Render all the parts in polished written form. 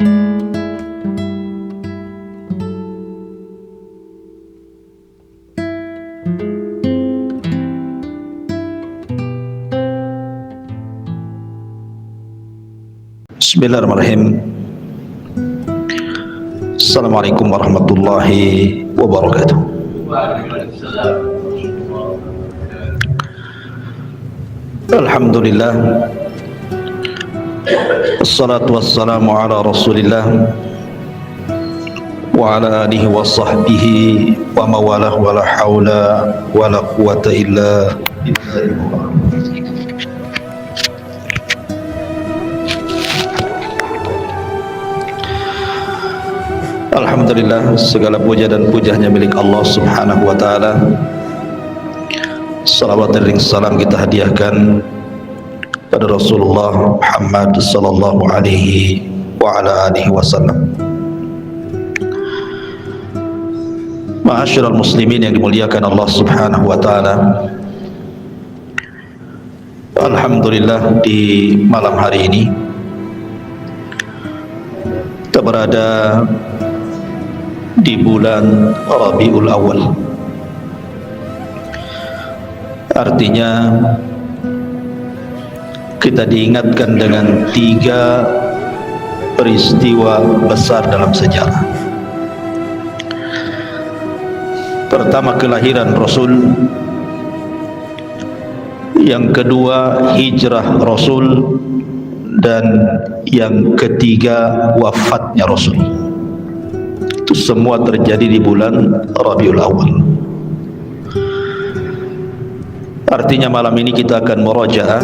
Bismillahirrahmanirrahim. Assalamualaikum warahmatullahi wabarakatuh. Alhamdulillah, assalatu wassalamu ala rasulillah wa ala alihi wa sahbihi wa mawalah wa la hawla wa la quwata illa billah. Alhamdulillah, segala puja dan pujanya milik Allah subhanahu wa ta'ala. Salawat dan salam kita hadiahkan pada Rasulullah Muhammad sallallahu alaihi wa ala alihi wasallam. Ma'asyiral muslimin yang dimuliakan Allah subhanahu wa ta'ala, alhamdulillah di malam hari ini kita berada di bulan Rabiul Awal. Artinya kita diingatkan dengan 3 peristiwa besar dalam sejarah. Pertama, kelahiran Rasul. Yang kedua, hijrah Rasul. Dan yang ketiga, wafatnya Rasul. Itu semua terjadi di bulan Rabiul Awal. Artinya malam ini kita akan murajaah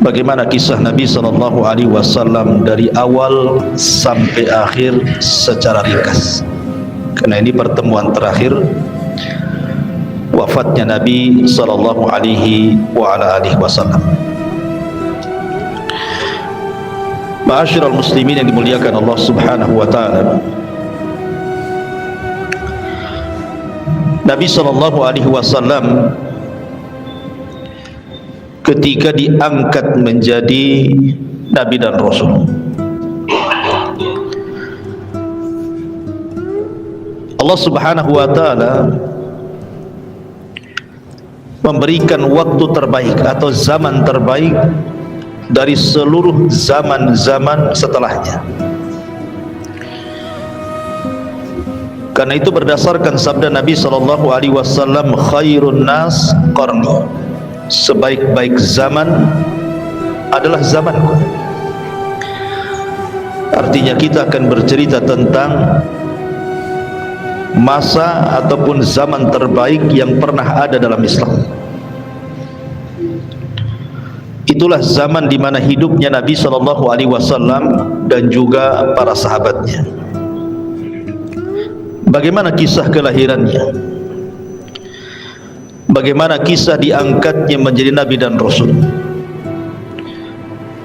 bagaimana kisah Nabi SAW dari awal sampai akhir secara ringkas, karena ini pertemuan terakhir wafatnya Nabi SAW. Ma'asyiral muslimin yang dimuliakan Allah subhanahu wa ta'ala, Nabi SAW ketika diangkat menjadi Nabi dan Rasul, Allah subhanahu wa ta'ala memberikan waktu terbaik atau zaman terbaik dari seluruh zaman-zaman setelahnya. Karena itu berdasarkan sabda Nabi SAW, khairun nas qarni, sebaik-baik zaman adalah zamanku. Artinya kita akan bercerita tentang masa ataupun zaman terbaik yang pernah ada dalam Islam. Itulah zaman di mana hidupnya Nabi SAW dan juga para sahabatnya. Bagaimana kisah kelahirannya? Bagaimana kisah diangkatnya menjadi Nabi dan Rasul?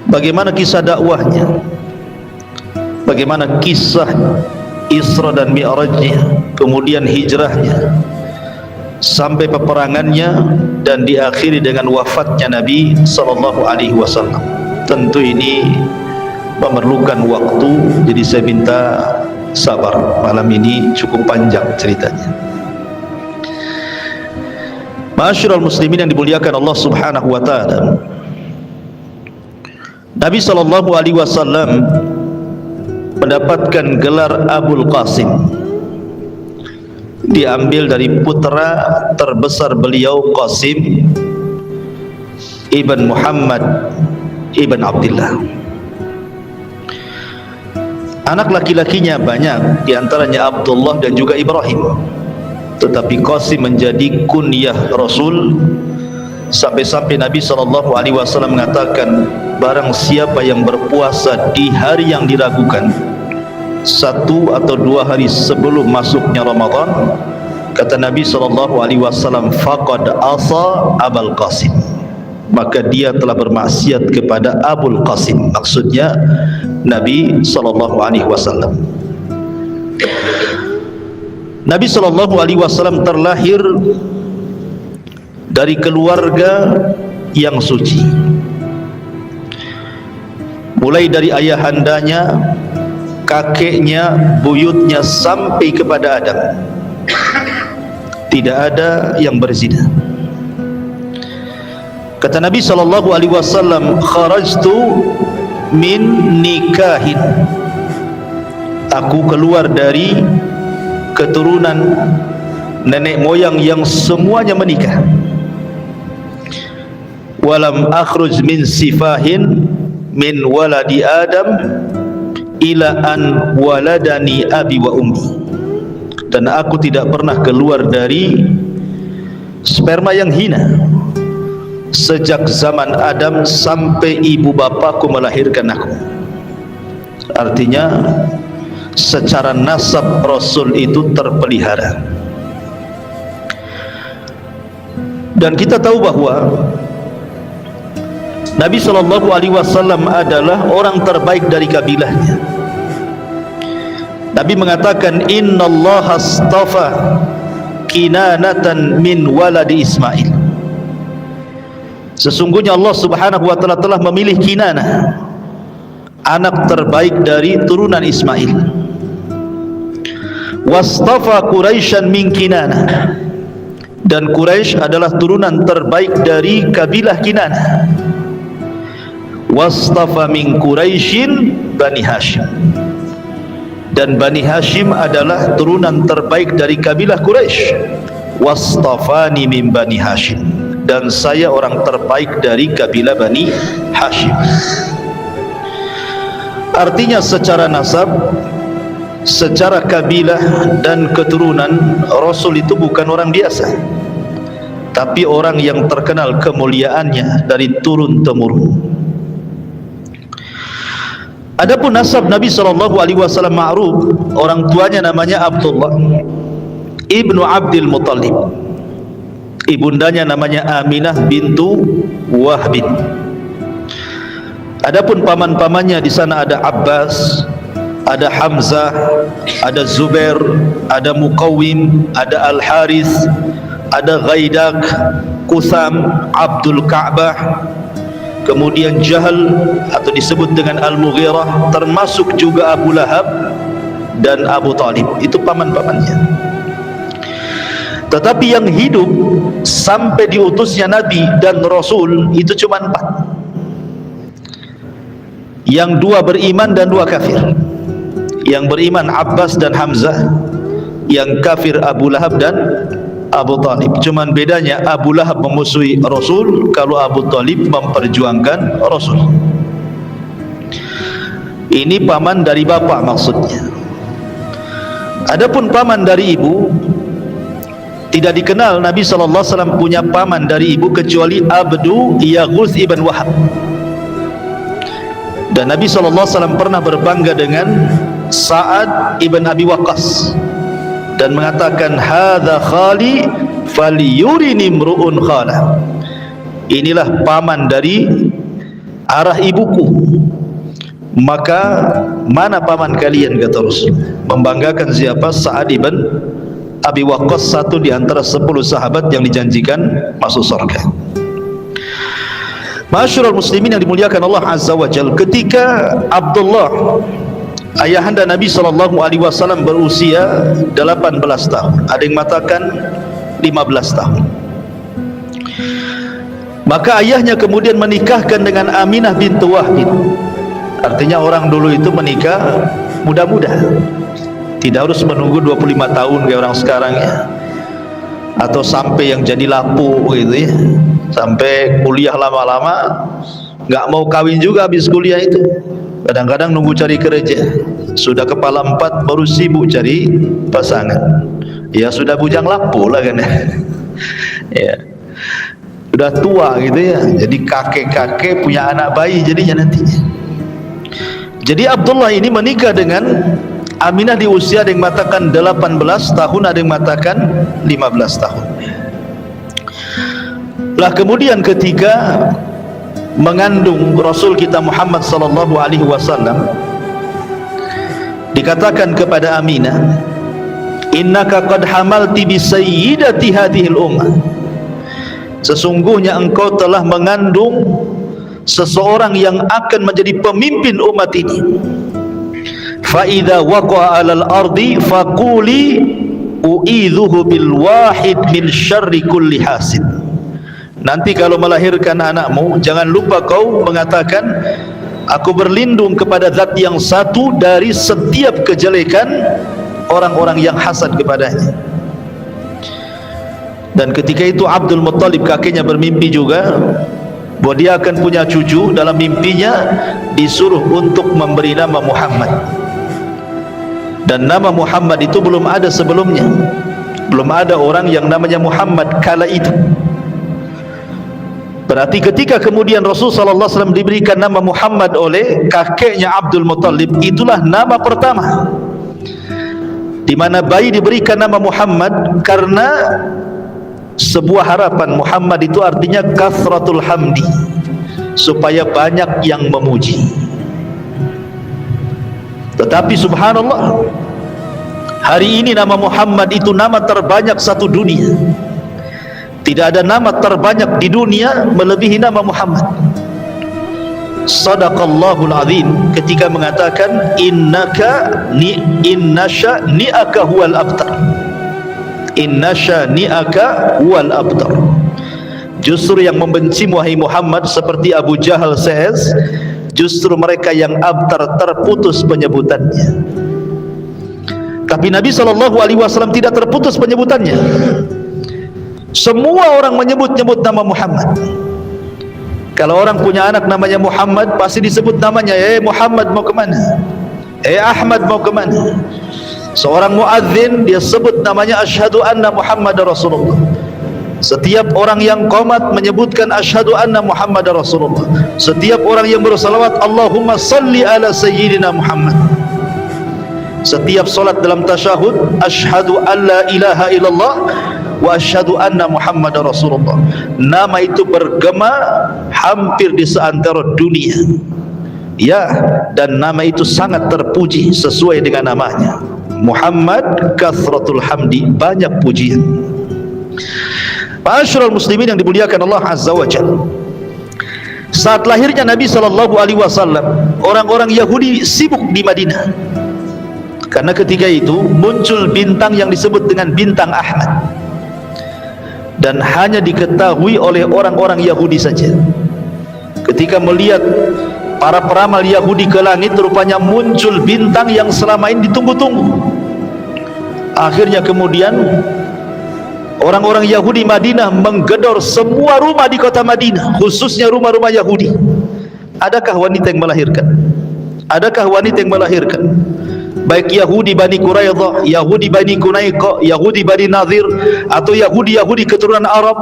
Bagaimana kisah dakwahnya? Bagaimana kisah Isra dan Mi'rajnya? Kemudian hijrahnya sampai peperangannya dan diakhiri dengan wafatnya Nabi SAW. Tentu ini memerlukan waktu, jadi saya minta sabar. Malam ini cukup panjang ceritanya. Ma'asyiral muslimin yang dimuliakan Allah subhanahu wa ta'ala, Nabi SAW mendapatkan gelar Abul Qasim, diambil dari putra terbesar beliau, Qasim ibn Muhammad ibn Abdullah. Anak laki-lakinya banyak, diantaranya Abdullah dan juga Ibrahim. Tetapi Qasim menjadi kunyah Rasul, sampai-sampai Nabi SAW mengatakan, barang siapa yang berpuasa di hari yang diragukan, 1 atau 2 hari sebelum masuknya Ramadan, kata Nabi SAW, faqad asa Abul Qasim, maka dia telah bermaksiat kepada Abul Qasim, maksudnya Nabi SAW. Nabi SAW terlahir dari keluarga yang suci. mulai dari ayahandanya, kakeknya, buyutnya sampai kepada Adam. Tidak ada yang berzina. Kata Nabi SAW, kharajtu min nikahin, aku keluar dari keturunan nenek moyang yang semuanya menikah. Walam akhruj min sifahin min waladi Adam ila an waladani abi wa ummi, dan aku tidak pernah keluar dari sperma yang hina sejak zaman Adam sampai ibu bapakku melahirkan aku. Artinya secara nasab Rasul itu terpelihara. Dan kita tahu bahwa Nabi SAW adalah orang terbaik dari kabilahnya. Nabi mengatakan, innallaha astafa kinanatan min waladi Ismail. Sesungguhnya Allah Subhanahu wa taala telah memilih Kinanah, anak terbaik dari turunan Ismail. Wastafa Quraisyan min Kinanah, dan Quraisy adalah turunan terbaik dari kabilah Kinanah. Wastafa min Quraisyin Bani Hashim, dan Bani Hashim adalah turunan terbaik dari kabilah Quraisy. Wastafani min Bani Hashim, dan saya orang terbaik dari kabilah Bani Hashim. Artinya secara nasab, secara kabilah dan keturunan, Rasul itu bukan orang biasa, tapi orang yang terkenal kemuliaannya dari turun temurun. Adapun nasab Nabi SAW ma'ruf, orang tuanya namanya Abdullah ibnu Abdul Muttalib, ibundanya namanya Aminah bintu Wahbin. Adapun paman-pamannya di sana ada Abbas, ada Hamzah, ada Zubair, ada Muqawwim, ada Al-Harith, ada Ghaidak, Qutham, Abdul Ka'bah, kemudian Jahal atau disebut dengan Al-Mughirah, termasuk juga Abu Lahab dan Abu Talib. Itu paman-pamannya. Tetapi yang hidup sampai diutusnya Nabi dan Rasul itu cuma 4. Yang 2 beriman dan 2 kafir. Yang beriman Abbas dan Hamzah, yang kafir Abu Lahab dan Abu Talib. Cuman bedanya Abu Lahab memusuhi Rasul, kalau Abu Talib memperjuangkan Rasul. Ini paman dari bapak maksudnya. Adapun paman dari ibu, tidak dikenal Nabi SAW punya paman dari ibu kecuali Abdu Yaghuth ibn Wahab. Dan Nabi SAW pernah berbangga dengan Sa'ad ibn Abi Waqqas dan mengatakan, hadza khali falyurini imru'un khala. Inilah paman dari arah ibuku, maka mana paman kalian, kata Rasul. Membanggakan siapa? Sa'ad ibn Abi Waqqas, satu di antara 10 sahabat yang dijanjikan masuk surga. Ma'asyiral muslimin yang dimuliakan Allah Azza wa Jalla, ketika Abdullah ayahanda Nabi SAW berusia 18 tahun, ada yang mengatakan 15 tahun, maka ayahnya kemudian menikahkan dengan Aminah bintu Wahbin. Artinya orang dulu itu menikah muda-muda, tidak harus menunggu 25 tahun kayak orang sekarang ya, atau sampai yang jadi lapu gitu ya, sampai kuliah lama-lama nggak mau kawin juga habis kuliah itu. Kadang-kadang nunggu cari kerja, sudah kepala 4 baru sibuk cari pasangan. Ya sudah bujang lapu lah kan ya, sudah tua gitu ya, jadi kakek-kakek punya anak bayi jadinya nantinya. Jadi Abdullah ini menikah dengan Aminah di usia ada yang mengatakan 18 tahun, ada yang mengatakan 15 tahun. Lah kemudian ketika mengandung Rasul kita Muhammad sallallahu alaihi wasallam, dikatakan kepada Aminah, innaka qad hamalti bi sayyidati hadhil ummah, sesungguhnya engkau telah mengandung seseorang yang akan menjadi pemimpin umat ini. Fa idza waqa'a 'alal ardi faquli u'idzuhu bil wahid min syarri kulli hasid. Nanti kalau melahirkan anakmu, jangan lupa kau mengatakan, aku berlindung kepada zat yang satu dari setiap kejelekan orang-orang yang hasad kepadanya. Dan ketika itu Abdul Muttalib kakeknya bermimpi juga bahwa dia akan punya cucu. Dalam mimpinya disuruh untuk memberi nama Muhammad, dan nama Muhammad itu belum ada sebelumnya. Belum ada orang yang namanya Muhammad kala itu. Berarti ketika kemudian Rasulullah SAW diberikan nama Muhammad oleh kakeknya Abdul Muttalib, itulah nama pertama di mana bayi diberikan nama Muhammad, karena sebuah harapan. Muhammad itu artinya kathratul hamdi, supaya banyak yang memuji. Tetapi subhanallah, hari ini nama Muhammad itu nama terbanyak satu dunia. Tidak ada nama terbanyak di dunia melebihi nama Muhammad. Sadaqallahul azim ketika mengatakan innaka innasha ni'aka huwal abtar. Innasha ni'aka huwal abtar. Justru yang membenci wahai Muhammad seperti Abu Jahal says, justru mereka yang abtar, terputus penyebutannya. Tapi Nabi SAW tidak terputus penyebutannya. Semua orang menyebut-nyebut nama Muhammad. Kalau orang punya anak namanya Muhammad, pasti disebut namanya. Muhammad mau kemana? Ahmad mau kemana? Seorang muadzin dia sebut namanya asyhadu anna Muhammad Rasulullah. Setiap orang yang qomat menyebutkan asyhadu anna Muhammad Rasulullah. Setiap orang yang bersalawat Allahumma salli ala sayyidina Muhammad. Setiap solat dalam tasyahud asyhadu an la ilaha illallah wa asyhadu anna Muhammad Rasulullah. Nama itu bergema hampir di seantero dunia. Ya, dan nama itu sangat terpuji sesuai dengan namanya. Muhammad kathratul hamdi, banyak pujian. Ma'asyiral muslimin yang dimuliakan Allah Azza wa Jalla. Saat lahirnya Nabi SAW, orang-orang Yahudi sibuk di Madinah. Karena ketika itu muncul bintang yang disebut dengan bintang Ahmad, dan hanya diketahui oleh orang-orang Yahudi saja. Ketika melihat para peramal Yahudi ke langit, rupanya muncul bintang yang selama ini ditunggu-tunggu. Akhirnya kemudian orang-orang Yahudi Madinah menggedor semua rumah di kota Madinah, khususnya rumah-rumah Yahudi. Adakah wanita yang melahirkan? Adakah wanita yang melahirkan? Baik Yahudi Bani Quraidah, Yahudi Bani Qunaiqa, Yahudi Bani Nadir, atau Yahudi keturunan Arab,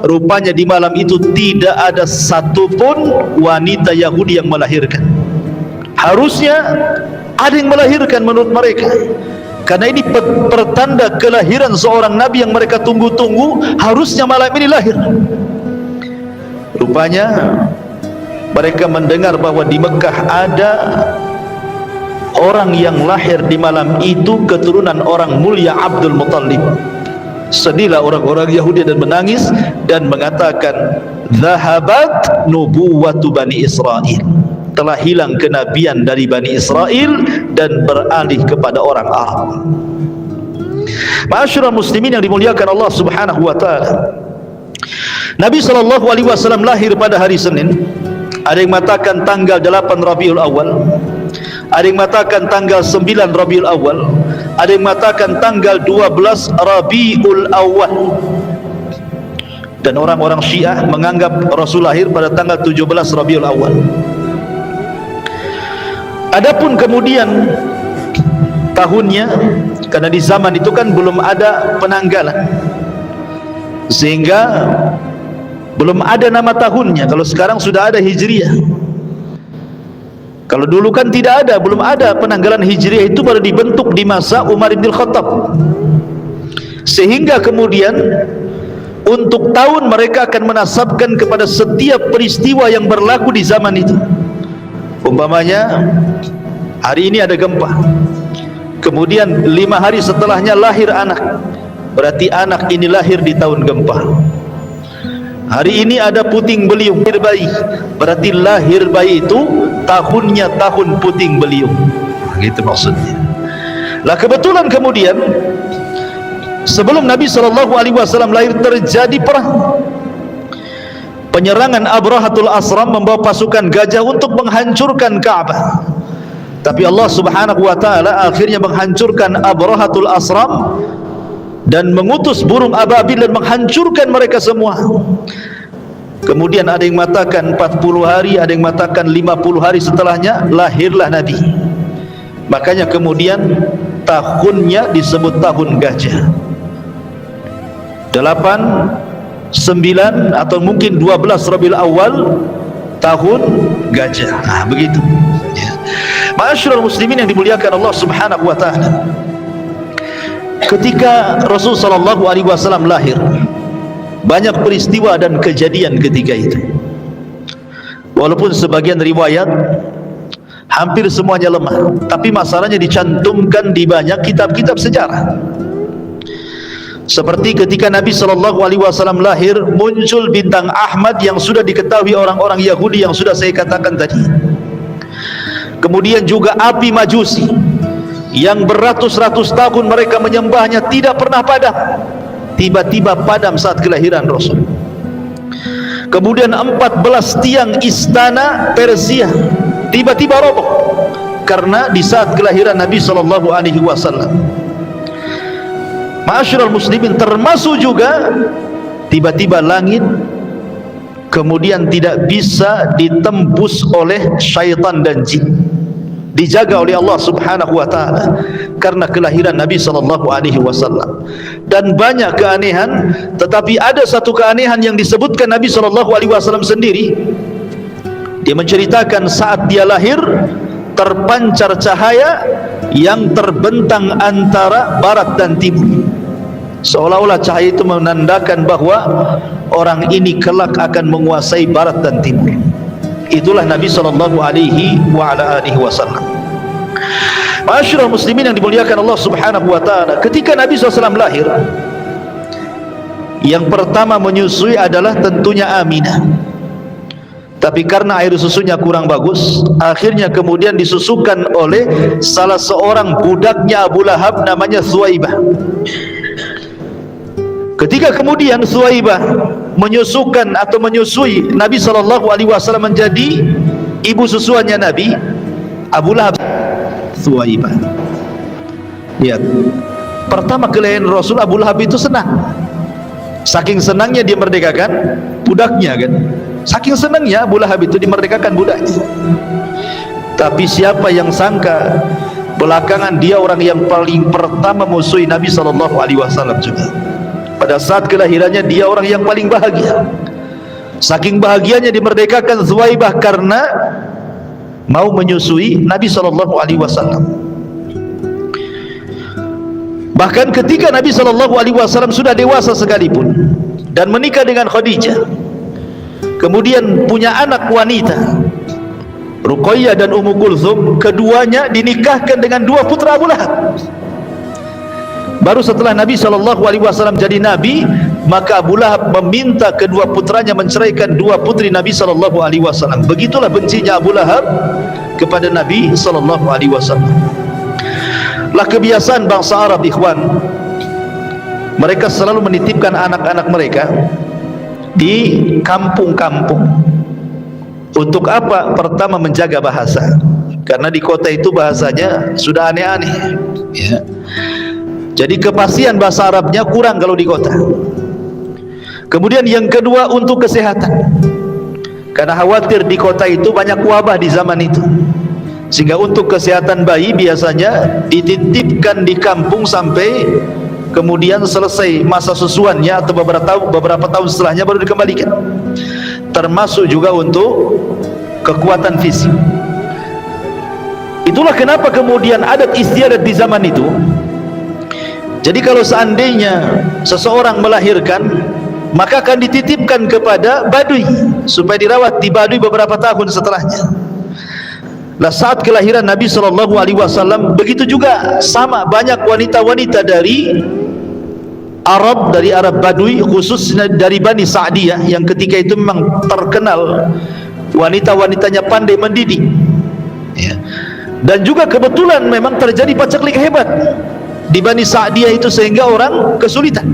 rupanya di malam itu tidak ada satupun wanita Yahudi yang melahirkan. Harusnya ada yang melahirkan menurut mereka, karena ini pertanda kelahiran seorang nabi yang mereka tunggu-tunggu. Harusnya malam ini lahir. Rupanya mereka mendengar bahwa di Mekah ada orang yang lahir di malam itu keturunan orang mulia Abdul Muttalib. Sedihlah orang-orang Yahudi dan menangis dan mengatakan, "Zahabat nubuwatu Bani Israel." Telah hilang kenabian dari Bani Israel dan beralih kepada orang Arab. Ma'asyiral muslimin yang dimuliakan Allah Subhanahu wa taala. Nabi SAW lahir pada hari Senin. Ada yang mengatakan tanggal 8 Rabiul Awal, ada yang mengatakan tanggal 9 Rabiul Awal, ada yang mengatakan tanggal 12 Rabiul Awal. Dan orang-orang Syiah menganggap Rasul lahir pada tanggal 17 Rabiul Awal. Adapun kemudian tahunnya, karena di zaman itu kan belum ada penanggalan, sehingga belum ada nama tahunnya. Kalau sekarang sudah ada Hijriah. Kalau dulu kan tidak ada, belum ada penanggalan Hijriah, itu baru dibentuk di masa Umar bin Khattab. Sehingga kemudian untuk tahun mereka akan menasabkan kepada setiap peristiwa yang berlaku di zaman itu. Umpamanya hari ini ada gempa, kemudian 5 hari setelahnya lahir anak, berarti anak ini lahir di tahun gempa. Hari ini ada puting beliung lahir bayi, berarti lahir bayi itu tahunnya tahun puting beliung, gitu maksudnya. Lah kebetulan kemudian sebelum Nabi SAW lahir terjadi perang, penyerangan Abrahatul Asram membawa pasukan gajah untuk menghancurkan Ka'bah. Tapi Allah Subhanahu wa taala akhirnya menghancurkan Abrahatul Asram dan mengutus burung ababil dan menghancurkan mereka semua. Kemudian ada yang mengatakan 40 hari, ada yang mengatakan 50 hari setelahnya lahirlah Nabi. Makanya kemudian tahunnya disebut tahun gajah. 8, 9 atau mungkin 12 Rabiul Awal, tahun gajah. Nah, begitu. Ma'asyiral muslimin yang dimuliakan Allah Subhanahu wa taala. Ketika Rasul sallallahu alaihi wasallam lahir, banyak peristiwa dan kejadian ketika itu. Walaupun sebagian riwayat hampir semuanya lemah, tapi masalahnya dicantumkan di banyak kitab-kitab sejarah. Seperti ketika Nabi sallallahu alaihi wasallam lahir, muncul bintang Ahmad yang sudah diketahui orang-orang Yahudi yang sudah saya katakan tadi. Kemudian juga api Majusi yang beratus-ratus tahun mereka menyembahnya tidak pernah padam, tiba-tiba padam saat kelahiran Rasul. Kemudian 14 tiang istana Persia tiba-tiba roboh karena di saat kelahiran Nabi sallallahu alaihi wasallam. Ma'asyiral muslimin, termasuk juga tiba-tiba langit kemudian tidak bisa ditembus oleh syaitan dan jin, dijaga oleh Allah Subhanahu wa taala karena kelahiran Nabi sallallahu alaihi wasallam. Dan banyak keanehan, tetapi ada satu keanehan yang disebutkan Nabi sallallahu alaihi wasallam sendiri. Dia menceritakan saat dia lahir terpancar cahaya yang terbentang antara barat dan timur, seolah-olah cahaya itu menandakan bahwa orang ini kelak akan menguasai barat dan timur. Itulah Nabi sallallahu alaihi wasallam. Ma'asyiral muslimin yang dimuliakan Allah Subhanahu wa taala, ketika Nabi SAW lahir, yang pertama menyusui adalah tentunya Aminah. Tapi karena air susunya kurang bagus, akhirnya kemudian disusukan oleh salah seorang budaknya Abu Lahab namanya Thuwaibah. Ketika kemudian Thuwaibah menyusukan atau menyusui Nabi SAW menjadi ibu susuannya Nabi, Abu Lahab Thuwaibah. Lihat, pertama kelahiran Rasul, Abu Lahab itu senang. Saking senangnya dia merdekakan budaknya kan. Saking senangnya Abu Lahab itu dimerdekakan budaknya. Tapi siapa yang sangka belakangan dia orang yang paling pertama musuhi Nabi SAW juga. Pada saat kelahirannya dia orang yang paling bahagia. Saking bahagianya dimerdekakan Thuwaibah karena mau menyusui Nabi SAW. Bahkan ketika Nabi SAW sudah dewasa sekalipun dan menikah dengan Khadijah, kemudian punya anak wanita Ruqayyah dan Ummu Kulthum, keduanya dinikahkan dengan dua putra Abu Lahab. Baru setelah Nabi SAW jadi Nabi, maka Abu Lahab meminta kedua putranya menceraikan dua putri Nabi SAW. Begitulah bencinya Abu Lahab kepada Nabi SAW. Lah kebiasaan bangsa Arab, ikhwan, mereka selalu menitipkan anak-anak mereka di kampung-kampung. Untuk apa? Pertama, menjaga bahasa, karena di kota itu bahasanya sudah aneh-aneh ya. Jadi kepastian bahasa Arabnya kurang kalau di kota. Kemudian yang kedua, untuk kesehatan, karena khawatir di kota itu banyak wabah di zaman itu, sehingga untuk kesehatan bayi biasanya dititipkan di kampung sampai kemudian selesai masa susuannya atau beberapa tahun setelahnya baru dikembalikan. Termasuk juga untuk kekuatan fisik. Itulah kenapa kemudian adat istiadat di zaman itu. Jadi kalau seandainya seseorang melahirkan, maka akan dititipkan kepada badui supaya dirawat di badui beberapa tahun setelahnya. Nah, saat kelahiran Nabi SAW begitu juga, sama banyak wanita-wanita dari Arab, dari Arab Badui, khususnya dari Bani Sa'diyah yang ketika itu memang terkenal wanita-wanitanya pandai mendidik, ya. Dan juga kebetulan memang terjadi paceklik hebat di Bani Sa'diyah itu sehingga orang kesulitan.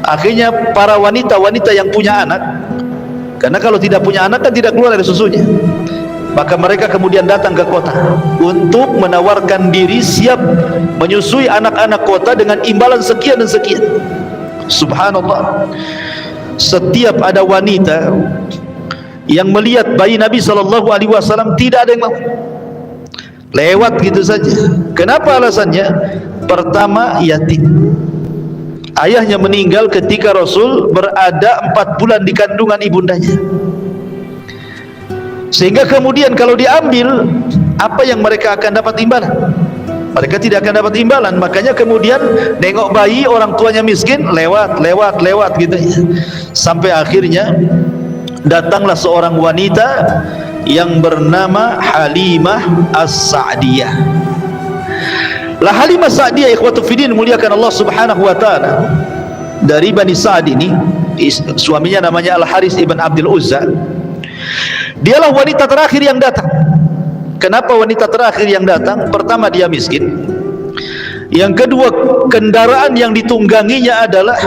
Akhirnya para wanita-wanita yang punya anak, karena kalau tidak punya anak kan tidak keluar dari susunya, maka mereka kemudian datang ke kota untuk menawarkan diri siap menyusui anak-anak kota dengan imbalan sekian dan sekian. Subhanallah, setiap ada wanita yang melihat bayi Nabi SAW, tidak ada yang mau, lewat gitu saja. Kenapa alasannya? Pertama, yatim, ayahnya meninggal ketika Rasul berada 4 bulan di kandungan ibundanya, sehingga kemudian kalau diambil, apa yang mereka akan dapat imbalan? Mereka tidak akan dapat imbalan. Makanya kemudian nengok bayi orang tuanya miskin, lewat gitu ya. Sampai akhirnya datanglah seorang wanita yang bernama Halimah As-Sa'diyah. Lah Halimah Sa'diyah, ikhwatu fiddin, muliakan Allah Subhanahu wa taala, dari Bani Sa'd ini, suaminya namanya Al-Haris ibn Abdul Uzza. Dialah wanita terakhir yang datang. Kenapa wanita terakhir yang datang? Pertama, dia miskin. Yang kedua, kendaraan yang ditungganginya adalah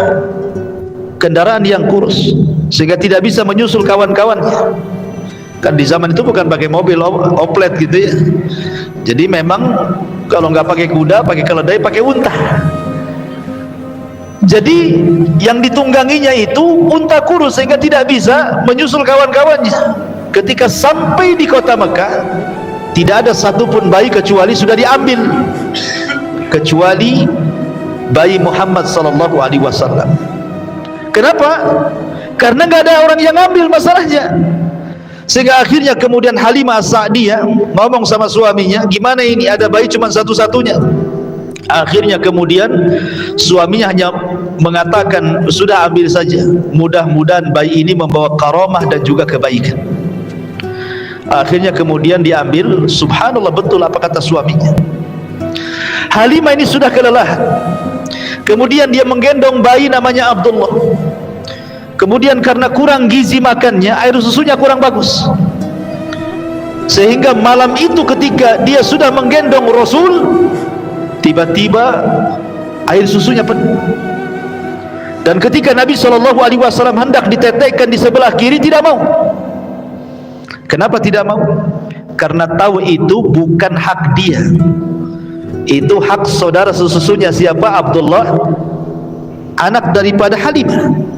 kendaraan yang kurus, sehingga tidak bisa menyusul kawan-kawannya. Kan di zaman itu bukan pakai mobil oplet gitu ya. Jadi memang kalau nggak pakai kuda, pakai keledai, pakai unta. Jadi yang ditungganginya itu unta kurus, sehingga tidak bisa menyusul kawan-kawannya. Ketika sampai di kota Mekah, tidak ada satupun bayi kecuali sudah diambil, kecuali bayi Muhammad sallallahu alaihi wasallam. Kenapa? Karena nggak ada orang yang ambil masalahnya. Sehingga akhirnya kemudian Halimah As-Sa'diyah ngomong sama suaminya, gimana ini, ada bayi cuma satu-satunya. Akhirnya kemudian suaminya hanya mengatakan, sudah ambil saja, mudah-mudahan bayi ini membawa karamah dan juga kebaikan. Akhirnya kemudian diambil. Subhanallah, betul apa kata suaminya. Halimah ini sudah kelelahan. Kemudian dia menggendong bayi namanya Abdullah. Kemudian karena kurang gizi makannya, air susunya kurang bagus, sehingga malam itu ketika dia sudah menggendong Rasul, tiba-tiba air susunya penuh. Dan ketika Nabi SAW hendak ditetekkan di sebelah kiri, tidak mau. Kenapa tidak mau? Karena tahu itu bukan hak dia, itu hak saudara sesusunya. Siapa? Abdullah, anak daripada Halimah.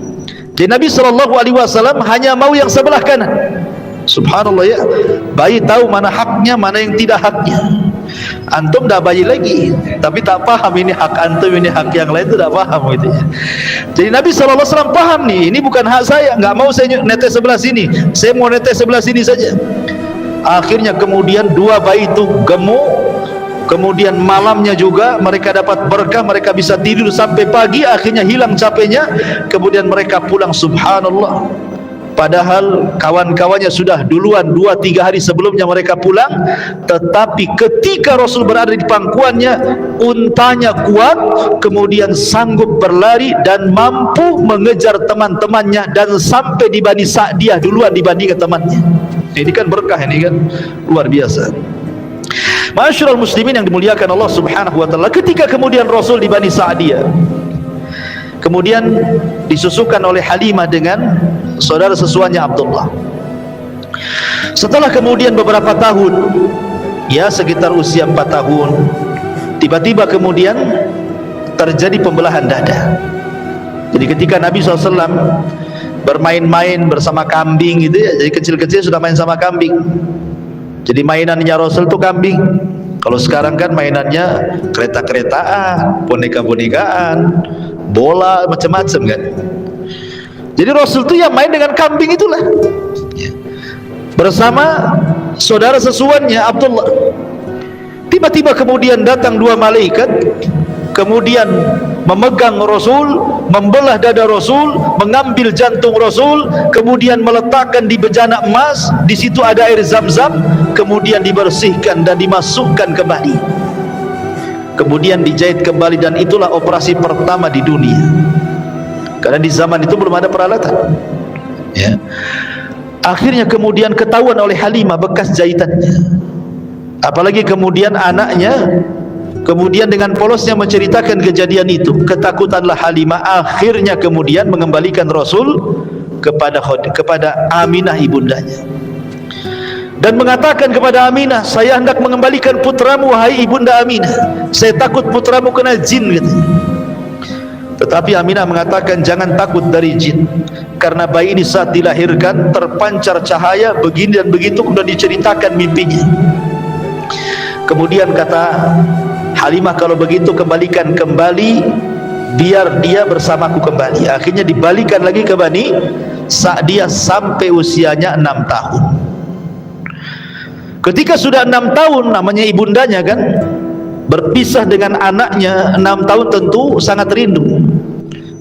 Jadi Nabi SAW hanya mau yang sebelah kanan. Subhanallah ya, bayi tahu mana haknya, mana yang tidak haknya. Antum dah bayi lagi, tapi tak paham ini hak antum, ini hak yang lain, itu tak paham gitu ya. Jadi Nabi SAW paham nih, ini bukan hak saya, nggak mau saya netes sebelah sini, saya mau netes sebelah sini saja. Akhirnya kemudian dua bayi itu gemuk. Kemudian malamnya juga mereka dapat berkah, mereka bisa tidur sampai pagi. Akhirnya hilang capeknya, kemudian mereka pulang. Subhanallah, padahal kawan-kawannya sudah duluan 2-3 hari sebelumnya mereka pulang. Tetapi ketika Rasul berada di pangkuannya, untanya kuat, kemudian sanggup berlari dan mampu mengejar teman-temannya, dan sampai di Bani Sa'diyah duluan dibandingkan temannya. Ini kan berkah, ini kan luar biasa. Ma'asyiral muslimin yang dimuliakan Allah Subhanahu wa taala, ketika kemudian Rasul di Bani Sa'diyah, kemudian disusukan oleh Halimah dengan saudara sesuanya Abdullah. Setelah kemudian beberapa tahun, ya sekitar usia 4 tahun, tiba-tiba kemudian terjadi pembelahan dada. Jadi ketika Nabi SAW bermain-main bersama kambing gitu ya, jadi kecil-kecil sudah main sama kambing. Jadi mainannya Rasul itu kambing. Kalau sekarang kan mainannya kereta-keretaan, boneka-bonekaan, bola, macam-macam kan. Jadi Rasul itu ya main dengan kambing itulah, bersama saudara sesuannya Abdullah. Tiba-tiba kemudian datang 2 malaikat, kemudian memegang Rasul, membelah dada Rasul, mengambil jantung Rasul, kemudian meletakkan di bejana emas. Di situ ada air Zam-Zam, kemudian dibersihkan dan dimasukkan kembali. kemudian dijahit kembali, dan itulah operasi pertama di dunia, karena di zaman itu belum ada peralatan, ya. Akhirnya kemudian ketahuan oleh Halimah bekas jahitannya, apalagi kemudian anaknya kemudian dengan polosnya menceritakan kejadian itu. Ketakutanlah Halimah, akhirnya kemudian mengembalikan Rasul kepada Aminah ibundanya, dan mengatakan kepada Aminah, saya hendak mengembalikan putramu wahai ibunda Aminah, saya takut putramu kena jin, gitu. Tetapi Aminah mengatakan, jangan takut dari jin, karena bayi ini saat dilahirkan terpancar cahaya begini dan begitu, kemudian diceritakan mimpinya. Kemudian kata Halimah, kalau begitu kembalikan kembali, biar dia bersamaku kembali. Akhirnya dibalikan lagi ke Bani Sa'diyah sampai usianya 6 tahun. Ketika sudah 6 tahun, namanya ibundanya kan, berpisah dengan anaknya 6 tahun, tentu sangat rindu.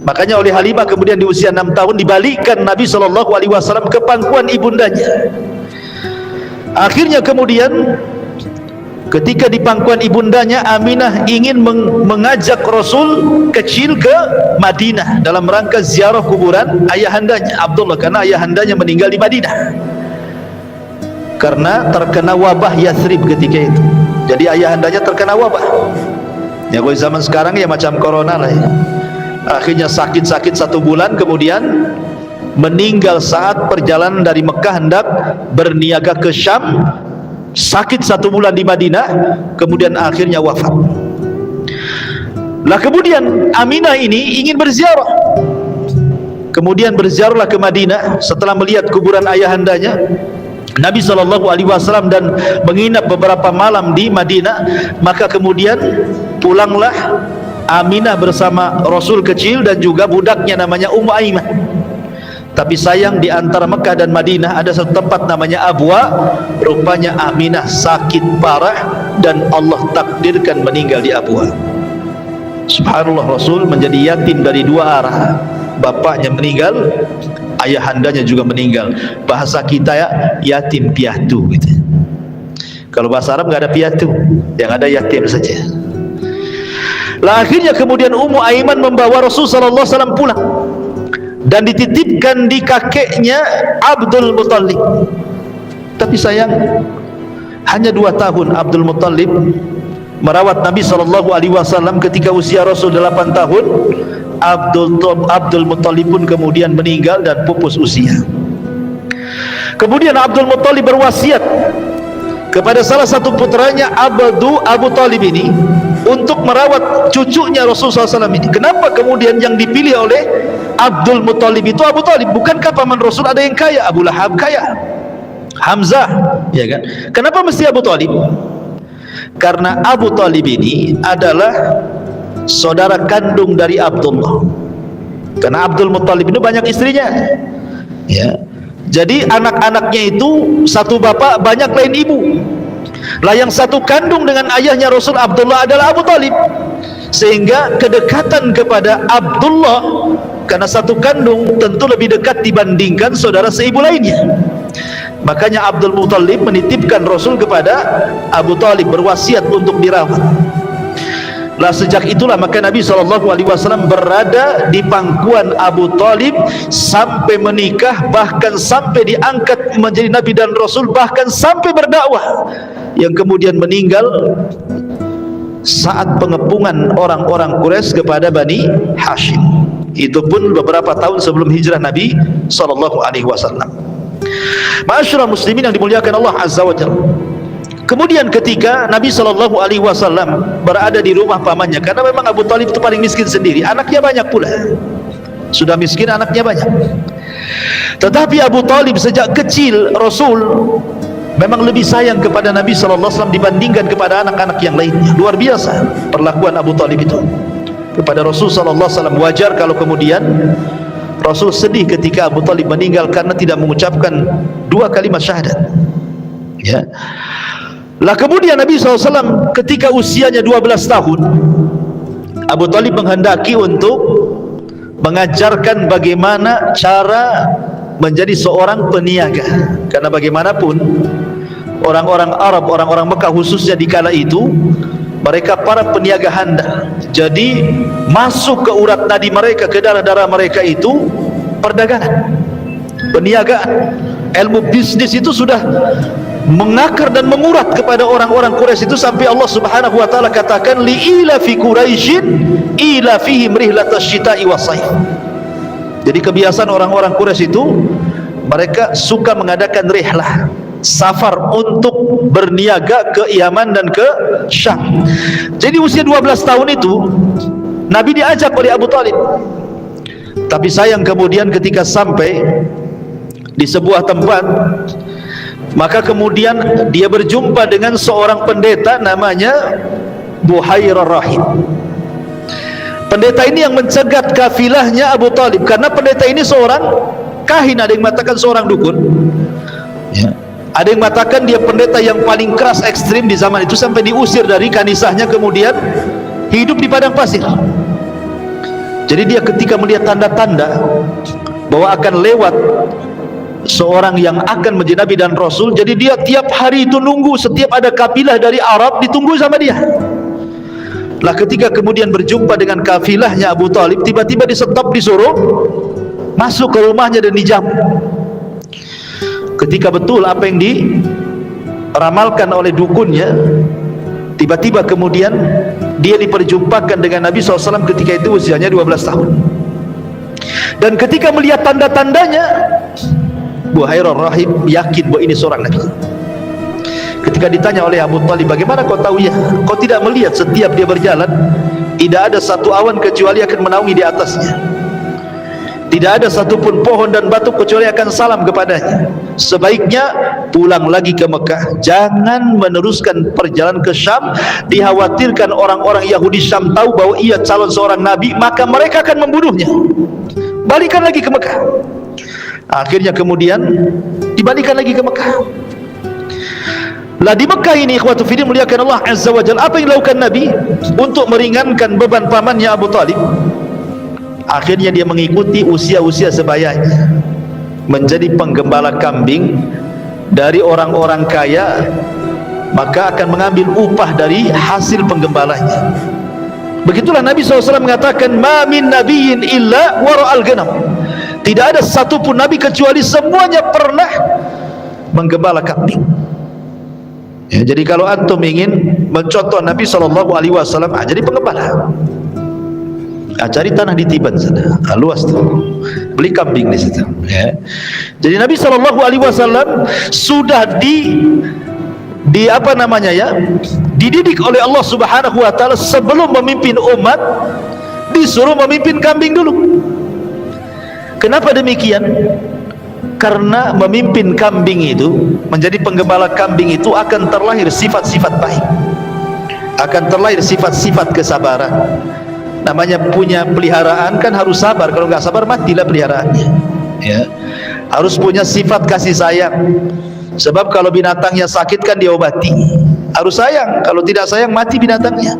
Makanya oleh Halimah kemudian di usia 6 tahun dibalikkan Nabi SAW ke pangkuan ibundanya. Akhirnya kemudian ketika di pangkuan ibundanya, Aminah ingin mengajak Rasul kecil ke Madinah dalam rangka ziarah kuburan ayahandanya Abdullah, karena ayahandanya meninggal di Madinah karena terkena wabah Yathrib ketika itu. Jadi ayahandanya terkena wabah, ya kalau zaman sekarang ya macam corona lah ya. Akhirnya sakit-sakit 1 bulan, kemudian meninggal saat perjalanan dari Mekah hendak berniaga ke Syam. Sakit 1 bulan di Madinah, kemudian akhirnya wafat. Lah kemudian Aminah ini ingin berziarah, kemudian berziarahlah ke Madinah setelah melihat kuburan ayahandanya Nabi SAW dan menginap beberapa malam di Madinah. Maka kemudian pulanglah Aminah bersama Rasul kecil dan juga budaknya namanya Ummu Aiman. Tapi sayang di antara Mekah dan Madinah ada satu tempat namanya Abwa. Rupanya Aminah sakit parah dan Allah takdirkan meninggal di Abwa. Subhanallah, Rasul menjadi yatim dari 2 arah. Bapaknya meninggal, ayahandanya juga meninggal. Bahasa kita ya, yatim piatu gitu. Kalau bahasa Arab nggak ada piatu, yang ada yatim saja. Lah akhirnya kemudian Ummu Aiman membawa Rasul SAW pulang dan dititipkan di kakeknya Abdul Muttalib. Tapi sayang hanya 2 tahun Abdul Muttalib merawat Nabi SAW. Ketika usia Rasul 8 tahun, Abdul Muttalib pun kemudian meninggal dan pupus usia. Kemudian Abdul Muttalib berwasiat kepada salah satu putranya Abu Talib ini untuk merawat cucunya Rasulullah SAW ini. Kenapa kemudian yang dipilih oleh Abdul Muttalib itu Abu Talib? Bukankah paman Rasul ada yang kaya? Abu Lahab kaya, Hamzah, ya kan? Kenapa mesti Abu Talib? Karena Abu Talib ini adalah saudara kandung dari Abdullah. Karena Abdul Muttalib itu banyak istrinya, ya. Jadi anak-anaknya itu satu bapak banyak lain ibu. Lah yang satu kandung dengan ayahnya Rasul Abdullah adalah Abu Talib, sehingga kedekatan kepada Abdullah karena satu kandung tentu lebih dekat dibandingkan saudara seibu lainnya. Makanya Abdul Muttalib menitipkan Rasul kepada Abu Talib, berwasiat untuk dirawat. Lah sejak itulah maka Nabi SAW berada di pangkuan Abu Talib sampai menikah, bahkan sampai diangkat menjadi Nabi dan Rasul, bahkan sampai berdakwah, yang kemudian meninggal saat pengepungan orang-orang Quraisy kepada Bani Hashim. Itu pun beberapa tahun sebelum hijrah Nabi SAW. Ma'asyiral muslimin yang dimuliakan Allah Azza wa Jalla. Kemudian ketika Nabi SAW berada di rumah pamannya, karena memang Abu Talib itu paling miskin sendiri, anaknya banyak pula, sudah miskin anaknya banyak. Tetapi Abu Talib sejak kecil Rasul memang lebih sayang kepada Nabi SAW dibandingkan kepada anak-anak yang lainnya. Luar biasa perlakuan Abu Talib itu kepada Rasul SAW. Wajar kalau kemudian Rasul sedih ketika Abu Talib meninggal karena tidak mengucapkan 2 kalimat syahadat, ya. Lah kemudian Nabi SAW ketika usianya 12 tahun, Abu Talib menghendaki untuk mengajarkan bagaimana cara menjadi seorang peniaga. Karena bagaimanapun orang-orang Arab, orang-orang Mekah khususnya di kala itu mereka para peniaga handal. Jadi masuk ke urat nadi mereka, ke darah-darah mereka itu perdagangan, perniagaan. Ilmu bisnis itu sudah mengakar dan mengurat kepada orang-orang Quraisy itu, sampai Allah Subhanahu wa taala katakan li'ila fi Quraisyin ila fihim rihlatash syita'i was-sayf. Jadi kebiasaan orang-orang Quraisy itu mereka suka mengadakan rihlah, safar untuk berniaga ke Yaman dan ke Syam. Jadi usia 12 tahun itu Nabi diajak oleh Abu Talib. Tapi sayang kemudian ketika sampai di sebuah tempat, maka kemudian dia berjumpa dengan seorang pendeta namanya Buhairah Rahib. Pendeta ini yang mencegat kafilahnya Abu Talib, karena pendeta ini seorang kahin, ada yang mengatakan seorang dukun ya. Ada yang mengatakan dia pendeta yang paling keras ekstrim di zaman itu, sampai diusir dari kanisahnya, kemudian hidup di padang pasir. Jadi dia ketika melihat tanda-tanda bahwa akan lewat seorang yang akan menjadi Nabi dan Rasul, jadi dia tiap hari itu nunggu, setiap ada kafilah dari Arab ditunggu sama dia. Lah ketika kemudian berjumpa dengan kafilahnya Abu Talib, tiba-tiba disetop, disuruh masuk ke rumahnya dan dijamu. Ketika betul apa yang diramalkan oleh dukunnya, tiba-tiba kemudian dia diperjumpakan dengan Nabi SAW ketika itu usianya 12 tahun. Dan ketika melihat tanda-tandanya, Buhairah Rahib yakin bahwa ini seorang Nabi. Ketika ditanya oleh Abu Talib, bagaimana kau tahu ya? Kau tidak melihat setiap dia berjalan tidak ada satu awan kecuali akan menaungi di atasnya, tidak ada satupun pohon dan batu kecuali akan salam kepadanya. Sebaiknya pulang lagi ke Mekah, jangan meneruskan perjalanan ke Syam. Dikhawatirkan orang-orang Yahudi Syam tahu bahwa ia calon seorang Nabi, maka mereka akan membunuhnya. Balikan lagi ke Mekah. Akhirnya kemudian dibalikan lagi ke Mekah. Lah di Mekah ini ikhwatu fiddin muliakan Allah Azza wa Jalla, apa yang dilakukan Nabi untuk meringankan beban pamannya Abu Talib? Akhirnya dia mengikuti usia-usia sebayanya, menjadi penggembala kambing dari orang-orang kaya, maka akan mengambil upah dari hasil penggembalanya. Begitulah Nabi SAW mengatakan, ma min nabiyyin illa wara'al ghanam. Tidak ada satupun Nabi kecuali semuanya pernah menggembala kambing. Ya, jadi kalau antum ingin mencontoh Nabi SAW, jadi penggembala. Cari tanah di Tiban sana, luas tuh, beli kambing di situ. Ya. Jadi Nabi SAW sudah di apa namanya ya, dididik oleh Allah Subhanahu Wa Taala sebelum memimpin umat, disuruh memimpin kambing dulu. Kenapa demikian? Karena memimpin kambing itu, menjadi penggembala kambing itu akan terlahir sifat-sifat baik, akan terlahir sifat-sifat kesabaran. Namanya punya peliharaan kan harus sabar, kalau nggak sabar matilah peliharaannya ya. Harus punya sifat kasih sayang, sebab kalau binatangnya sakit kan diobati. Harus sayang, kalau tidak sayang mati binatangnya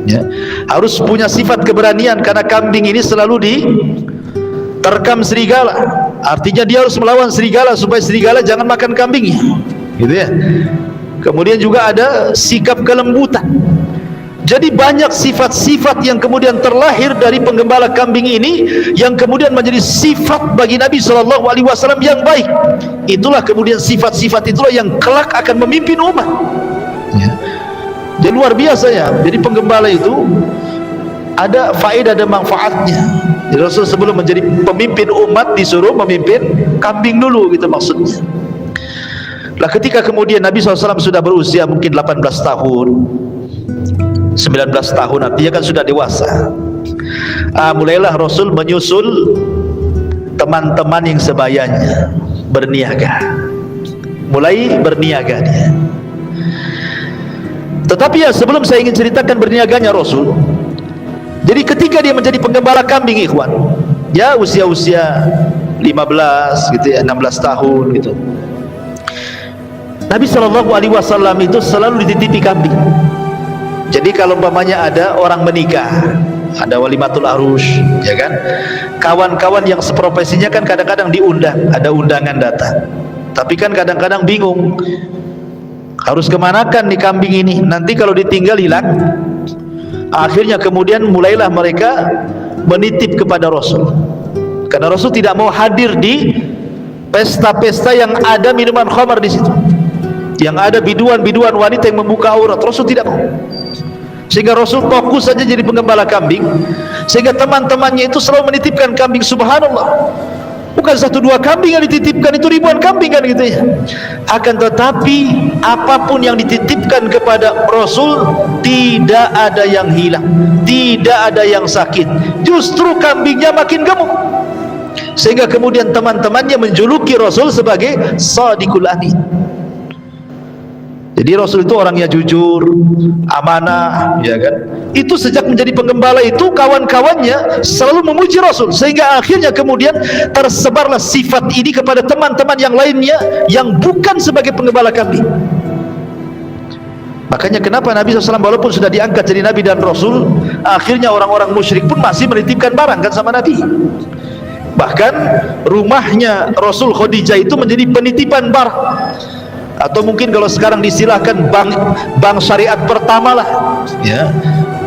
ya. Harus punya sifat keberanian, karena kambing ini selalu diterkam serigala, artinya dia harus melawan serigala supaya serigala jangan makan kambingnya gitu ya. Kemudian juga ada sikap kelembutan. Jadi banyak sifat-sifat yang kemudian terlahir dari penggembala kambing ini, yang kemudian menjadi sifat bagi Nabi SAW yang baik. Itulah kemudian sifat-sifat itulah yang kelak akan memimpin umat ya. Jadi luar biasa ya. Jadi penggembala itu ada faedah dan manfaatnya. Jadi Rasul sebelum menjadi pemimpin umat disuruh memimpin kambing dulu gitu maksudnya. Lah ketika kemudian Nabi SAW sudah berusia mungkin 18 tahun 19 tahun, artinya kan sudah dewasa. Mulailah Rasul menyusul teman-teman yang sebayanya berniaga, mulai berniaga dia. Tetapi ya sebelum saya ingin ceritakan berniaganya Rasul, jadi ketika dia menjadi penggembala kambing ikhwan, ya usia-usia 15 gitu ya, 16 tahun gitu, Nabi SAW itu selalu dititipi kambing. Jadi kalau umpamanya ada orang menikah, ada walimatul arus ya kan, kawan-kawan yang seprofesinya kan kadang-kadang diundang, ada undangan datang. Tapi kan kadang-kadang bingung, Harus kemanakan nih kambing ini? Nanti kalau ditinggal hilang. Akhirnya kemudian mulailah mereka menitip kepada Rasul, karena Rasul tidak mau hadir di pesta-pesta yang ada minuman khamar di situ, yang ada biduan-biduan wanita yang membuka aurat. Rasul tidak mau, sehingga Rasul fokus saja jadi penggembala kambing, sehingga teman-temannya itu selalu menitipkan kambing. Subhanallah, bukan 1-2 kambing yang dititipkan, itu ribuan kambing kan gitu ya. Akan tetapi apapun yang dititipkan kepada Rasul, tidak ada yang hilang, tidak ada yang sakit, justru kambingnya makin gemuk, sehingga kemudian teman-temannya menjuluki Rasul sebagai Shadiqul Amin. Jadi Rasul itu orangnya jujur, amanah, ya kan? Itu sejak menjadi penggembala itu kawan-kawannya selalu memuji Rasul, sehingga akhirnya kemudian tersebarlah sifat ini kepada teman-teman yang lainnya yang bukan sebagai penggembala kambing. Makanya kenapa Nabi SAW walaupun sudah diangkat jadi Nabi dan Rasul, akhirnya orang-orang musyrik pun masih menitipkan barang kan sama Nabi. Bahkan rumahnya Rasul Khadijah itu menjadi penitipan barang, atau mungkin kalau sekarang disilahkan bank syariat pertama lah ya.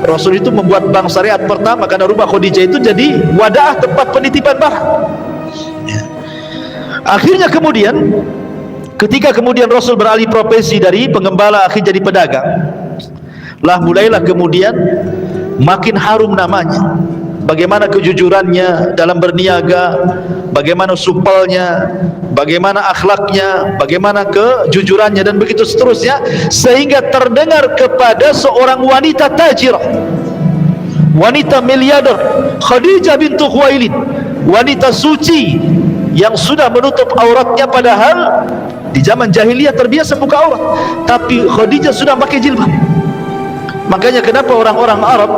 Rasul itu membuat bank syariat pertama karena rumah Khadijah itu jadi wadah tempat penitipan barang ya. Akhirnya kemudian ketika kemudian Rasul beralih profesi dari penggembala akhir jadi pedagang, lah mulailah kemudian makin harum namanya. Bagaimana kejujurannya dalam berniaga, bagaimana supelnya, bagaimana akhlaknya, bagaimana kejujurannya, dan begitu seterusnya, sehingga terdengar kepada seorang wanita tajirah, wanita miliarder, Khadijah bintu Khuwailid, wanita suci yang sudah menutup auratnya, padahal di zaman jahiliyah terbiasa buka aurat, tapi Khadijah sudah pakai jilbab. Makanya kenapa orang-orang Arab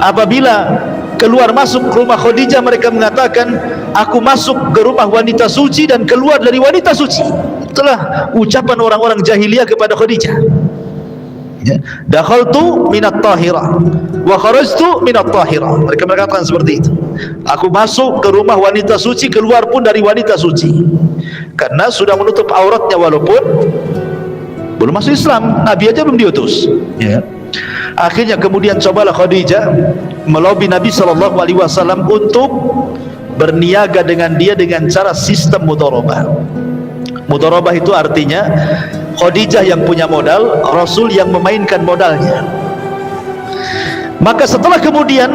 apabila keluar masuk ke rumah Khadijah, mereka mengatakan, aku masuk ke rumah wanita suci dan keluar dari wanita suci. Itulah ucapan orang-orang jahiliyah kepada Khadijah ya. Dakhaltu minat tahirah wa kharajtu minat tahirah. Mereka mengatakan seperti itu, aku masuk ke rumah wanita suci, keluar pun dari wanita suci, karena sudah menutup auratnya walaupun belum masuk Islam, Nabi aja belum diutus ya. Akhirnya kemudian cobalah Khadijah melobi Nabi SAW untuk berniaga dengan dia dengan cara sistem mudharabah. Mudharabah itu artinya Khadijah yang punya modal, Rasul yang memainkan modalnya. Maka setelah kemudian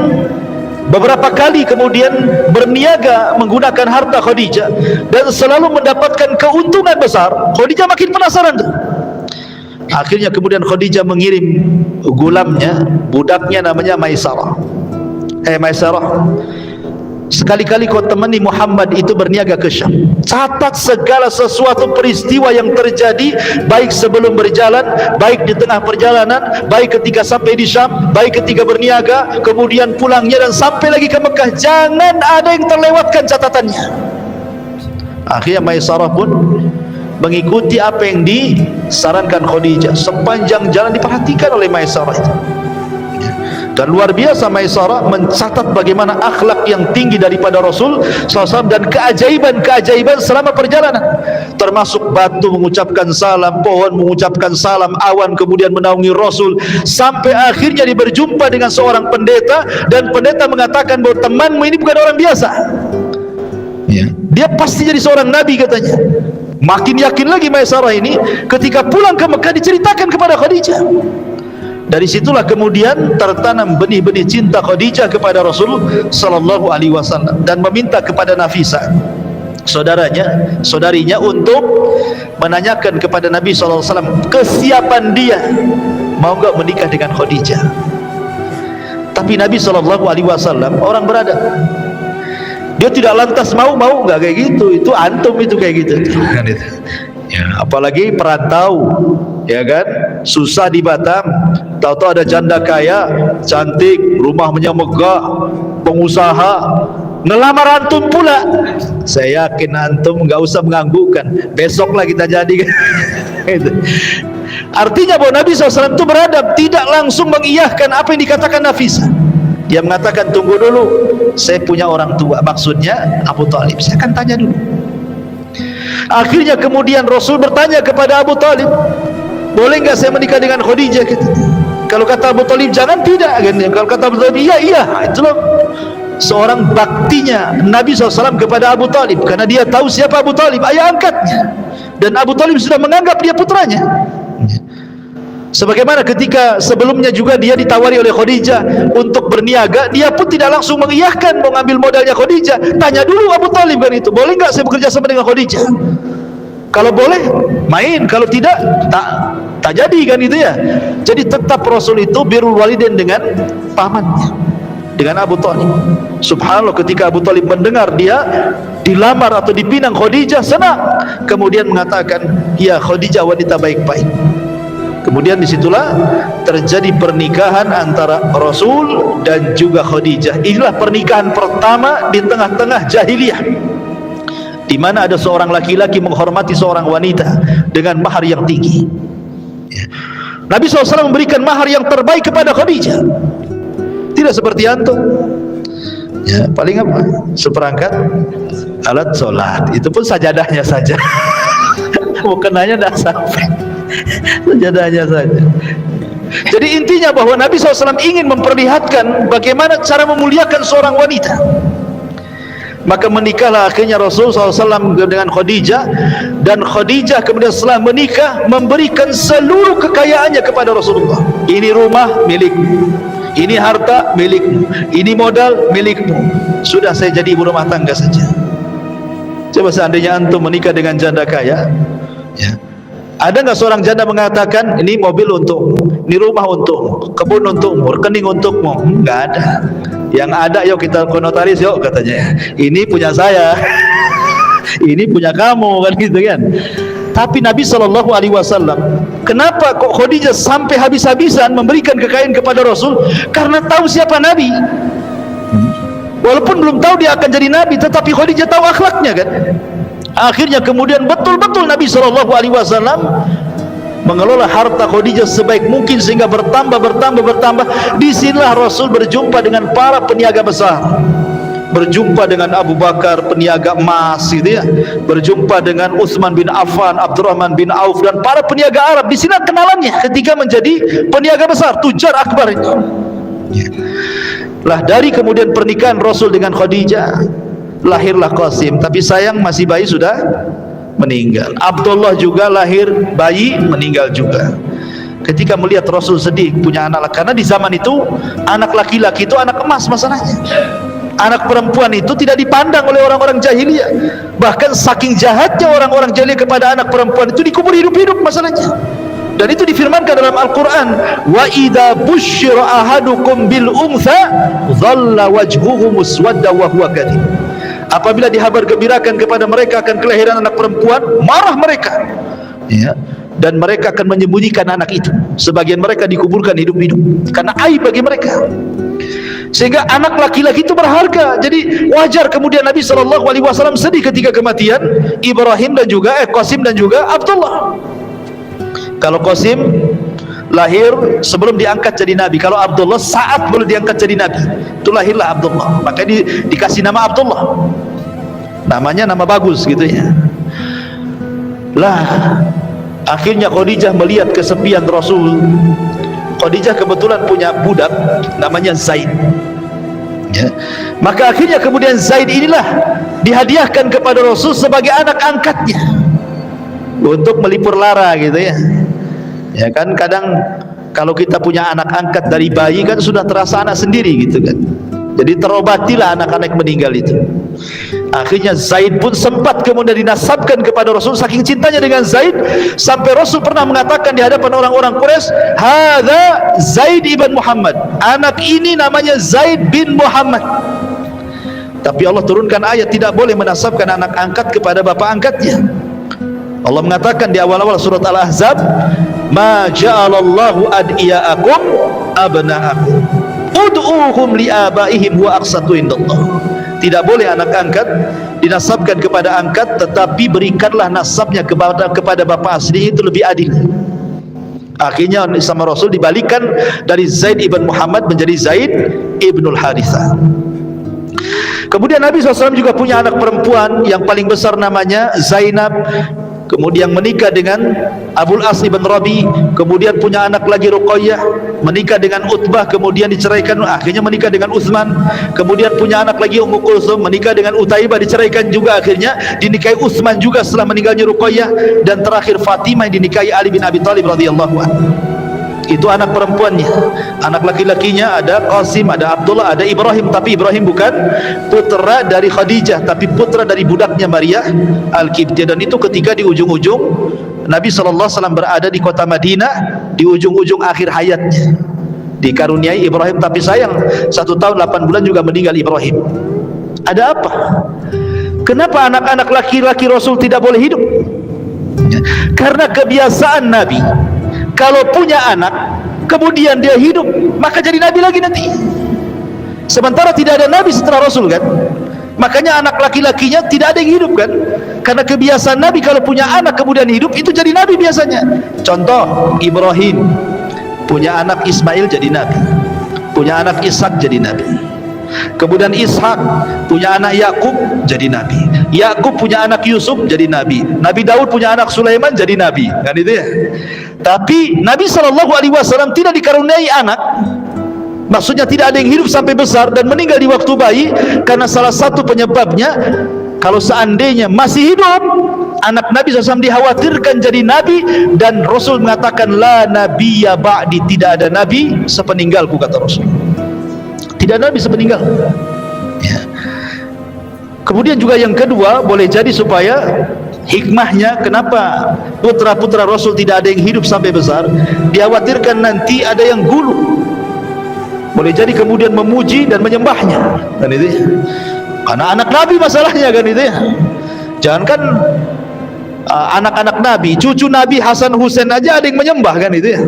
beberapa kali kemudian berniaga menggunakan harta Khadijah dan selalu mendapatkan keuntungan besar, Khadijah makin penasaran tuh. Akhirnya kemudian Khadijah mengirim gulamnya, budaknya namanya Maisarah. Maisarah, sekali-kali kau temani Muhammad itu berniaga ke Syam, catat segala sesuatu peristiwa yang terjadi, baik sebelum berjalan, baik di tengah perjalanan, baik ketika sampai di Syam, baik ketika berniaga, kemudian pulangnya dan sampai lagi ke Mekah. Jangan ada yang terlewatkan catatannya. Akhirnya Maisarah pun mengikuti apa yang disarankan Khadijah. Sepanjang jalan diperhatikan oleh Maisarah itu, dan luar biasa Maisarah mencatat bagaimana akhlak yang tinggi daripada Rasul SAW dan keajaiban-keajaiban selama perjalanan, termasuk batu mengucapkan salam, pohon mengucapkan salam, awan kemudian menaungi Rasul, sampai akhirnya dia berjumpa dengan seorang pendeta, dan pendeta mengatakan bahwa temanmu ini bukan orang biasa ya, dia pasti jadi seorang nabi katanya. Makin yakin lagi Maisarah ini, ketika pulang ke Mekah diceritakan kepada Khadijah. Dari situlah kemudian tertanam benih-benih cinta Khadijah kepada Rasul sallallahu alaihi wasallam, dan meminta kepada Nafisah, saudarinya untuk menanyakan kepada Nabi sallallahu alaihi wasallam kesiapan dia mau enggak menikah dengan Khadijah. Tapi Nabi sallallahu alaihi wasallam orang beradab, dia tidak lantas mau enggak kayak gitu, itu antum itu kayak gitu kan itu ya. Apalagi perantau ya kan, susah di Batam, tahu-tahu ada janda kaya cantik, rumahnya megah, pengusaha, ngelamar antum pula. Saya yakin antum enggak usah mengganggukan, besoklah kita jadi gitu. Artinya bahwa Nabi SAW itu beradab, tidak langsung mengiyahkan apa yang dikatakan Nafisah. Dia mengatakan, tunggu dulu, saya punya orang tua, maksudnya Abu Talib, saya akan tanya dulu. Akhirnya kemudian Rasul bertanya kepada Abu Talib, boleh nggak saya menikah dengan Khadijah? Kalau kata Abu Talib jangan, tidak kan? Kalau kata Abu Talib iya. Itulah seorang baktinya Nabi SAW kepada Abu Talib, karena dia tahu siapa Abu Talib, ayah angkatnya, dan Abu Talib sudah menganggap dia putranya. Sebagaimana ketika sebelumnya juga dia ditawari oleh Khadijah untuk berniaga, dia pun tidak langsung mengiyahkan mau ngambil modalnya Khadijah. Tanya dulu Abu Talib kan itu, boleh nggak saya bekerja sama dengan Khadijah? Kalau boleh main, kalau tidak tak jadi kan itu ya. Jadi tetap Rasul itu birrul walidain dengan pamannya, dengan Abu Talib. Subhanallah, ketika Abu Talib mendengar dia dilamar atau dipinang Khadijah, senang, kemudian mengatakan, ya Khadijah wanita baik-baik. Kemudian disitulah terjadi pernikahan antara Rasul dan juga Khadijah. Inilah pernikahan pertama di tengah-tengah jahiliyah, di mana ada seorang laki-laki menghormati seorang wanita dengan mahar yang tinggi. Nabi SAW memberikan mahar yang terbaik kepada Khadijah. Tidak seperti antum, ya paling apa? Seperangkat alat sholat, itu pun sajadahnya saja. Mukenanya tidak sampai, sajadahnya saja. Jadi intinya bahwa Nabi SAW ingin memperlihatkan bagaimana cara memuliakan seorang wanita. Maka menikahlah akhirnya Rasul SAW dengan Khadijah, dan Khadijah kemudian setelah menikah memberikan seluruh kekayaannya kepada Rasulullah. Ini rumah milikmu, ini harta milikmu, ini modal milikmu, sudah saya jadi ibu rumah tangga saja. Coba seandainya antum menikah dengan janda kaya, ya, ada nggak seorang janda mengatakan ini mobil untukmu, ini rumah untukmu, kebun untukmu, rekening untukmu? Nggak ada. Yang ada, yuk kita ke notaris yuk, katanya ini punya saya, ini punya kamu, kan gitu kan. Tapi Nabi SAW, kenapa kok Khadijah sampai habis-habisan memberikan kekayaan kepada Rasul? Karena tahu siapa Nabi. Walaupun belum tahu dia akan jadi Nabi, tetapi Khadijah tahu akhlaknya kan. Akhirnya kemudian betul-betul Nabi SAW mengelola harta Khadijah sebaik mungkin sehingga bertambah. Disinilah Rasul berjumpa dengan para peniaga besar, berjumpa dengan Abu Bakar peniaga emas gitu ya, berjumpa dengan Utsman bin Affan, Abdurrahman bin Auf, dan para peniaga Arab. Di sini kenalannya ketika menjadi peniaga besar, tujar akbar itu. Lah dari kemudian pernikahan Rasul dengan Khadijah lahirlah Qasim, tapi sayang masih bayi sudah meninggal. Abdullah juga lahir bayi, meninggal juga. Ketika melihat Rasul sedih punya anak, karena di zaman itu anak laki-laki itu anak emas masalahnya. Anak perempuan itu tidak dipandang oleh orang-orang jahiliyah. Bahkan saking jahatnya orang-orang jahiliyah kepada anak perempuan itu, dikubur hidup-hidup masalahnya. Dan itu difirmankan dalam Al-Quran, wa idza busyira ahadukum bil untha dhalla wajhuhu muswadda wa huwa kadhib. Apabila dihabar gembirakan kepada mereka akan kelahiran anak perempuan, marah mereka, ya, dan mereka akan menyembunyikan anak itu. Sebagian mereka dikuburkan hidup-hidup karena aib bagi mereka. Sehingga anak laki-laki itu berharga. Jadi wajar kemudian Nabi SAW sedih ketika kematian Ibrahim dan juga Qasim dan juga Abdullah. Kalau Qasim lahir sebelum diangkat jadi nabi, kalau Abdullah saat belum diangkat jadi nabi, itu lahirlah Abdullah. Makanya dikasih nama Abdullah, namanya nama bagus gitu ya. Lah akhirnya Khadijah melihat kesepian Rasul. Khadijah kebetulan punya budak namanya Zaid, ya. Maka akhirnya kemudian Zaid inilah dihadiahkan kepada Rasul sebagai anak angkatnya untuk melipur lara gitu ya. Ya kan, kadang kalau kita punya anak angkat dari bayi kan sudah terasa anak sendiri gitu kan. Jadi terobatilah anak-anak meninggal itu. Akhirnya Zaid pun sempat kemudian dinasabkan kepada Rasul. Saking cintanya dengan Zaid, sampai Rasul pernah mengatakan di hadapan orang-orang Quraisy, hadza Zaid ibn Muhammad, anak ini namanya Zaid bin Muhammad. Tapi Allah turunkan ayat tidak boleh menasabkan anak angkat kepada bapak angkatnya. Allah mengatakan di awal-awal surat Al-Ahzab, ma ja'alallahu ad'iyaakum abna'akum ud'uhum li'abaihim wa aqsatu indallah. Tidak boleh anak angkat dinasabkan kepada angkat, tetapi berikanlah nasabnya kepada bapak asli, itu lebih adil. Akhirnya sama Rasul dibalikkan dari Zaid ibn Muhammad menjadi Zaid ibnul Harithah. Kemudian Nabi SAW juga punya anak perempuan yang paling besar namanya Zainab kemudian menikah dengan Abul As ibn Rabi, kemudian punya anak lagi Ruqayyah, menikah dengan Utbah, kemudian diceraikan, akhirnya menikah dengan Utsman, kemudian punya anak lagi Ummu Kulsum, menikah dengan Utaibah, diceraikan juga, akhirnya dinikahi Utsman juga setelah meninggalnya Ruqayyah, dan terakhir Fatimah yang dinikahi Ali bin Abi Thalib radhiyallahu anhu. Itu anak perempuannya. Anak laki-lakinya ada Qasim, ada Abdullah, ada Ibrahim, tapi Ibrahim bukan putra dari Khadijah, tapi putra dari budaknya Maria Al-Qibtiyah. Dan itu ketika di ujung-ujung Nabi SAW berada di kota Madinah, di ujung-ujung akhir hayatnya, dikaruniai Ibrahim. Tapi sayang 1 tahun 8 bulan juga meninggal Ibrahim. Ada apa? Kenapa anak-anak laki-laki Rasul tidak boleh hidup? Karena kebiasaan Nabi, kalau punya anak kemudian dia hidup, maka jadi nabi lagi nanti. Sementara tidak ada nabi setelah Rasul kan, makanya anak laki-lakinya tidak ada yang hidup kan. Karena kebiasaan Nabi kalau punya anak kemudian hidup, itu jadi nabi biasanya. Contoh, Ibrahim punya anak Ismail jadi nabi, punya anak Ishak jadi nabi. Kemudian Ishak punya anak Yakub jadi nabi, Yakub punya anak Yusuf jadi nabi, Nabi Daud punya anak Sulaiman jadi nabi, kan itu ya. Tapi Nabi SAW tidak dikaruniai anak, maksudnya tidak ada yang hidup sampai besar dan meninggal di waktu bayi, karena salah satu penyebabnya, kalau seandainya masih hidup anak Nabi SAW dikhawatirkan jadi nabi, dan Rasul mengatakan la nabiyya ba'di, tidak ada nabi sepeninggalku, kata Rasul. Tidak ada nabi sepeninggal ya. Kemudian juga yang kedua, boleh jadi supaya hikmahnya kenapa putra-putra Rasul tidak ada yang hidup sampai besar, dikhawatirkan nanti ada yang gulu, boleh jadi kemudian memuji dan menyembahnya, kan itu ya. Karena anak Nabi masalahnya, kan itu ya. Jangankan anak-anak Nabi, cucu Nabi Hasan Husain aja ada yang menyembah, kan itu ya.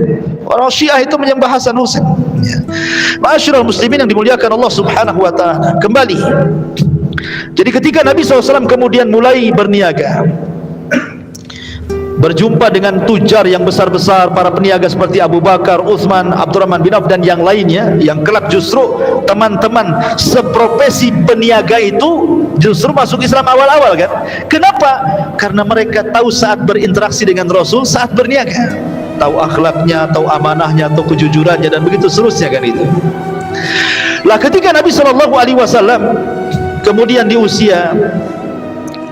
Orang Syiah itu menyembah Hasan Husain ya. Ma'asyiral muslimin yang dimuliakan Allah Subhanahu wa taala. Kembali, jadi ketika Nabi SAW kemudian mulai berniaga, berjumpa dengan tujar yang besar-besar, para peniaga seperti Abu Bakar, Utsman, Abdurrahman bin Auf dan yang lainnya, yang kelak justru teman-teman seprofesi peniaga itu justru masuk Islam awal-awal kan. Kenapa? Karena mereka tahu saat berinteraksi dengan Rasul, saat berniaga, tahu akhlaknya, tahu amanahnya, tahu kejujurannya, dan begitu seterusnya, kan itu. Lah ketika Nabi SAW kemudian di usia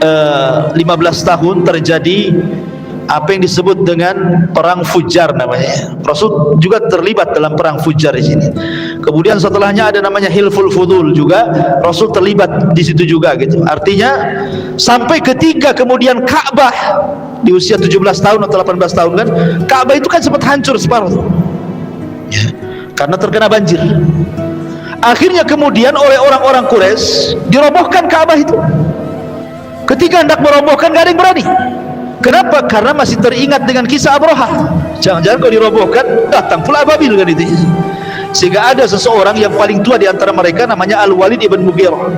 15 tahun terjadi apa yang disebut dengan perang Fujar namanya. Rasul juga terlibat dalam perang Fujar di sini. Kemudian setelahnya ada namanya Hilful Fudul juga, Rasul terlibat di situ juga gitu. Artinya sampai ketika kemudian Ka'bah di usia 17 tahun atau 18 tahun kan, Ka'bah itu kan sempat hancur separuh tuh. Ya, karena terkena banjir. Akhirnya kemudian oleh orang-orang Quraisy dirobohkan Ka'bah itu. Ketika hendak merobohkan gak ada yang berani. Kenapa? Karena masih teringat dengan kisah Abraha. Jangan-jangan kalau dirobohkan datang pula Ababil, kan itu. Sehingga ada seseorang yang paling tua di antara mereka namanya Al-Walid ibn Mughirah.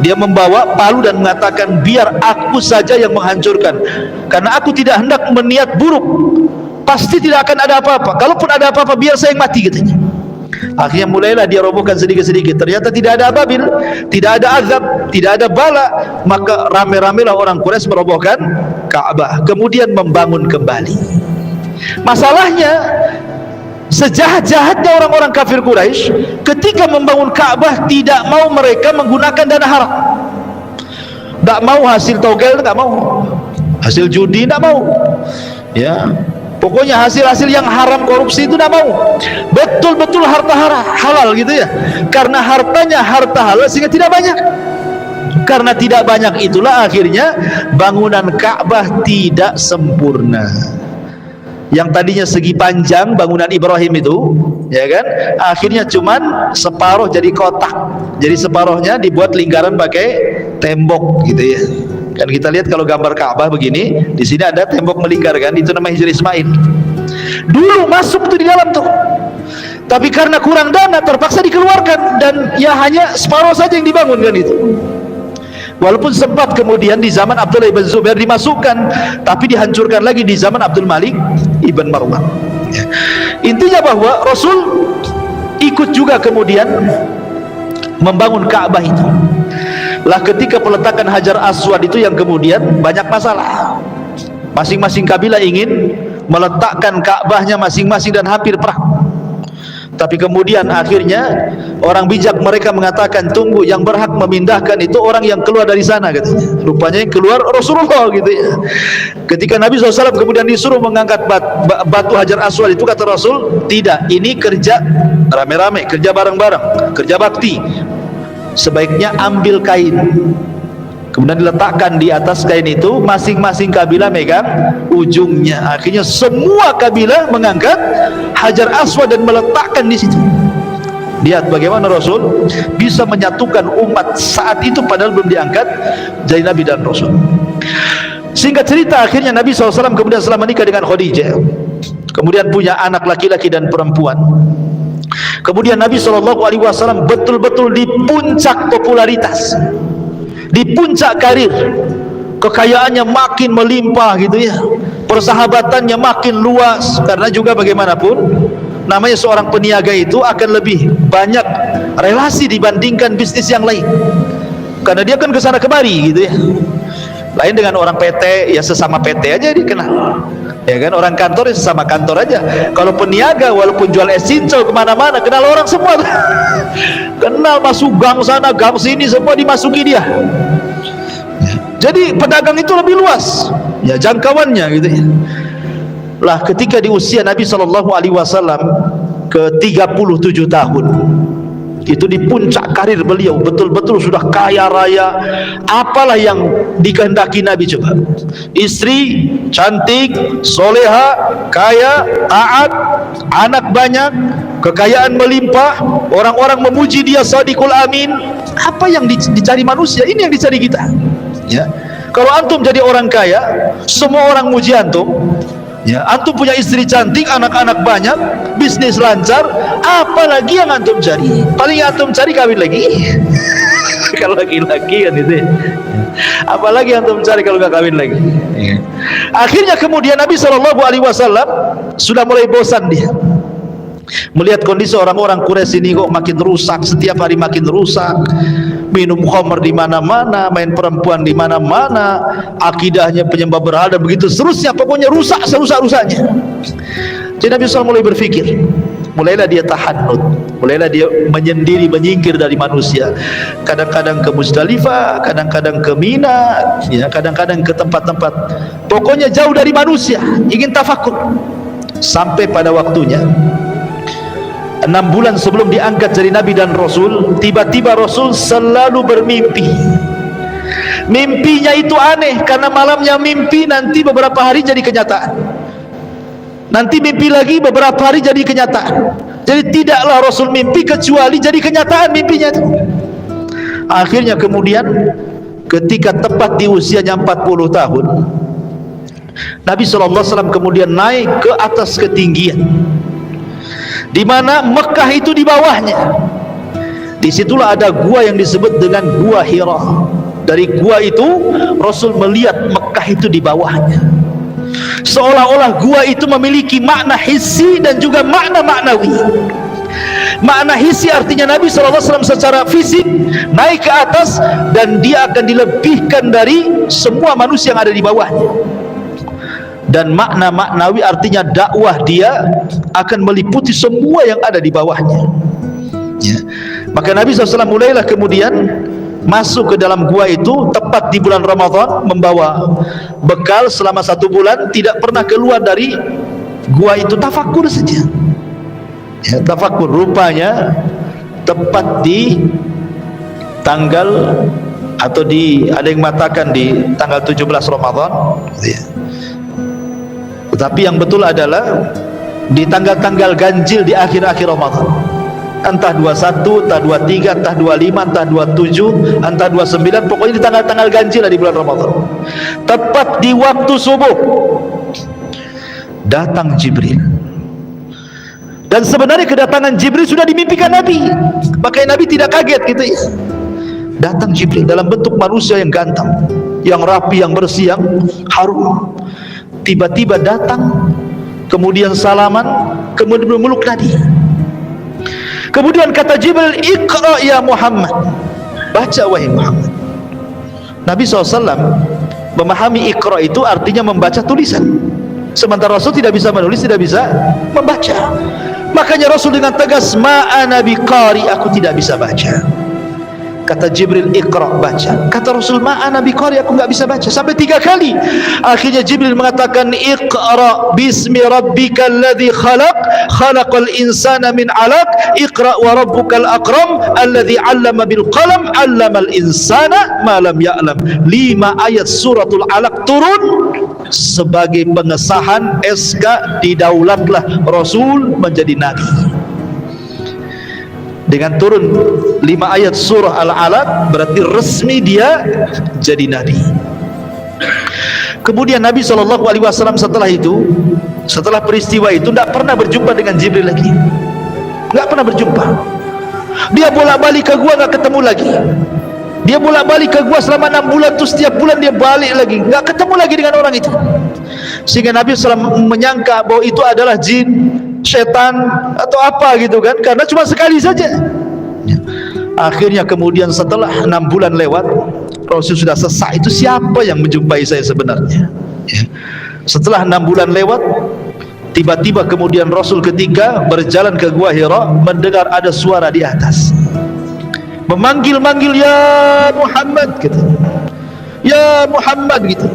Dia membawa palu dan mengatakan, biar aku saja yang menghancurkan, karena aku tidak hendak meniat buruk. Pasti tidak akan ada apa-apa. Kalaupun ada apa-apa biar saya yang mati, katanya. Akhirnya mulailah dia robohkan sedikit-sedikit. Ternyata tidak ada Ababil, tidak ada azab, tidak ada bala. Maka rame-ramelah orang Quraisy merobohkan Ka'bah, kemudian membangun kembali. Masalahnya, sejahat-jahatnya orang-orang kafir Quraisy, ketika membangun Ka'bah tidak mau mereka menggunakan dana haram. Tak mau hasil togel, tak mau hasil judi, tak mau ya. Pokoknya hasil-hasil yang haram, korupsi itu tidak mau. Betul-betul harta halal gitu ya. Karena hartanya harta halal sehingga tidak banyak. Karena tidak banyak itulah akhirnya bangunan Ka'bah tidak sempurna. Yang tadinya segi panjang bangunan Ibrahim itu, ya kan? Akhirnya cuman separuh jadi kotak. Jadi separuhnya dibuat lingkaran pakai tembok gitu ya. Kan kita lihat kalau gambar Ka'bah begini, di sini ada tembok melingkar kan, itu nama Hijr Ismail. Dulu masuk tuh di dalam tuh. Tapi karena kurang dana terpaksa dikeluarkan, dan ya hanya separuh saja yang dibangun kan itu. Walaupun sempat kemudian di zaman Abdullah ibn Zubair dimasukkan, tapi dihancurkan lagi di zaman Abdul Malik ibn Marwan. Ya. Intinya bahwa Rasul ikut juga kemudian membangun Ka'bah itu. Lah ketika peletakan Hajar Aswad itu yang kemudian banyak masalah. Masing-masing kabilah ingin meletakkan Ka'bahnya masing-masing dan hampir perang. Tapi kemudian akhirnya orang bijak mereka mengatakan, tunggu, yang berhak memindahkan itu orang yang keluar dari sana, katanya. Rupanya yang keluar Rasulullah, gitu ya. Ketika Nabi SAW kemudian disuruh mengangkat batu Hajar Aswad itu, kata Rasul, tidak, ini kerja rame-rame, kerja bareng-bareng, kerja bakti. Sebaiknya ambil kain, kemudian diletakkan di atas kain itu, masing-masing kabilah megang ujungnya. Akhirnya semua kabilah mengangkat Hajar Aswad dan meletakkan di situ. Lihat bagaimana Rasul bisa menyatukan umat saat itu padahal belum diangkat jadi Nabi dan Rasul. Singkat cerita, akhirnya Nabi SAW kemudian setelah menikah dengan Khadijah, kemudian punya anak laki-laki dan perempuan. Kemudian Nabi SAW betul-betul di puncak popularitas, di puncak karir, kekayaannya makin melimpah, gitu ya, persahabatannya makin luas. Karena juga bagaimanapun namanya seorang peniaga itu akan lebih banyak relasi dibandingkan bisnis yang lain, karena dia kan kesana kemari, gitu ya. Lain dengan orang PT, ya sesama PT aja dikenal, ya kan. Orang kantor ya sesama kantor aja. Kalau peniaga walaupun jual es cincau kemana-mana kenal orang semua. Kenal, masuk gang sana gang sini semua dimasuki dia. Jadi pedagang itu lebih luas ya jangkauannya, gitu ya. Lah ketika di usia Nabi SAW ke 37 tahun, itu di puncak karir beliau, betul-betul sudah kaya raya. Apalah yang dikehendaki Nabi coba? Istri cantik, soleha, kaya, taat, anak banyak, kekayaan melimpah, orang-orang memuji dia Shadiqul Amin. Apa yang dicari manusia? Ini yang dicari kita, ya. Kalau antum jadi orang kaya, semua orang muji antum, ya, antum punya istri cantik, anak-anak banyak, bisnis lancar, apalagi yang antum cari? Paling yang antum cari kawin lagi. Kalau laki-laki kan itu, apalagi yang antum cari kalau gak kawin lagi. Akhirnya kemudian Nabi SAW sudah mulai bosan dia melihat kondisi orang-orang Quraisy ini kok makin rusak, setiap hari makin rusak, minum khamr di mana-mana, main perempuan di mana-mana, akidahnya penyembah berhala, begitu seterusnya, pokoknya rusak serusak-rusaknya. Jadi Nabi SAW mulai berpikir, mulailah dia tahannut, mulailah dia menyendiri, menyingkir dari manusia. Kadang-kadang ke Muzdalifah, kadang-kadang ke Mina, ya, kadang-kadang ke tempat-tempat, pokoknya jauh dari manusia, ingin tafakur. Sampai pada waktunya 6 bulan sebelum diangkat jadi Nabi dan Rasul, tiba-tiba Rasul selalu bermimpi. Mimpinya itu aneh, karena malamnya mimpi, nanti beberapa hari jadi kenyataan, nanti mimpi lagi beberapa hari jadi kenyataan. Jadi tidaklah Rasul mimpi kecuali jadi kenyataan mimpinya itu. Akhirnya kemudian ketika tepat di usianya 40 tahun, Nabi SAW kemudian naik ke atas ketinggian, di mana Mekah itu di bawahnya. Disitulah ada gua yang disebut dengan Gua Hira. Dari gua itu Rasul melihat Mekah itu di bawahnya. Seolah-olah gua itu memiliki makna hissi dan juga makna maknawi. Makna hissi artinya Nabi SAW secara fisik naik ke atas dan dia akan dilebihkan dari semua manusia yang ada di bawahnya. Dan makna maknawi artinya dakwah dia akan meliputi semua yang ada di bawahnya, ya. Maka Nabi SAW mulailah kemudian masuk ke dalam gua itu tepat di bulan Ramadan, membawa bekal selama 1 bulan, tidak pernah keluar dari gua itu, tafakur saja, ya, tafakur. Rupanya tepat di tanggal, atau di, ada yang mengatakan di tanggal 17 Ramadan, ya. Tetapi yang betul adalah di tanggal-tanggal ganjil di akhir-akhir Ramadan, entah 21, entah 23, entah 25, entah 27, entah 29, pokoknya di tanggal-tanggal ganjil di bulan Ramadan. Tepat di waktu subuh datang Jibril. Dan sebenarnya kedatangan Jibril sudah dimimpikan Nabi, makanya Nabi tidak kaget, gitu ya. Datang Jibril dalam bentuk manusia yang ganteng, yang rapi, yang bersih, yang harum. Tiba-tiba datang, kemudian salaman, kemudian memeluk Nabi. Kemudian kata Jibril, "Iqra ya Muhammad." Baca wahai Muhammad. Nabi SAW Memahami Iqra itu artinya membaca tulisan, sementara Rasul tidak bisa menulis, tidak bisa membaca. Makanya Rasul dengan tegas, ma ana biqari, aku tidak bisa baca. Kata Jibril, Iqra, baca. Kata Rasul, ma ana biqari, aku enggak bisa baca. Sampai 3 kali. Akhirnya Jibril mengatakan, Iqra bismi rabbikal ladzi khalaq, khalaqal insana min 'alaq, Iqra wa rabbukal akram alladzi 'allama bil qalam, 'allamal insana ma lam ya'lam. 5 ayat suratul Alaq turun sebagai pengesahan SK didaulatlah Rasul menjadi nabi. Dengan turun 5 ayat surah Al-Alaq berarti resmi dia jadi nabi. Kemudian Nabi SAW setelah itu, setelah peristiwa itu, tidak pernah berjumpa dengan Jibril lagi, tidak pernah berjumpa. Dia bolak-balik ke gua, nggak ketemu lagi. Dia bolak-balik ke gua selama 6 bulan, tuh setiap bulan dia balik lagi, nggak ketemu lagi dengan orang itu. Sehingga Nabi SAW menyangka bahwa itu adalah jin, setan atau apa gitu kan, karena cuma sekali saja. Akhirnya kemudian setelah 6 bulan lewat, Rasul sudah sesak, itu siapa yang menjumpai saya sebenarnya. Setelah 6 bulan lewat, tiba-tiba kemudian Rasul ketika berjalan ke Gua Hira mendengar ada suara di atas memanggil-manggil, ya Muhammad gitu, ya Muhammad gitu.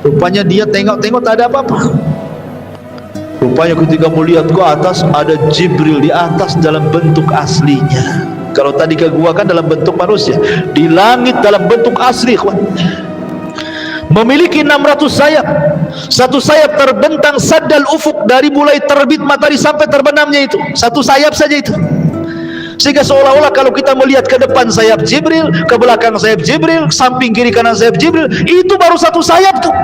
Rupanya dia tengok-tengok tak ada apa-apa. Rupanya ketika melihat ke atas, ada Jibril di atas dalam bentuk aslinya. Kalau tadi ke gua kan dalam bentuk manusia, di langit dalam bentuk asli, kawan. Memiliki 600 sayap. Satu sayap terbentang saddal ufuk, dari mulai terbit matahari sampai terbenamnya itu. Satu sayap saja itu. Sehingga seolah-olah kalau kita melihat ke depan sayap Jibril, ke belakang sayap Jibril, samping kiri kanan sayap Jibril, itu baru satu sayap tuh.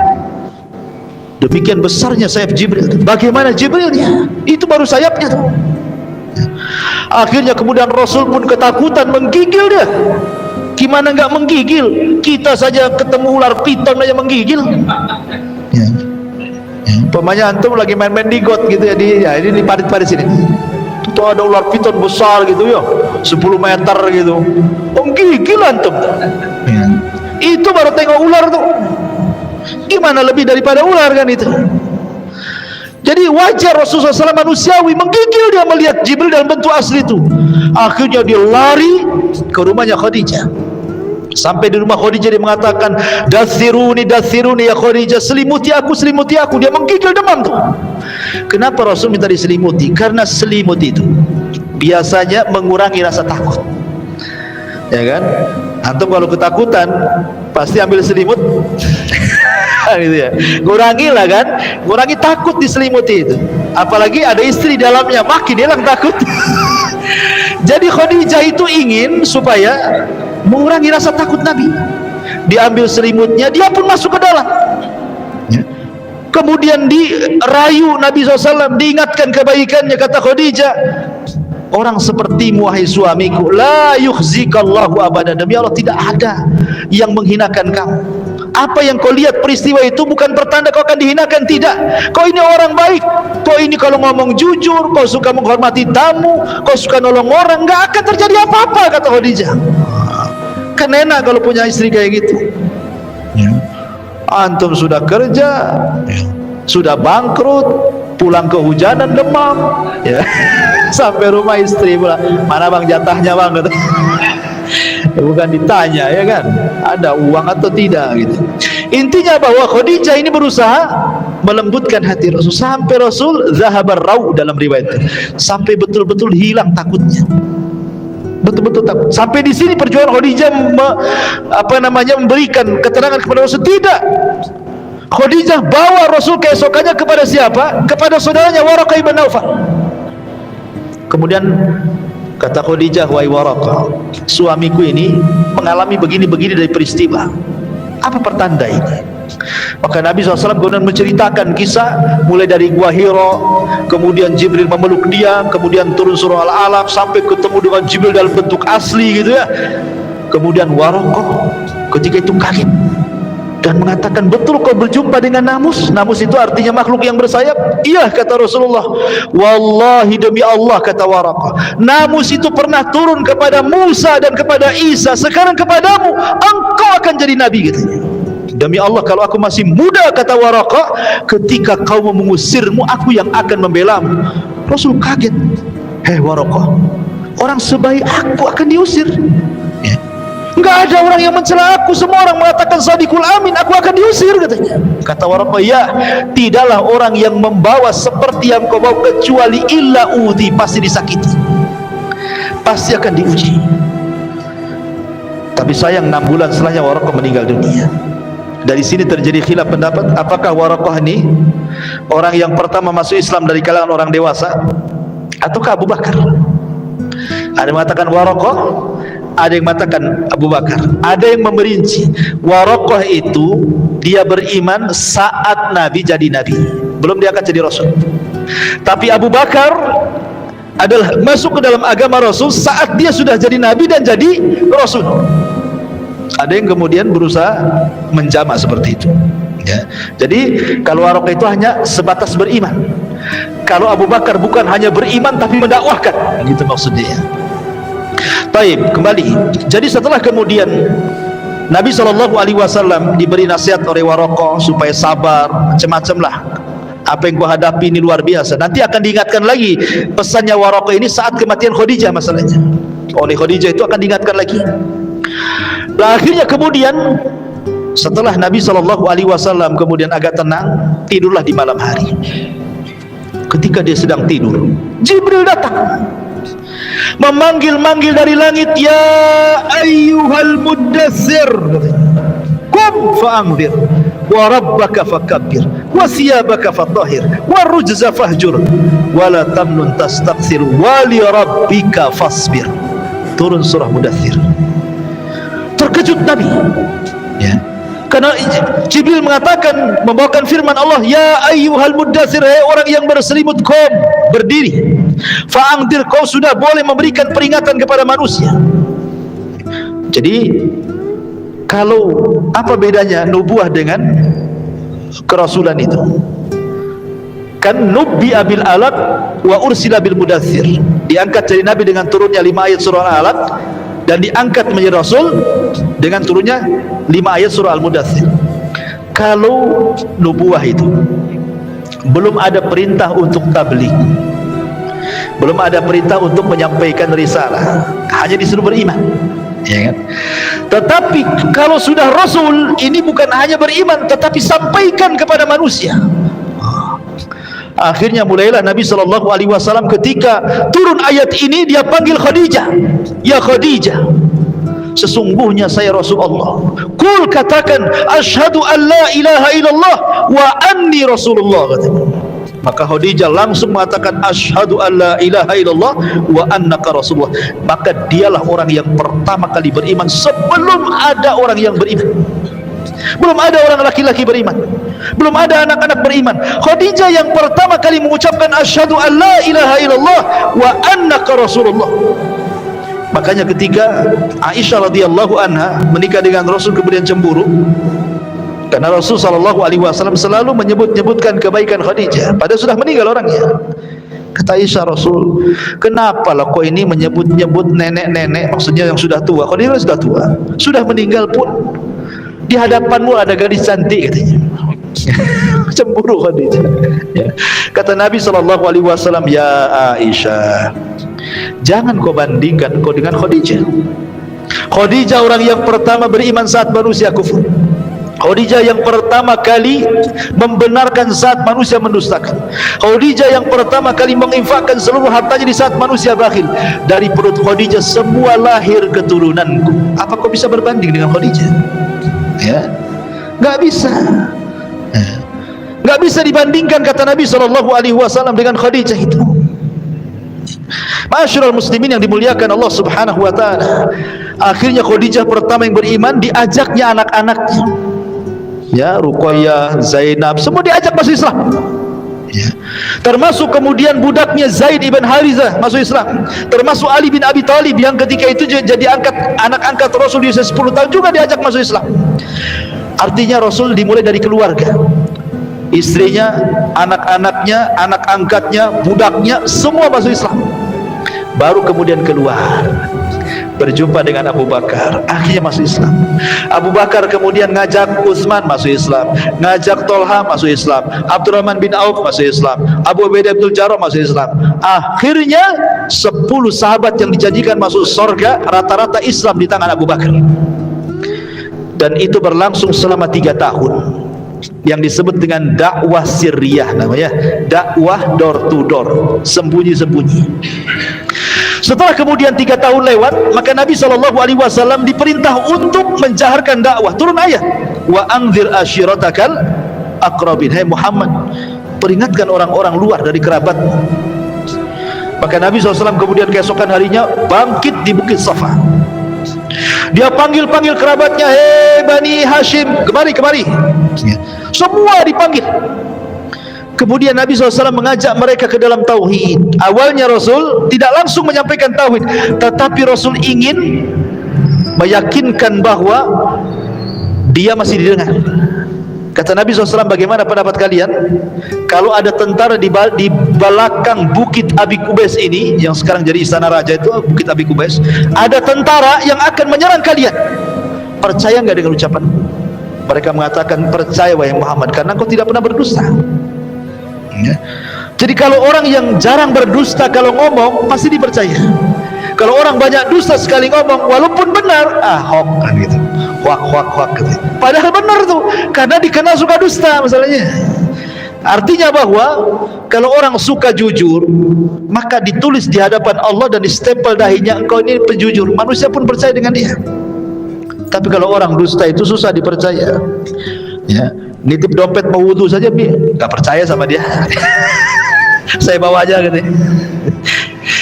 Demikian besarnya sayap Jibril. Bagaimana Jibrilnya? Itu baru sayapnya tuh. Akhirnya kemudian Rasul pun ketakutan, menggigil dia. Gimana enggak menggigil? Kita saja ketemu ular piton aja menggigil. Ya. Pemanya antum lagi main-main di got gitu ya, ini di parit-parit sini. Itu ada ular piton besar gitu ya, 10 meter gitu. Menggigil antum. Ya. Itu baru tengok ular tuh. Gimana lebih daripada ular kan itu. Jadi wajar Rasulullah SAW manusiawi menggigil dia melihat Jibril dalam bentuk asli itu. Akhirnya dia lari ke rumahnya Khadijah. Sampai di rumah Khadijah dia mengatakan, dathiruni ya Khadijah, selimuti aku. Dia menggigil demam tuh. Kenapa Rasul minta diselimuti? Karena selimut itu biasanya mengurangi rasa takut, ya kan? Antum kalau ketakutan pasti ambil selimut gitu ya, kurangilah kan, kurangi takut diselimuti itu. Apalagi ada istri dalamnya, makin hilang takut. Jadi Khadijah itu ingin supaya mengurangi rasa takut Nabi. Diambil selimutnya, dia pun masuk ke dalam. Kemudian dirayu Nabi SAW, diingatkan kebaikannya. Kata Khadijah, orang sepertimu wahai suamiku, la yukhzikallahu abada, demi Allah tidak ada yang menghinakan kamu. Apa yang kau lihat peristiwa itu bukan pertanda kau akan dihinakan, tidak. Kau ini orang baik, kau ini kalau ngomong jujur, kau suka menghormati tamu, kau suka nolong orang, enggak akan terjadi apa-apa, kata Khadijah. Kan enak kalau punya istri kayak gitu. Antum sudah kerja, sudah bangkrut, pulang kehujanan demam, ya. Sampai rumah istri pula, mana bang jatahnya bang? Bukan ditanya, ya kan, ada uang atau tidak gitu. Intinya bahwa Khadijah ini berusaha melembutkan hati Rasul, sampai Rasul zahabar rau dalam riwayat, sampai betul-betul hilang takutnya, betul-betul takut. Sampai di sini perjuangan Khadijah memberikan keterangan kepada Rasul, tidak. Khadijah bawa Rasul keesokannya kepada siapa? Kepada saudaranya Waraqah ibn Naufal. Kemudian kata Khadijah, wahai Waraqah, suamiku ini mengalami begini-begini dari peristiwa. Apa pertanda ini? Maka Nabi SAW kemudian menceritakan kisah mulai dari Gua Hira, kemudian Jibril memeluk dia, kemudian turun surah Al-Alaq sampai ketemu dengan Jibril dalam bentuk asli gitu ya. Kemudian Waraqah ketika itu kaget dan mengatakan, betul kau berjumpa dengan namus? Namus itu artinya makhluk yang bersayap. Iya, kata Rasulullah. Wallahi demi Allah, kata Waraqah, namus itu pernah turun kepada Musa dan kepada Isa, sekarang kepadamu, engkau akan jadi nabi, katanya. Demi Allah, kalau aku masih muda, kata Waraqah, ketika kau mengusirmu, aku yang akan membelamu. Rasul kaget. Hei Waraqah, orang sebaik aku akan diusir? Ya. Enggak ada orang yang mencela aku, semua orang mengatakan Shadiqul Amin, aku akan diusir, katanya. Kata Waraqah, ya, tidaklah orang yang membawa seperti yang kau bawa kecuali illa udhi, pasti disakiti, pasti akan diuji. Tapi sayang 6 bulan setelahnya Waraqah meninggal dunia. Dari sini terjadi khilaf pendapat, apakah Waraqah ini orang yang pertama masuk Islam dari kalangan orang dewasa ataukah Abu Bakar? Ada yang mengatakan Waraqah, ada yang mengatakan Abu Bakar. Ada yang memerinci, Waraqah itu dia beriman saat Nabi jadi Nabi, belum dia akan jadi Rasul. Tapi Abu Bakar adalah masuk ke dalam agama Rasul saat dia sudah jadi Nabi dan jadi Rasul. Ada yang kemudian berusaha menjamak seperti itu, ya. Jadi kalau Waraqah itu hanya sebatas beriman. Kalau Abu Bakar bukan hanya beriman tapi mendakwahkan, gitu maksudnya. Taib, kembali. Jadi setelah kemudian Nabi SAW diberi nasihat oleh Waraqah supaya sabar, macam-macam lah. Apa yang kau hadapi ini luar biasa. Nanti akan diingatkan lagi pesannya Waraqah ini saat kematian Khadijah, masalahnya. Oleh Khadijah itu akan diingatkan lagi. Nah, akhirnya kemudian setelah Nabi SAW kemudian agak tenang, tidurlah di malam hari. Ketika dia sedang tidur, Jibril datang memanggil-manggil dari langit, ya ayyuhal muddathir, qum fa'anzir wa rabbaka fakabbir wa siyabaka fatahhir wa rujza fahjur wa la tamnun tastakthir wa li rabbika fasbir. Turun surah Mudaththir. Terkejut Nabi, ya, karena Jibril mengatakan, membawakan firman Allah, ya ayyuhal muddathir, hai orang yang berselimut, qum, berdiri, fa'angdir, kau sudah boleh memberikan peringatan kepada manusia. Jadi kalau apa bedanya nubuah dengan kerasulan itu? Kan nubbi'a bil alaq wa ursila bil mudaththir, diangkat jadi nabi dengan turunnya 5 ayat surah Al-Alaq, dan diangkat menjadi Rasul dengan turunnya 5 ayat surah Al-Mudaththir. Kalau nubuah itu belum ada perintah untuk tabligh, belum ada perintah untuk menyampaikan risalah, hanya disuruh beriman, ya kan? Tetapi kalau sudah Rasul, ini bukan hanya beriman tetapi sampaikan kepada manusia. Akhirnya mulailah Nabi SAW ketika turun ayat ini, dia panggil Khadijah, ya Khadijah, sesungguhnya saya Rasulullah. Qul, katakan, asyhadu an la ilaha illallah wa anni Rasulullah, katanya. Maka Khadijah langsung mengatakan asyhadu an la ilaha illallah wa annaka Rasulullah. Maka dialah orang yang pertama kali beriman sebelum ada orang yang beriman. Belum ada orang laki-laki beriman, belum ada anak-anak beriman. Khadijah yang pertama kali mengucapkan asyhadu an la ilaha illallah wa annaka Rasulullah. Makanya ketika Aisyah radhiyallahu anha menikah dengan Rasul kemudian cemburu, karena Rasul SAW selalu menyebutkan kebaikan Khadijah padahal sudah meninggal orangnya. Kata Aisyah, Rasul, kenapa lah kau ini menyebut-nyebut nenek-nenek, maksudnya yang sudah tua. Khadijah sudah tua, sudah meninggal pun di hadapanmu ada gadis cantik, katanya. Cemburu Khadijah, ya. Kata Nabi SAW, ya Aisyah, jangan kau bandingkan kau dengan Khadijah. Khadijah orang yang pertama beriman saat manusia kufur. Khadijah yang pertama kali membenarkan saat manusia mendustakan. Khadijah yang pertama kali menginfakkan seluruh hartanya di saat manusia berakhir. Dari perut Khadijah semua lahir keturunanku. Apa kau bisa berbanding dengan Khadijah? Ya, nggak bisa. Nggak bisa dibandingkan, kata Nabi SAW, dengan Khadijah itu. Ma'asyiral muslimin yang dimuliakan Allah Subhanahu wa taala. Akhirnya Khadijah pertama yang beriman, diajaknya anak-anaknya, ya, Ruqayyah, Zainab, semua diajak masuk Islam, ya. Termasuk kemudian budaknya Zaid ibn Harithah masuk Islam, termasuk Ali bin Abi Thalib yang ketika itu jadi anak angkat Rasul di usia 10 tahun juga diajak masuk Islam. Artinya Rasul dimulai dari keluarga, istrinya, anak-anaknya, anak angkatnya, budaknya, semua masuk Islam, baru kemudian keluar. berjumpa dengan Abu Bakar, akhirnya masuk Islam. Abu Bakar kemudian ngajak Utsman masuk Islam, ngajak Tolha masuk Islam, Abdurrahman bin Auf masuk Islam, Abu Ubaidah bin Jarrah masuk Islam. Akhirnya 10 sahabat yang dijanjikan masuk surga rata-rata Islam di tangan Abu Bakar. Dan itu berlangsung selama 3 tahun, yang disebut dengan dakwah sirriyah, namanya dakwah door to door, sembunyi-sembunyi. Setelah kemudian 3 tahun lewat, maka Nabi SAW diperintah untuk menjaharkan dakwah. Turun ayat, wa anzir ashiratakal aqrabin. Hai Muhammad, peringatkan orang-orang luar dari kerabatmu. Maka Nabi SAW kemudian keesokan harinya bangkit di Bukit Safa. Dia panggil-panggil kerabatnya, hei Bani Hashim, kemari. Semua dipanggil. Kemudian Nabi SAW mengajak mereka ke dalam tauhid. Awalnya Rasul tidak langsung menyampaikan tauhid, tetapi Rasul ingin meyakinkan bahwa dia masih didengar. Kata Nabi SAW, bagaimana pendapat kalian kalau ada tentara di belakang Bukit Abi Qubais ini, yang sekarang jadi istana raja itu, Bukit Abi Qubais, ada tentara yang akan menyerang kalian, percaya nggak dengan ucapan? Mereka mengatakan, percaya wahai Muhammad, karena engkau tidak pernah berdusta. Ya. Jadi kalau orang yang jarang berdusta kalau ngomong pasti dipercaya. Kalau orang banyak dusta sekali ngomong, walaupun benar, hoax kan gitu, hoax gitu. Padahal benar tuh, karena dikenal suka dusta masalahnya. Artinya bahwa kalau orang suka jujur, maka ditulis di hadapan Allah dan distempel dahinya, engkau ini penjujur, manusia pun percaya dengan dia. Tapi kalau orang dusta itu susah dipercaya. Ya, nitip dompet mau wudu saja nggak percaya sama dia. Saya bawa aja gitu.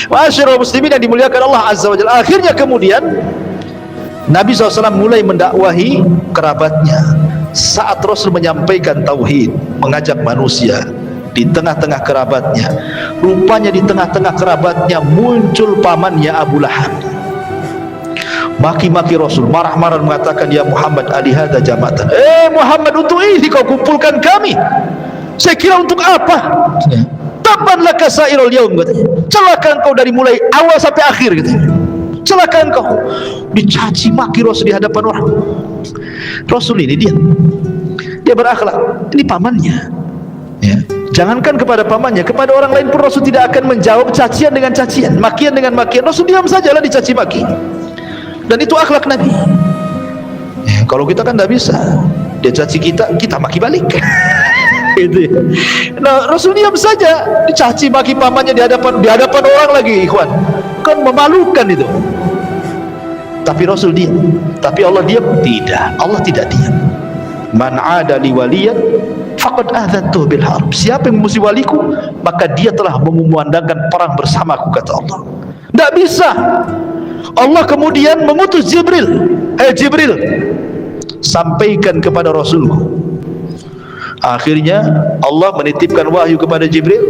Ma'asyiral muslimin yang dimuliakan Allah Azza wa Jalla. Akhirnya kemudian Nabi SAW mulai mendakwahi kerabatnya. Saat Rasul menyampaikan tauhid, mengajak manusia di tengah-tengah kerabatnya, rupanya di tengah-tengah kerabatnya muncul pamannya Abu Lahab. Maki-maki Rasul, marah-marah mengatakan, ya Muhammad, alihada jama'atan. Muhammad, untuk ini kau kumpulkan kami? Saya kira untuk apa? Tabban laka sairul yaum, katanya. Celaka engkau dari mulai awal sampai akhir, katanya. Celaka engkau. Dicaci maki Rasul di hadapan orang. Rasul ini dia berakhlak. Ini pamannya. Ya. Jangankan kepada pamannya, kepada orang lain pun Rasul tidak akan menjawab cacian dengan cacian, makian dengan makian. Rasul diam sajalah dicaci maki. Dan itu akhlak Nabi. Ya, kalau kita kan tidak bisa. Dia caci kita maki balik. Gitu ya. Nah, Rasul diam saja, dicaci maki pamannya di hadapan orang lagi, ikhwan. Kan memalukan itu. Tapi Rasul diam. Tapi Allah diam? Tidak. Allah tidak diam. Man 'ada li waliyan faqad adzantuhu bil harb. Siapa yang memusuhi waliku, maka dia telah memandangkan perang bersamaku, kata Allah. Tidak bisa. Allah kemudian mengutus Jibril. Hai Jibril, sampaikan kepada Rasulku. Akhirnya Allah menitipkan wahyu kepada Jibril.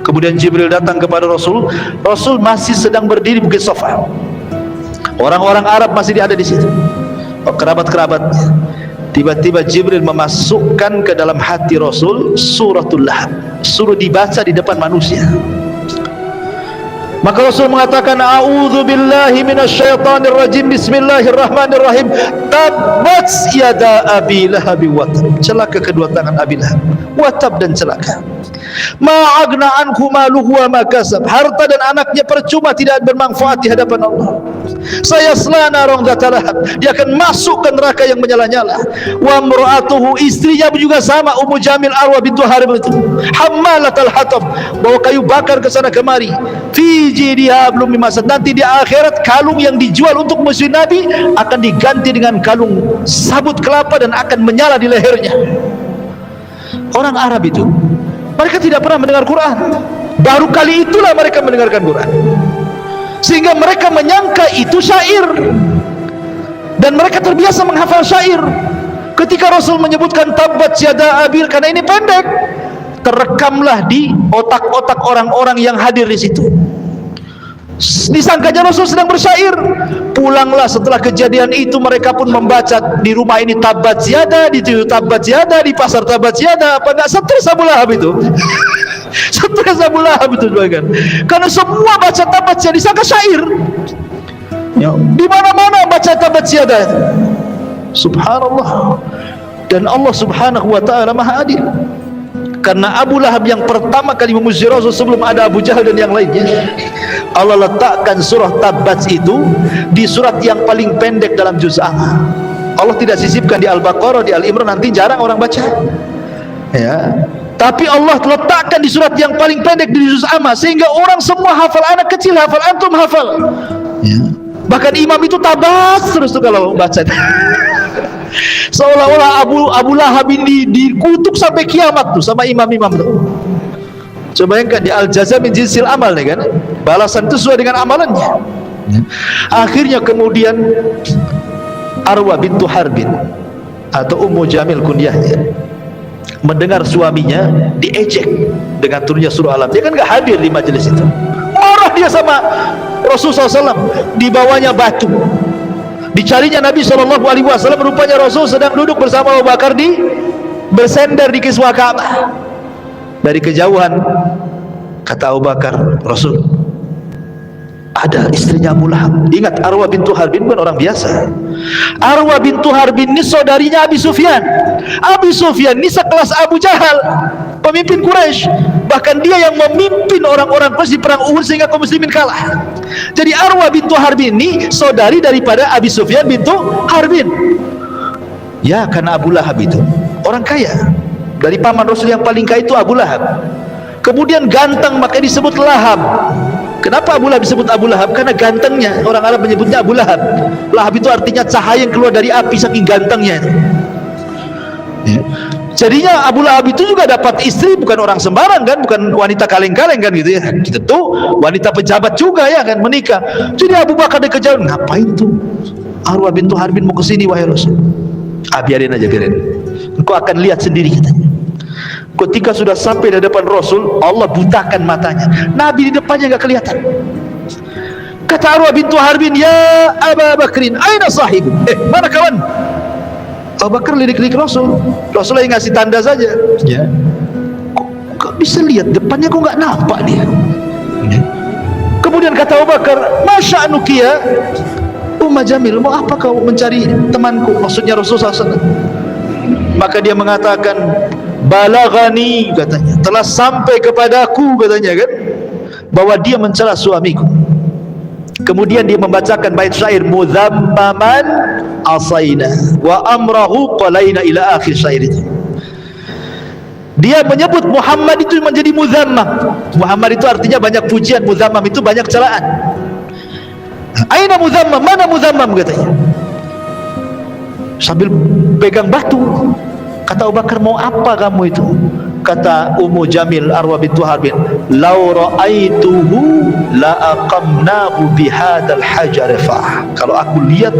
Kemudian Jibril datang kepada Rasul. Rasul masih sedang berdiri di Bukit Safa. Orang-orang Arab masih ada di situ, kerabat-kerabatnya. Tiba-tiba Jibril memasukkan ke dalam hati Rasul suratul Lahab, suruh dibaca di depan manusia. Maka Rasul mengatakan, a'udzu billahi minasyaitonir rajim, bismillahirrahmanirrahim, tabbat yada abi lahab wa tab. Celaka kedua tangan Abi Lahab, wa tab, dan celaka. Ma agna anhu maluhu wa ma kasab. Harta dan anaknya percuma, tidak bermanfaat di hadapan Allah. Sayasla naran dzata lahab. Dia akan masuk ke neraka yang menyala-nyala. Wa imra'atuhu, istrinya juga sama, Ummu Jamil Arwa bintu Harib itu, hammalatal hatab, bawa kayu bakar ke sana kemari. Fi jidha belum dimasak. Nanti di akhirat kalung yang dijual untuk musuh Nabi akan diganti dengan kalung sabut kelapa dan akan menyala di lehernya. Orang Arab itu, mereka tidak pernah mendengar Quran. Baru kali itulah mereka mendengarkan Quran, sehingga mereka menyangka itu syair, dan mereka terbiasa menghafal syair. Ketika Rasul menyebutkan tabbat yada abil, karena ini pendek, terekamlah di otak-otak orang-orang yang hadir di situ. Disangkanya Rasul sedang bersyair. Pulanglah setelah kejadian itu, mereka pun membaca di rumah ini tabbat yada, di situ tabbat yada, di pasar tabbat yada. Apa enggak stres Abu Lahab itu? Stres Abu Lahab itu, kan? Karena semua baca tabbat yada disangka syair. Ya, di mana-mana baca tabat yadah. Subhanallah. Dan Allah Subhanahu wa taala Maha Adil. Karena Abu Lahab yang pertama kali memuji Rasul sebelum ada Abu Jahal dan yang lainnya, Allah letakkan surah Tabat itu di surat yang paling pendek dalam juz amma. Allah tidak sisipkan di Al-Baqarah, di Al-Imran, nanti jarang orang baca. Ya. Tapi Allah letakkan di surat yang paling pendek di juz amma sehingga orang semua hafal, anak kecil hafal, antum hafal. Ya. Bahkan imam itu tabas terus tuh kalau baca. Seolah-olah Abu Lahab ini dikutuk sampai kiamat tuh sama imam-imam tuh. Coba bayangkan, di al-jaza min jinsil amal nih kan, balasan itu sesuai dengan amalannya. Akhirnya kemudian Arwa bintu Harbin atau Ummu Jamil kunyahnya mendengar suaminya diejek dengan turunnya surah Alam. Dia kan gak hadir di majelis itu. Marah dia sama Rasulullah SAW, dibawanya batu. Dicarinya Nabi SAW, rupanya Rasul sedang duduk bersama Abu Bakar bersender di kiswah Ka'bah. Dari kejauhan kata Abu Bakar, Rasul, ada istrinya Abu Lahab. Ingat, Arwa bintu Harbin bukan orang biasa. Arwa bintu Harbin ini saudarinya Abi Sufyan. Abi Sufyan ini sekelas Abu Jahal, pemimpin Quraisy. Bahkan dia yang memimpin orang-orang Quraisy di perang Uhud sehingga kaum muslimin kalah. Jadi Arwa bintu Harbin ini saudari daripada Abi Sufyan bintu Harbin. Ya, karena Abu Lahab itu orang kaya. Dari paman Rasul yang paling kaya itu Abu Lahab. Kemudian ganteng, makanya disebut Lahab. Kenapa Abu Lahab disebut Abu Lahab? Karena gantengnya. Orang Arab menyebutnya Abu Lahab. Lahab itu artinya cahaya yang keluar dari api, saking gantengnya. Ya. Jadinya Abu Lahab itu juga dapat istri bukan orang sembarang kan, bukan wanita kaleng-kaleng kan gitu ya. Kita tuh wanita pejabat juga ya kan, menikah. Jadi Abu Bakar dikejar, ngapain tuh Arwa bintu Harbin mau kesini wahai Rasul? Biarin aja, biarin. Engkau akan lihat sendiri katanya. Ketika sudah sampai di depan Rasul, Allah butakan matanya. Nabi di depannya nggak kelihatan. Kata Arwa bintu Harbin, ya Aba Bakrin, aina sahibu? Mana kawan? Abu Bakar lirik-lirik Rasul. Rasul lagi ngasih tanda saja. Ya. Kok bisa lihat depannya, kok nggak nampak dia? Ya. Kemudian kata Abu Bakar, Masya Anukia, Umma Jamil, mau apa kau mencari temanku? Maksudnya Rasulullah SAW. Maka dia mengatakan, balagani, katanya, telah sampai kepadaku, katanya kan, bahwa dia mencela suamiku. Kemudian dia membacakan bait syair, muzammaman asaina wa amrahu qalaina, ila akhir syair itu. Dia menyebut Muhammad itu menjadi muzammam. Muhammad itu artinya banyak pujian, muzammam itu banyak celaan. Aina muzammam, mana muzammam, katanya, sambil pegang batu. Kata Abu Bakar, mau apa kamu itu? Kata Ummu Jamil, Arwa bintu Harbin, lau ra'aituhu la aqamnahu bihadzal hajar fa. Kalau aku lihat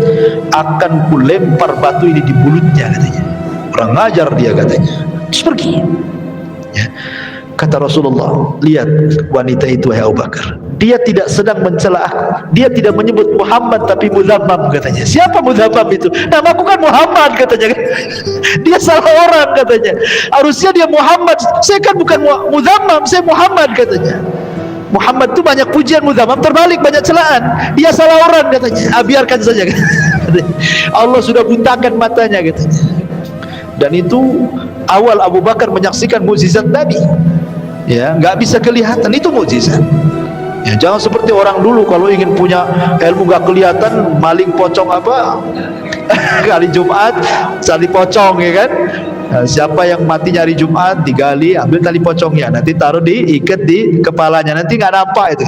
akan ku lempar batu ini di mulutnya, katanya. Kurang ajar dia, katanya. Terus pergi. Ya. Kata Rasulullah, lihat wanita itu wahai Abu Bakar, dia tidak sedang mencela aku, dia tidak menyebut Muhammad tapi muzammam, katanya. Siapa muzammam itu? Namaku kan Muhammad, katanya. Dia salah orang, katanya. Harusnya dia Muhammad, saya kan bukan muzammam, saya Muhammad, katanya. Muhammad itu banyak pujian, muzammam terbalik, banyak celaan. Dia salah orang, katanya. Biarkan saja, katanya. Allah sudah butakan matanya, katanya. Dan itu awal Abu Bakar menyaksikan mukjizat Nabi. Ya, nggak bisa kelihatan, itu mukjizat. Ya, jangan seperti orang dulu kalau ingin punya ilmu nggak kelihatan, maling pocong apa kali Jumat tali pocong, ya kan. Nah, siapa yang mati nyari Jumat digali, ambil tali pocongnya, nanti taruh diikat di kepalanya, nanti nggak nampak itu.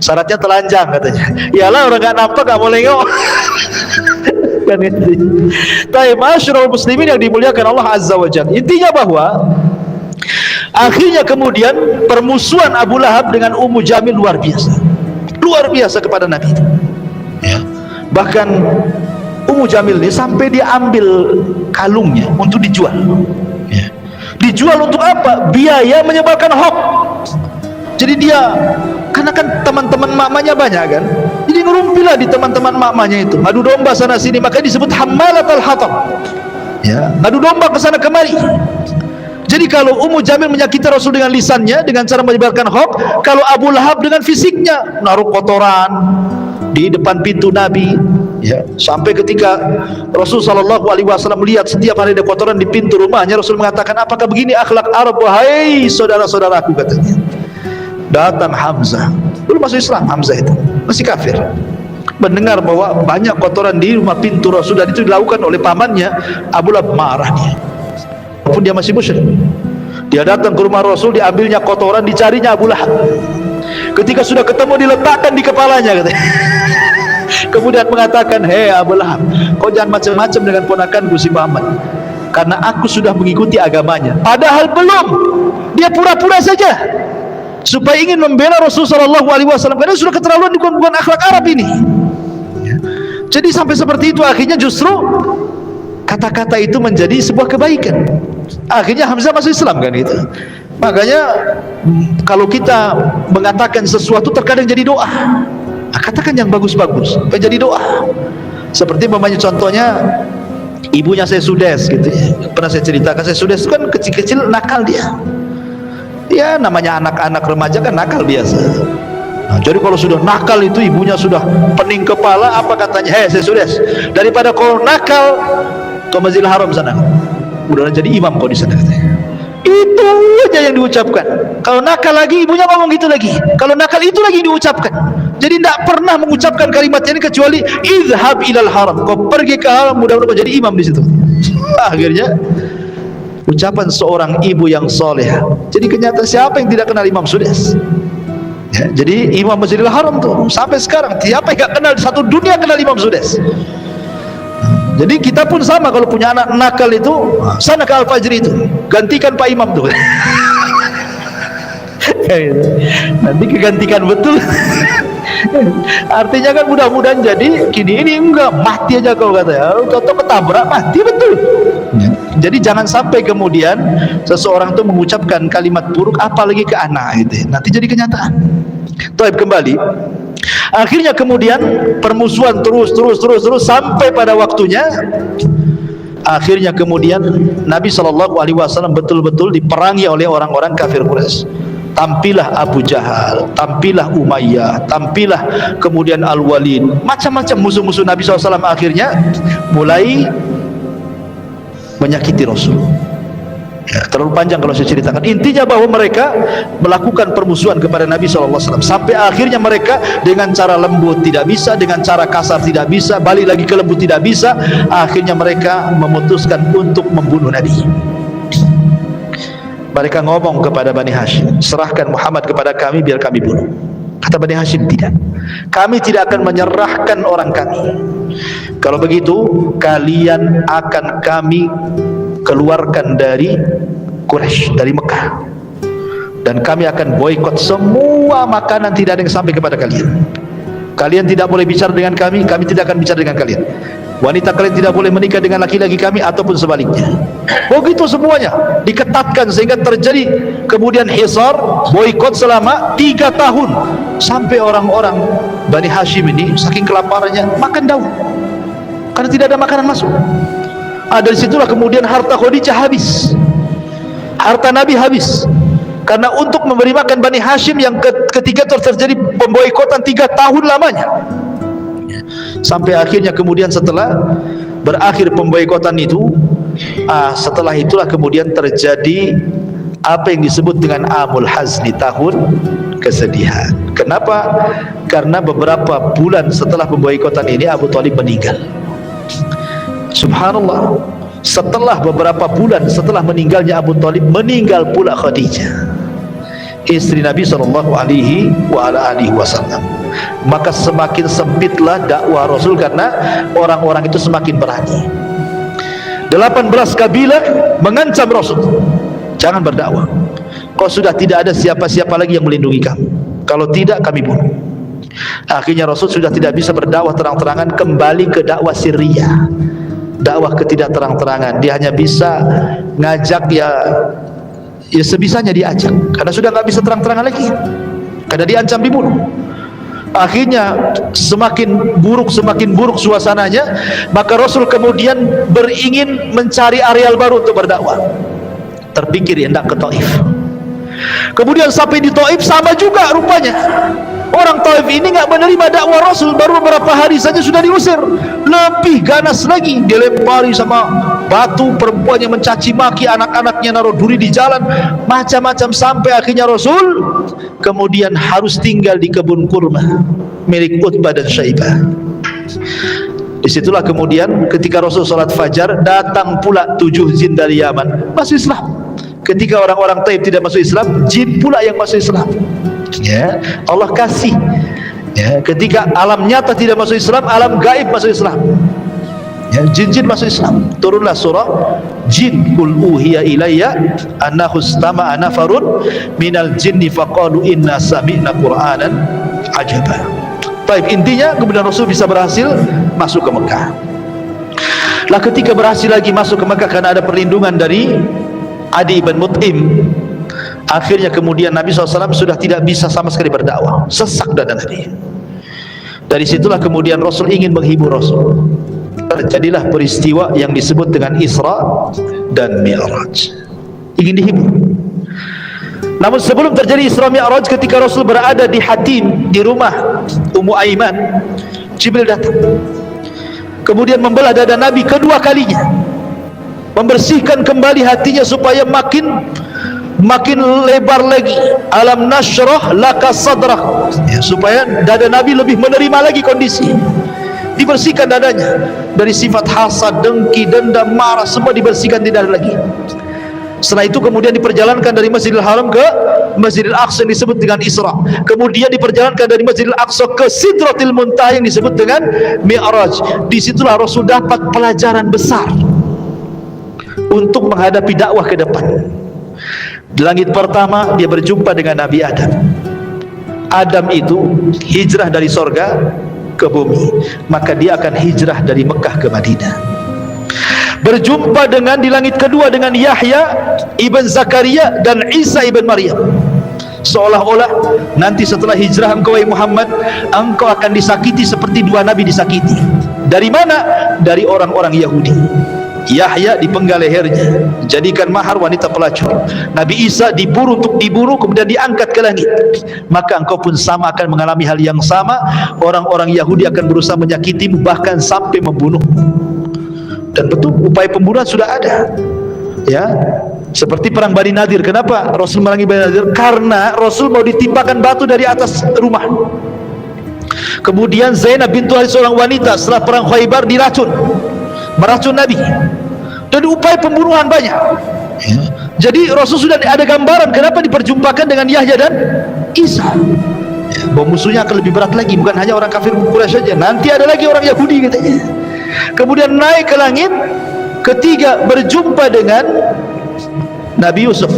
Syaratnya telanjang, katanya. Iyalah, orang nggak nampak nggak boleh nengok. Kan gitu. Tapi masyarul muslimin yang dimuliakan Allah Azza wa Jalla, intinya bahwa akhirnya kemudian permusuhan Abu Lahab dengan Ummu Jamil luar biasa kepada Nabi itu. Ya. Bahkan Ummu Jamil ini sampai dia ambil kalungnya untuk dijual. Ya. Dijual untuk apa? Biaya menyebarkan hoax. Jadi dia, karena kan teman-teman mamanya banyak kan, jadi ngerumpilah di teman-teman mamanya itu, ngadu domba sana sini, makanya disebut hammalatul hatab. Ya, ngadu domba ke sana kemari. Jadi kalau Ummu Jamil menyakiti Rasul dengan lisannya, dengan cara menyebarkan hoax, kalau Abu Lahab dengan fisiknya, naruh kotoran, di depan pintu Nabi, ya, sampai ketika Rasul sallallahu alaihi wasallam melihat setiap hari ada kotoran di pintu rumahnya, Rasul mengatakan, apakah begini akhlak Arab wahai saudara-saudaraku, katanya. Datang Hamzah, belum masuk Islam, Hamzah itu masih kafir, mendengar bahwa banyak kotoran di rumah pintu Rasul dan itu dilakukan oleh pamannya. Abu Lahab marah dia, walaupun dia masih musyrik. Dia datang ke rumah Rasul, diambilnya kotoran, dicarinya Abu Lahab. Ketika sudah ketemu, diletakkan di kepalanya, katanya. Kemudian mengatakan, hei Abu Lahab, kau jangan macam-macam dengan ponakanku si Muhammad, karena aku sudah mengikuti agamanya. Padahal belum, dia pura-pura saja supaya ingin membela Rasulullah SAW, karena sudah keterlaluan, bukan akhlak Arab ini. Jadi sampai seperti itu, akhirnya justru kata-kata itu menjadi sebuah kebaikan. Akhirnya Hamzah masuk Islam, kan itu. Makanya kalau kita mengatakan sesuatu terkadang jadi doa. Katakan yang bagus-bagus, jadi doa. Seperti namanya contohnya ibunya saya Sudes gitu ya. Pernah saya ceritakan, saya Sudes itu kan kecil-kecil nakal dia. Ya namanya anak-anak remaja kan nakal biasa. Nah, jadi kalau sudah nakal itu ibunya sudah pening kepala, apa katanya? Hei saya Sudes, daripada kau nakal ke Masjidil Haram sana, mudah-mudahan jadi imam kau di sana, katanya. Itu aja yang diucapkan. Kalau nakal lagi ibunya ngomong gitu lagi. Kalau nakal itu lagi diucapkan. Jadi tidak pernah mengucapkan kalimat ini kecuali izhab ilal haram. Kau pergi ke haram, mudah-mudahan kau jadi imam di situ. Akhirnya ucapan seorang ibu yang soleh. Jadi kenyataan siapa yang tidak kenal Imam Sudes? Ya, jadi Imam Masjidil Haram tuh sampai sekarang siapa yang tidak kenal, satu dunia kenal Imam Sudes. Jadi kita pun sama, kalau punya anak nakal itu, sana ke Al-Fajri itu, gantikan Pak Imam tuh. Nanti kegantikan betul. Artinya kan mudah-mudahan jadi gini, ini enggak, mati aja kalau katanya. Toto ketabrak, mati betul. Jadi jangan sampai kemudian seseorang itu mengucapkan kalimat buruk apalagi ke anak gitu. Nanti jadi kenyataan. Taib kembali. Akhirnya kemudian permusuhan terus sampai pada waktunya akhirnya kemudian Nabi SAW betul-betul diperangi oleh orang-orang kafir Quraisy. Tampillah Abu Jahal, tampillah Umayyah, tampillah kemudian Al-Walid, macam-macam musuh-musuh Nabi SAW akhirnya mulai menyakiti Rasul. Ya, terlalu panjang kalau saya ceritakan. Intinya bahwa mereka melakukan permusuhan kepada Nabi SAW sampai akhirnya mereka dengan cara lembut tidak bisa, dengan cara kasar tidak bisa, balik lagi ke lembut tidak bisa. Akhirnya mereka memutuskan untuk membunuh Nabi. Mereka ngomong kepada Bani Hashim, serahkan Muhammad kepada kami biar kami bunuh. Kata Bani Hashim, tidak, kami tidak akan menyerahkan orang kami. Kalau begitu kalian akan kami keluarkan dari Quraisy, dari Mekah, dan kami akan boikot semua makanan, tidak ada yang sampai kepada kalian. Kalian tidak boleh bicara dengan kami, kami tidak akan bicara dengan kalian. Wanita kalian tidak boleh menikah dengan laki-laki kami ataupun sebaliknya. Begitu semuanya diketatkan sehingga terjadi kemudian hisar, boikot selama 3 tahun, sampai orang-orang Bani Hashim ini saking kelaparannya makan daun karena tidak ada makanan masuk. Dari situlah kemudian harta Khadijah habis, harta Nabi habis, karena untuk memberi makan Bani Hashim yang ketiga terjadi pemboikotan 3 tahun lamanya. Sampai akhirnya kemudian setelah berakhir pemboikotan itu, setelah itulah kemudian terjadi apa yang disebut dengan Amul Hazni, tahun kesedihan. Kenapa? Karena beberapa bulan setelah pemboikotan ini Abu Thalib meninggal. Subhanallah, setelah beberapa bulan setelah meninggalnya Abu Thalib, meninggal pula Khadijah, istri Nabi SAW. Maka semakin sempitlah dakwah Rasul karena orang-orang itu semakin berani. 18 kabilah mengancam Rasul, jangan berdakwah, kau sudah tidak ada siapa-siapa lagi yang melindungi kamu, kalau tidak kami bunuh. Akhirnya Rasul sudah tidak bisa berdakwah terang-terangan, kembali ke dakwah sirriyah, dakwah ketidak terang-terangan. Dia hanya bisa ngajak ya sebisanya diajak, karena sudah nggak bisa terang-terangan lagi, karena diancam dibunuh. Akhirnya semakin buruk suasananya, maka Rasul kemudian beringin mencari areal baru untuk berdakwah. Terpikir hendak ke Taif. Kemudian sampai di Taif sama juga rupanya, orang Taif ini nggak menerima dakwah Rasul, baru beberapa hari saja sudah diusir. Lebih ganas lagi, dilempari sama batu, perempuannya mencaci maki, anak-anaknya naruh duri di jalan, macam-macam, sampai akhirnya Rasul kemudian harus tinggal di kebun kurma milik Utbah dan Syaibah. Disitulah kemudian ketika Rasul salat fajar, datang pula 7 jin dari Yaman masuk Islam. Ketika orang-orang Taif tidak masuk Islam, jin pula yang masuk Islam. Ya, Allah kasih. Ya, ketika alam nyata tidak masuk Islam, alam gaib masuk Islam. Ya, jin-jin masuk Islam. Turunlah surah Jin, qul uhiya ilayya annahu istama'a nafarun minal jinni faqalu inna sami'na qur'anan ajaba. Baik, intinya kemudian Rasul bisa berhasil masuk ke Mekah. Lah ketika berhasil lagi masuk ke Mekah karena ada perlindungan dari Adi ibn Mut'im, akhirnya kemudian Nabi SAW sudah tidak bisa sama sekali berdakwah, sesak dada Nabi. Dari situlah kemudian Rasul ingin menghibur Rasul. Terjadilah peristiwa yang disebut dengan Isra dan Mi'raj, ingin dihibur. Namun sebelum terjadi Isra Mi'raj, ketika Rasul berada di Hatim, di rumah Ummu Aiman, Jibril datang kemudian membelah dada Nabi kedua kalinya, membersihkan kembali hatinya supaya makin lebar lagi. Alam nashrah laka sadrak, ya, supaya dada Nabi lebih menerima lagi kondisi. Dibersihkan dadanya dari sifat hasad, dengki, dendam, marah, semua dibersihkan, tidak ada lagi. Setelah itu kemudian diperjalankan dari Masjidil Haram ke Masjidil Aqsa yang disebut dengan Isra. Kemudian diperjalankan dari Masjidil Aqsa ke Sidratil Muntaha yang disebut dengan Mi'raj. Disitulah Rasul dapat pelajaran besar untuk menghadapi dakwah ke depan. Di langit pertama dia berjumpa dengan Nabi Adam. Adam itu hijrah dari sorga ke bumi, maka dia akan hijrah dari Mekah ke Madinah. Berjumpa dengan di langit kedua dengan Yahya ibn Zakaria dan Isa ibn Maryam. Seolah-olah nanti setelah hijrah engkau wahai Muhammad, engkau akan disakiti seperti dua nabi disakiti. Dari mana? Dari orang-orang Yahudi. Yahya dipenggal lehernya, jadikan mahar wanita pelacur. Nabi Isa diburu untuk diburu, kemudian diangkat ke langit. Maka engkau pun sama akan mengalami hal yang sama. Orang-orang Yahudi akan berusaha menyakitimu, bahkan sampai membunuhmu. Dan betul, upaya pembunuhan sudah ada. Ya, seperti perang Bani Nadir. Kenapa Rasul merangi Bani Nadir? Karena Rasul mau ditimpakan batu dari atas rumah. Kemudian Zainab bintu Harith, seorang wanita, setelah perang Khaybar diracun, meracun Nabi. Dan upaya pembunuhan banyak. Ya. Jadi Rasul sudah ada gambaran kenapa diperjumpakan dengan Yahya dan Isa. Ya, bahwa musuhnya akan lebih berat lagi, bukan hanya orang kafir Quraisy saja, nanti ada lagi orang Yahudi katanya. Kemudian naik ke langit ketiga, berjumpa dengan Nabi Yusuf.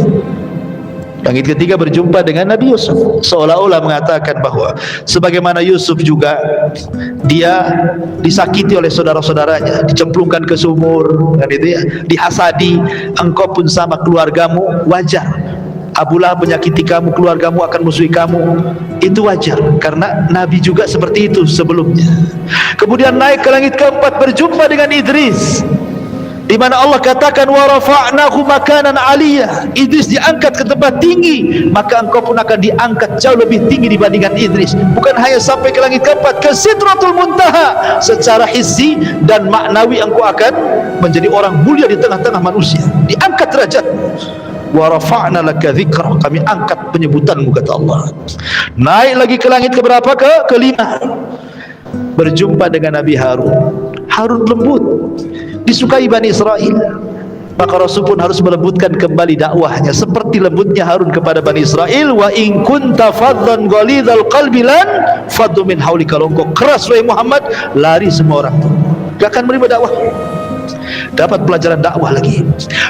Langit ketiga berjumpa dengan Nabi Yusuf, seolah-olah mengatakan bahwa sebagaimana Yusuf juga dia disakiti oleh saudara-saudaranya, dicemplungkan ke sumur, kan itu ya, dihasadi, engkau pun sama, keluargamu wajar. Abu Lahab menyakiti kamu, keluargamu akan musuhi kamu, itu wajar karena Nabi juga seperti itu sebelumnya. Kemudian naik ke langit keempat, berjumpa dengan Idris, di mana Allah katakan wa rafa'nahu makanan aliyah. Idris diangkat ke tempat tinggi, maka engkau pun akan diangkat jauh lebih tinggi dibandingkan Idris. Bukan hanya sampai ke langit keempat, ke Sidratul Muntaha, secara hissi dan maknawi engkau akan menjadi orang mulia di tengah-tengah manusia, diangkat derajat. Wa rafa'na laka dzikra, kami angkat penyebutanmu, kata Allah. Naik lagi ke langit keberapa? Kelima, berjumpa dengan Nabi Harun. Harun lembut, disukai Bani Israel, maka Rasul pun harus melembutkan kembali dakwahnya seperti lembutnya Harun kepada Bani Israel. Wa in kunta faddan ghalidhal qalbi lan faddu min haulika, kalau engkau keras wahai Muhammad, lari semua orang, gak akan menerima dakwah. Dapat pelajaran dakwah lagi.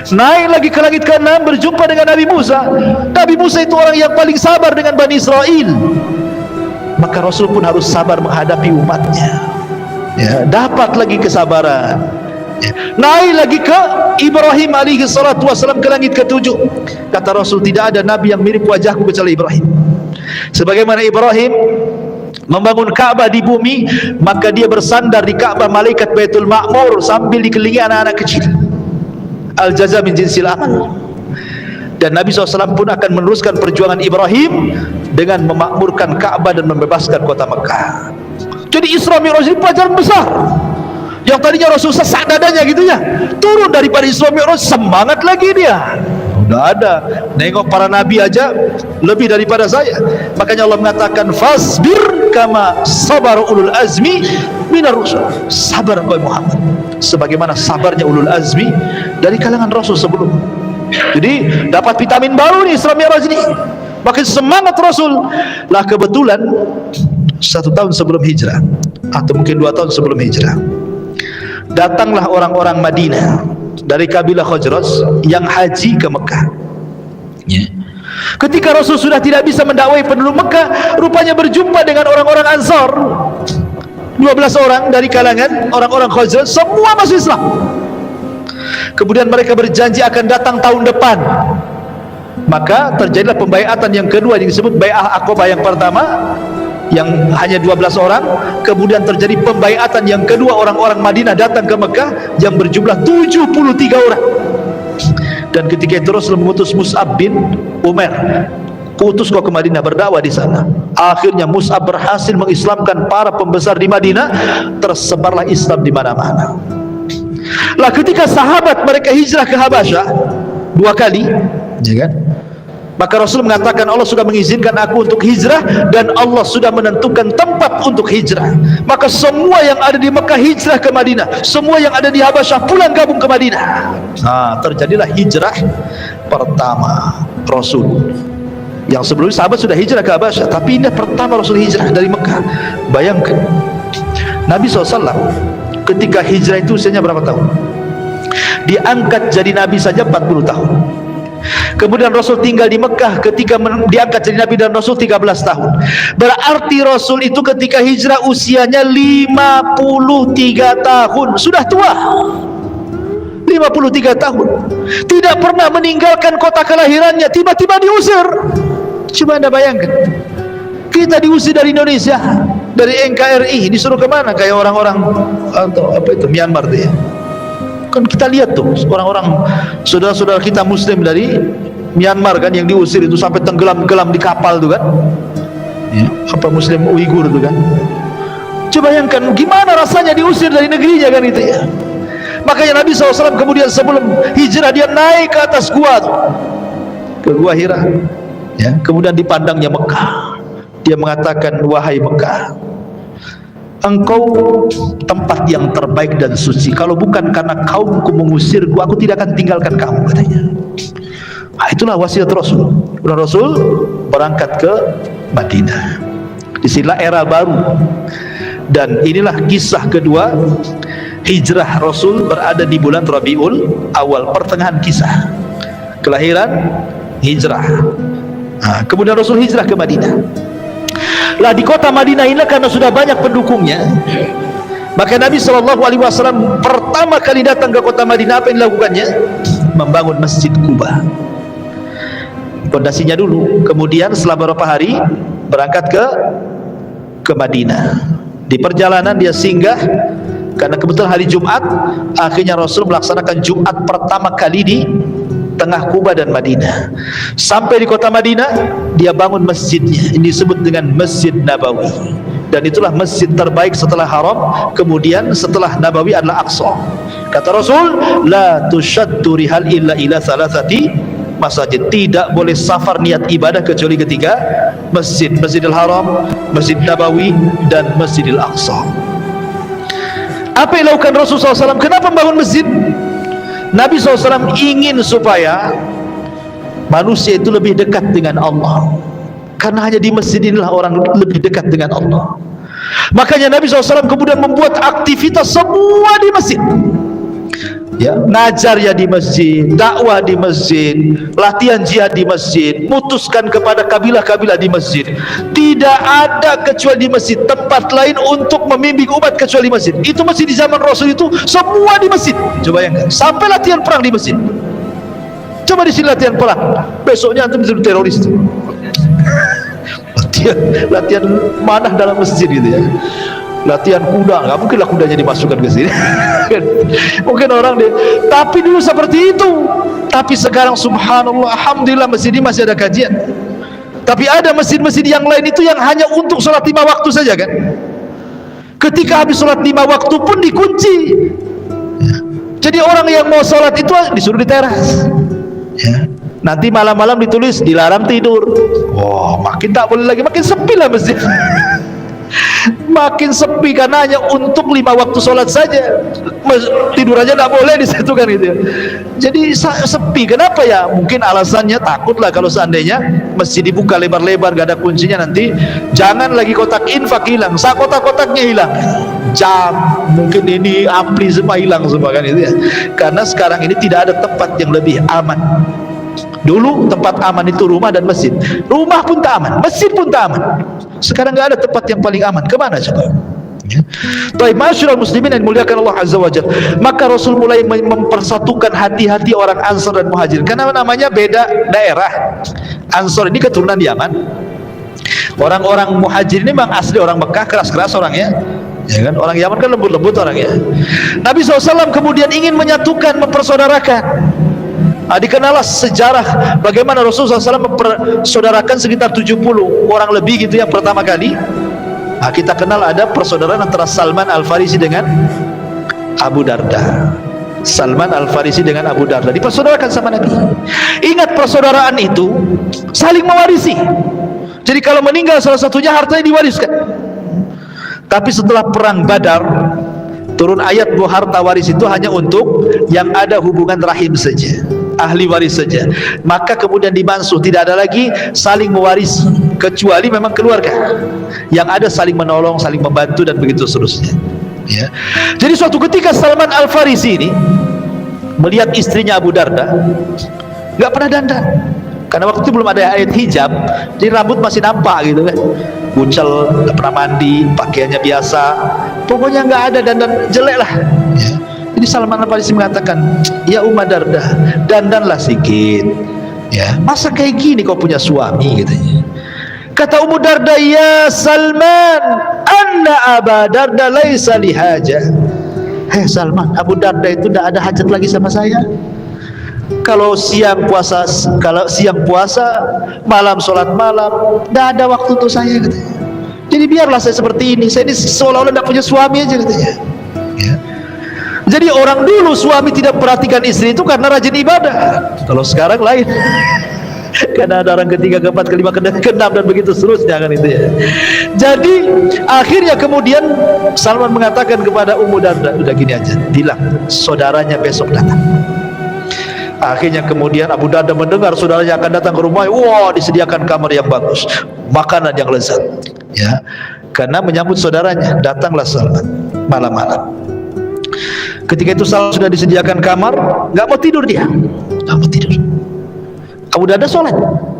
Naik lagi ke langit ke-6, berjumpa dengan Nabi Musa. Nabi Musa itu orang yang paling sabar dengan Bani Israel, maka Rasul pun harus sabar menghadapi umatnya. Ya, dapat lagi kesabaran. Ya. Naik lagi ke Ibrahim alaihi salatu wassalam, ke langit ke-7. Kata Rasul, tidak ada nabi yang mirip wajahku kecuali Ibrahim. Sebagaimana Ibrahim membangun Ka'bah di bumi, maka dia bersandar di Ka'bah malaikat Baitul Ma'mur sambil dikelilingi anak-anak kecil. Al-jaza min jinsil amal. Dan Nabi SAW pun akan meneruskan perjuangan Ibrahim dengan memakmurkan Ka'bah dan membebaskan kota Mekah. Jadi Isra Mi'raj ini pelajaran besar. Yang tadinya Rasul sesak dadanya gitu ya, turun daripada Isra Mi'raj semangat lagi dia. Udah ada, nengok para nabi aja lebih daripada saya. Makanya Allah mengatakan fasbir kama sabar ulul azmi minar rusul. Sabar engkau Muhammad sebagaimana sabarnya ulul azmi dari kalangan Rasul sebelum. Jadi dapat vitamin baru nih Isra Mi'raj ini. Makin semangat Rasul. Lah kebetulan 1 tahun sebelum hijrah atau mungkin 2 tahun sebelum hijrah, datanglah orang-orang Madinah dari kabilah Khazraj yang haji ke Mekah. Ketika Rasul sudah tidak bisa mendakwai penduduk Mekah, rupanya berjumpa dengan orang-orang Ansar, 12 orang dari kalangan orang-orang Khazraj, semua masuk Islam. Kemudian mereka berjanji akan datang tahun depan. Maka terjadilah pembaiatan yang kedua yang disebut Bai'ah Aqabah. Yang pertama yang hanya 12 orang, kemudian terjadi pembaiatan yang kedua, orang-orang Madinah datang ke Mekah yang berjumlah 73 orang. Dan ketika itu Rasul mengutus Mus'ab bin Umair, utus kau ke Madinah berdakwah di sana. Akhirnya Mus'ab berhasil mengislamkan para pembesar di Madinah, tersebarlah Islam di mana-mana. Lah ketika sahabat mereka hijrah ke Habasyah 2 kali, ya kan? Maka Rasul mengatakan Allah sudah mengizinkan aku untuk hijrah dan Allah sudah menentukan tempat untuk hijrah. Maka semua yang ada di Mekah hijrah ke Madinah, semua yang ada di Habasyah pulang gabung ke Madinah. Nah, terjadilah hijrah pertama Rasul. Yang sebelumnya sahabat sudah hijrah ke Habasyah, tapi ini pertama Rasul hijrah dari Mekah. Bayangkan Nabi SAW ketika hijrah itu usianya berapa tahun? Diangkat jadi Nabi saja 40 tahun. Kemudian Rasul tinggal di Mekah ketika diangkat jadi Nabi dan Rasul 13 tahun. Berarti Rasul itu ketika hijrah usianya 53 tahun. Sudah tua 53 tahun. Tidak pernah meninggalkan kota kelahirannya, tiba-tiba diusir. Coba Anda bayangkan, kita diusir dari Indonesia, dari NKRI, disuruh kemana? Kayak orang-orang atau apa itu Myanmar tuh ya. Kan kita lihat tuh orang-orang saudara-saudara kita Muslim dari Myanmar kan yang diusir itu sampai tenggelam-gelam di kapal tuh kan ya, apa Muslim Uighur tuh kan. Coba bayangkan gimana rasanya diusir dari negerinya kan itu ya. Makanya Nabi SAW kemudian sebelum hijrah dia naik ke atas gua tuh, ke gua Hira ya. Kemudian dipandangnya Mekah, dia mengatakan wahai Mekah, engkau tempat yang terbaik dan suci. Kalau bukan karena kaumku mengusirku, aku tidak akan tinggalkan kamu, katanya. Nah, itulah wasiat Rasul. Rasul berangkat ke Madinah. Disinilah era baru. Dan inilah kisah kedua hijrah Rasul, berada di bulan Rabiul Awal, pertengahan kisah. Kelahiran, hijrah. Nah, kemudian Rasul hijrah ke Madinah. Lah di kota Madinah ini karena sudah banyak pendukungnya, maka Nabi SAW pertama kali datang ke kota Madinah, apa yang dilakukannya? Membangun Masjid Quba. Pondasinya dulu, kemudian setelah beberapa hari berangkat ke Madinah. Di perjalanan dia singgah karena kebetulan hari Jumat. Akhirnya Rasul melaksanakan Jumat pertama kali di tengah Kuba dan Madinah. Sampai di kota Madinah dia bangun masjidnya, ini disebut dengan Masjid Nabawi, dan itulah masjid terbaik setelah Haram. Kemudian setelah Nabawi adalah Aqsa. Kata Rasul, la tushaddu rihal illa ila thalathati masjid. Tidak boleh safar niat ibadah kecuali ketiga masjid: Masjidil Haram, Masjid Nabawi, dan Masjidil Aqsa. Apa yang dilakukan Rasulullah SAW? Kenapa membangun masjid? Nabi SAW ingin supaya manusia itu lebih dekat dengan Allah, karena hanya di masjid inilah orang lebih dekat dengan Allah. Makanya Nabi SAW kemudian membuat aktivitas semua di masjid ya, ngajar ya di masjid, dakwah di masjid, latihan jihad di masjid, mutuskan kepada kabilah-kabilah di masjid. Tidak ada kecuali di masjid, tempat lain untuk membimbing umat kecuali masjid. Itu masjid di zaman Rasul itu semua di masjid. Coba bayangkan, sampai latihan perang di masjid. Coba di sini latihan perang, besoknya antum jadi teroris. latihan mana dalam masjid gitu ya. Latihan kuda, nggak mungkin lah kudanya dimasukkan ke sini. Mungkin orang dia, tapi dulu seperti itu. Tapi sekarang subhanallah, alhamdulillah masjid ini masih ada kajian. Tapi ada masjid-masjid yang lain itu yang hanya untuk sholat 5 waktu saja kan. Ketika habis sholat 5 waktu pun dikunci. Jadi orang yang mau sholat itu disuruh di teras. Nanti malam-malam ditulis dilarang tidur. Wah, makin tak boleh lagi, makin sepi lah masjid. Makin sepi karena hanya untuk 5 waktu sholat saja. Tidur aja tak boleh di situ kan gitu. Jadi sepi. Kenapa ya? Mungkin alasannya takutlah kalau seandainya masjid dibuka lebar-lebar gak ada kuncinya, nanti jangan lagi kotak infak hilang, kotak-kotaknya hilang, jam mungkin ini ampli semua hilang semua kan itu ya. Karena sekarang ini tidak ada tempat yang lebih aman. Dulu tempat aman itu rumah dan masjid. Rumah pun tak aman, masjid pun tak aman. Sekarang nggak ada tempat yang paling aman. Kemana coba? Baik, masyarakat muslimin yang dimuliakan Allah Azza wa Jalla. Maka Rasul mulai mempersatukan hati-hati orang Ansar dan Muhajir. Karena namanya beda daerah. Ansar ini keturunan Yaman. Orang-orang Muhajir ini memang asli orang Mekah, keras-keras orangnya. Ya kan? Orang Yaman kan lembut-lembut orangnya. Nabi SAW kemudian ingin menyatukan, mempersaudarakan. Dikenallah sejarah bagaimana Rasulullah SAW mempersaudarakan sekitar 70 orang lebih gitu yang pertama kali. Kita kenal ada persaudaraan antara Salman Al-Farisi dengan Abu Darda. Salman Al-Farisi dengan Abu Darda dipersaudarakan sama Nabi. Ingat, persaudaraan itu saling mewarisi. Jadi kalau meninggal salah satunya, hartanya diwariskan. Tapi setelah perang Badar, turun ayat bahwa harta waris itu hanya untuk yang ada hubungan rahim saja, ahli waris saja. Maka kemudian dimansuh, tidak ada lagi saling mewarisi, kecuali memang keluarga yang ada saling menolong, saling membantu dan begitu seterusnya. Ya. Jadi suatu ketika Salman Al-Farisi ini melihat istrinya Abu Darda nggak pernah dandan, karena waktu itu belum ada ayat hijab, jadi rambut masih nampak gitu kan, kucel, nggak pernah mandi, pakaiannya biasa, pokoknya nggak ada dandan, jelek lah. Ya. Jadi Salman Al-Farisi mengatakan, ya Umma Darda, dandanlah sedikit. Ya, masa kayak gini kau punya suami katanya. Kata Ummu Darda, ya Salman, anna Aba Darda laisa lihaja. Hei Salman, Abu Darda itu tidak ada hajat lagi sama saya. Kalau siang puasa, malam sholat malam, tidak ada waktu untuk saya katanya. Jadi biarlah saya seperti ini. Saya ini seolah-olah tidak punya suami aja katanya. Ya. Jadi orang dulu suami tidak perhatikan istri itu karena rajin ibadah. Kalau sekarang lain. Karena ada orang ketiga, keempat, kelima, keenam dan begitu seterusnya kan itu ya. Jadi akhirnya kemudian Salman mengatakan kepada Ummu Darda, udah gini aja, bilang saudaranya besok datang. Akhirnya kemudian Abu Darda mendengar saudaranya akan datang ke rumah. Wah, disediakan kamar yang bagus, makanan yang lezat. Ya, karena menyambut saudaranya, datanglah Salman malam-malam. Ketika itu Salman sudah disediakan kamar, nggak mau tidur dia, nggak mau tidur. Abu Darda sholat.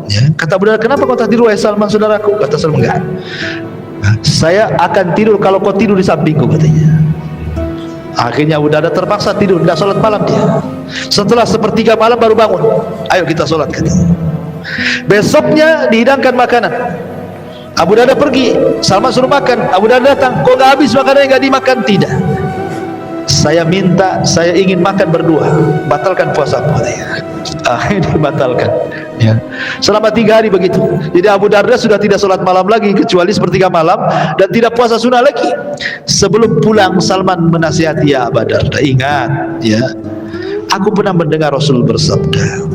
Ya. Kata Abu Darda, kenapa kau tak tidur wahai Salman saudaraku? Kata Salman, enggak. Saya akan tidur kalau kau tidur di sampingku katanya. Akhirnya Abu Darda terpaksa tidur, tidak sholat malam dia. Setelah sepertiga malam baru bangun. Ayo kita sholat katanya. Besoknya dihidangkan makanan. Abu Darda pergi, Salman suruh makan. Abu Darda datang, kok nggak habis makanannya, nggak dimakan? Tidak. Saya minta, saya ingin makan berdua. Batalkan puasa katanya. Akhirnya dibatalkan. Ya. Selama 3 hari begitu. Jadi Abu Darda sudah tidak sholat malam lagi kecuali sepertiga malam, dan tidak puasa sunnah lagi. Sebelum pulang Salman menasihati, ya Abu Darda, ingat ya, aku pernah mendengar Rasul bersabda,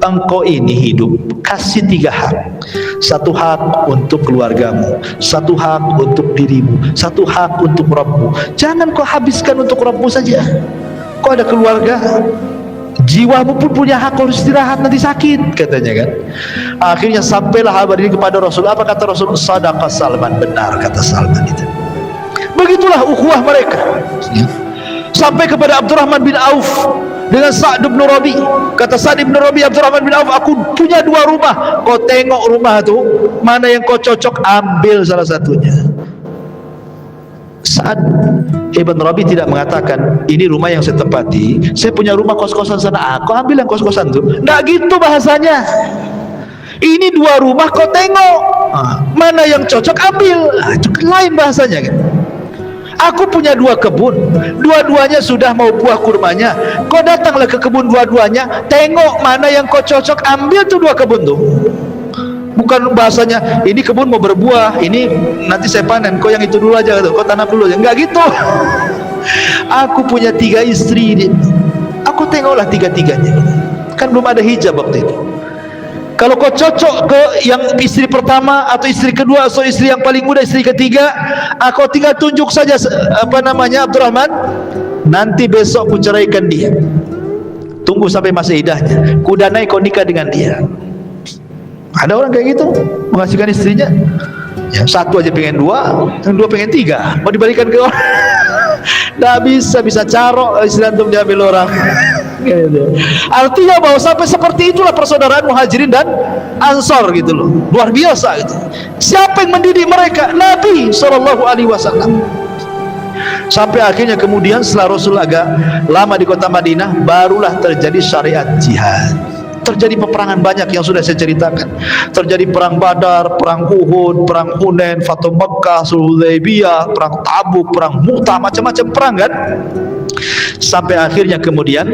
engkau ini hidup kasih 3 hak. 1 hak untuk keluargamu, 1 hak untuk dirimu, 1 hak untuk Rabbmu. Jangan kau habiskan untuk Rabbmu saja. Kau ada keluarga, jiwamu pun punya hak, harus istirahat, nanti sakit katanya kan. Akhirnya sampailah kabar ini kepada Rasul. Apa kata Rasul? Sadaqah Salman, benar kata Salman itu. Begitulah ukhuwah mereka. Ya. Sampai kepada Abdurrahman bin Auf dengan Sa'd bin Rabi. Kata Sa'd bin Rabi, Abdurrahman bin Auf, aku punya 2 rumah. Kau tengok rumah itu, mana yang kau cocok, ambil salah satunya. Sa'd Ibn Rabi tidak mengatakan, ini rumah yang saya tempati, saya punya rumah kos-kosan sana, kau ambil yang kos-kosan itu. Nggak gitu bahasanya. Ini 2 rumah, kau tengok mana yang cocok, ambil. Itu lain bahasanya kan. Aku punya 2 kebun, dua-duanya sudah mau buah kurmanya. Kau datanglah ke kebun dua-duanya, tengok mana yang kau cocok, ambil tuh 2 kebun tuh. Bukan bahasanya ini kebun mau berbuah, ini nanti saya panen, kau yang itu dulu aja, kau tanam dulu aja. Enggak gitu. Aku punya 3 istri, aku tengoklah 3-tiganya. Kan belum ada hijab waktu itu. Kalau kau cocok ke yang istri pertama atau istri kedua atau istri yang paling muda, istri ketiga, aku tinggal tunjuk saja Abdurrahman, nanti besok ku ceraikan dia. Tunggu sampai masa iddahnya, ku danai kau nikah dengan dia. Ada orang kayak gitu menghasilkan istrinya, yang satu aja pengen 2, yang 2 pengen 3, mau dibalikan ke orang. Nggak bisa carok istri antum diambil orang. Artinya bahwa sampai seperti itulah persaudaraan Muhajirin dan Ansor gitu loh, luar biasa gitu. Siapa yang mendidik mereka? Nabi SAW. Sampai akhirnya kemudian setelah Rasul agak lama di kota Madinah, barulah terjadi syariat jihad. Terjadi peperangan banyak yang sudah saya ceritakan. Terjadi perang Badar, perang Uhud, perang Hunain, Fathu Makkah, Sulh Hudaybiyah, perang Tabuk, perang Mu'tah, macam-macam perang kan. Sampai akhirnya kemudian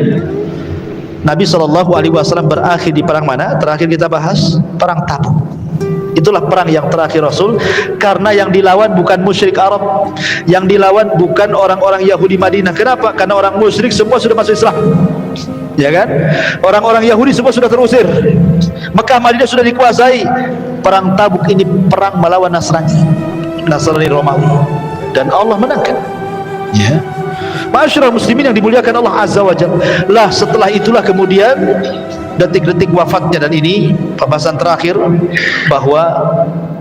Nabi SAW berakhir di perang mana? Terakhir kita bahas perang Tabuk. Itulah perang yang terakhir Rasul, karena yang dilawan bukan musyrik Arab, yang dilawan bukan orang-orang Yahudi Madinah. Kenapa? Karena orang musyrik semua sudah masuk Islam, ya kan? Orang-orang Yahudi semua sudah terusir, Mekah Madinah sudah dikuasai. Perang Tabuk ini perang melawan Nasrani Romawi, dan Allah menangkan, ya. Ma'asyiral muslimin yang dimuliakan Allah Azza wa Jalla. Lah setelah itulah kemudian detik-detik wafatnya, dan ini pembahasan terakhir, bahwa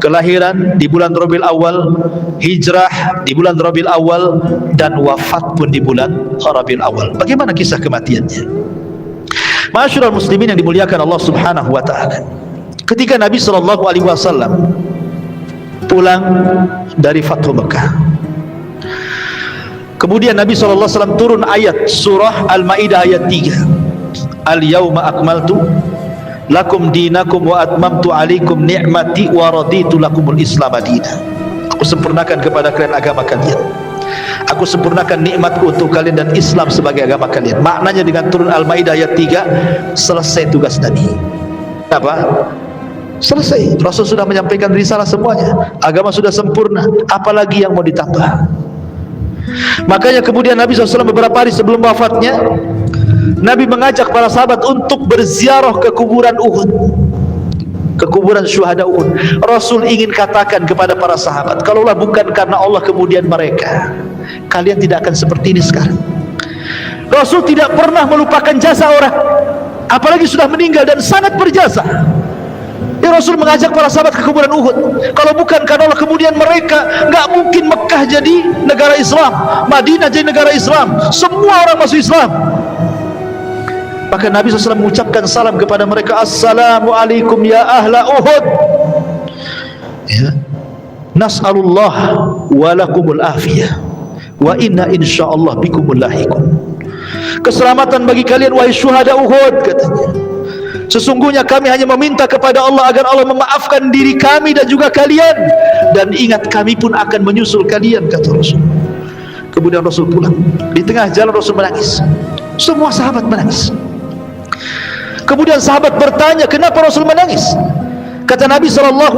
kelahiran di bulan Rabiul Awal, hijrah di bulan Rabiul Awal, dan wafat pun di bulan Rabiul Awal. Bagaimana kisah kematiannya? Ma'asyiral muslimin yang dimuliakan Allah Subhanahu wa taala. Ketika Nabi SAW pulang dari Fathu Mekah, kemudian Nabi SAW turun ayat surah Al-Maidah ayat 3. Al-yawma akmaltu lakum dinakum wa atmamtu alaikum ni'mati wa raditu lakumul Islam madina. Aku sempurnakan kepada kalian agama kalian, aku sempurnakan nikmatku untuk kalian, dan Islam sebagai agama kalian. Maknanya dengan turun Al-Maidah ayat 3, selesai tugas Nabi. Apa? Selesai. Rasul sudah menyampaikan risalah semuanya, agama sudah sempurna, apalagi yang mau ditambah? Makanya kemudian Nabi SAW beberapa hari sebelum wafatnya, Nabi mengajak para sahabat untuk berziarah ke kuburan Uhud, ke kuburan syuhada Uhud. Rasul ingin katakan kepada para sahabat, kalaulah bukan karena Allah kemudian mereka, kalian tidak akan seperti ini sekarang. Rasul tidak pernah melupakan jasa orang, apalagi sudah meninggal dan sangat berjasa. Ya, Rasul mengajak para sahabat ke kuburan Uhud. Kalau bukan karena Allah kemudian mereka, nggak mungkin Mekah jadi negara Islam, Madinah jadi negara Islam, semua orang masuk Islam. Maka Nabi SAW mengucapkan salam kepada mereka, Assalamualaikum ya ahla Uhud, ya, nas'alullah walakumul afiyah wa inna insyaallah bikumul lahiqun. Keselamatan bagi kalian wahai syuhada Uhud, katanya. Sesungguhnya kami hanya meminta kepada Allah agar Allah memaafkan diri kami dan juga kalian, dan ingat kami pun akan menyusul kalian, kata Rasul. Kemudian Rasul pulang. Di tengah jalan Rasul menangis. Semua sahabat menangis. Kemudian sahabat bertanya, kenapa Rasul menangis? Kata Nabi SAW,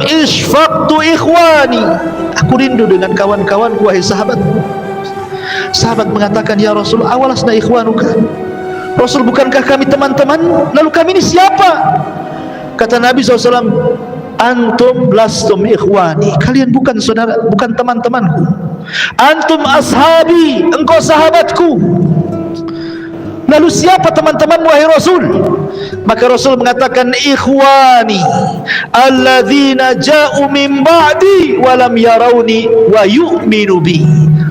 Ishfaqtu ikhwani, aku rindu dengan kawan-kawanku wahai sahabat. Sahabat mengatakan, ya Rasul, awalasna ikhwanuka, Rasul, bukankah kami teman-teman? Lalu kami ini siapa? Kata Nabi SAW, antum lastum ikhwani, kalian bukan saudara, bukan teman-temanku. Antum ashabi, engkau sahabatku. Lalu siapa teman-teman wahai Rasul? Maka Rasul mengatakan, ikhwani alladzina ja'u min ba'di walam yarawni wa yu'minu bi.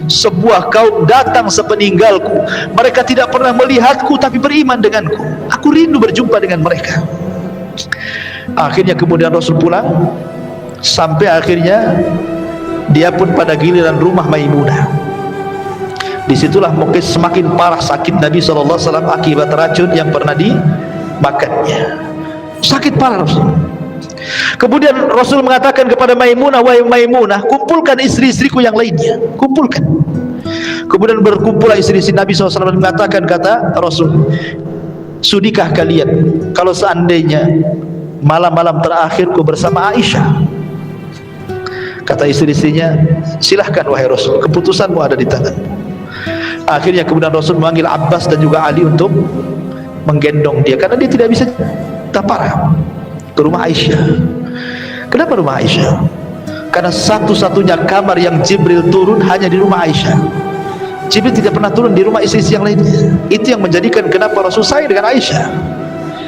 Sebuah kaum datang sepeninggalku, mereka tidak pernah melihatku tapi beriman denganku. Aku rindu berjumpa dengan mereka. Akhirnya kemudian Rasul pulang, sampai akhirnya dia pun pada giliran rumah Maimunah. Disitulah mungkin semakin parah sakit Nabi SAW akibat racun yang pernah dimakannya. Sakit parah Rasul. Kemudian Rasul mengatakan kepada Maimunah, wahai Maimunah, kumpulkan istri-istriku yang lainnya, kumpulkan. Kemudian berkumpullah istri-istri Nabi SAW, mengatakan, kata Rasul, sudikah kalian kalau seandainya malam-malam terakhirku bersama Aisyah. Kata istri-istrinya, silahkan wahai Rasul, keputusanmu ada di tanganmu. Akhirnya kemudian Rasul memanggil Abbas dan juga Ali untuk menggendong dia, karena dia tidak bisa parah ke rumah Aisyah. Kenapa rumah Aisyah? Karena satu-satunya kamar yang Jibril turun hanya di rumah Aisyah. Jibril tidak pernah turun di rumah istri-istri yang lainnya. Itu yang menjadikan kenapa Rasul sayang dengan Aisyah.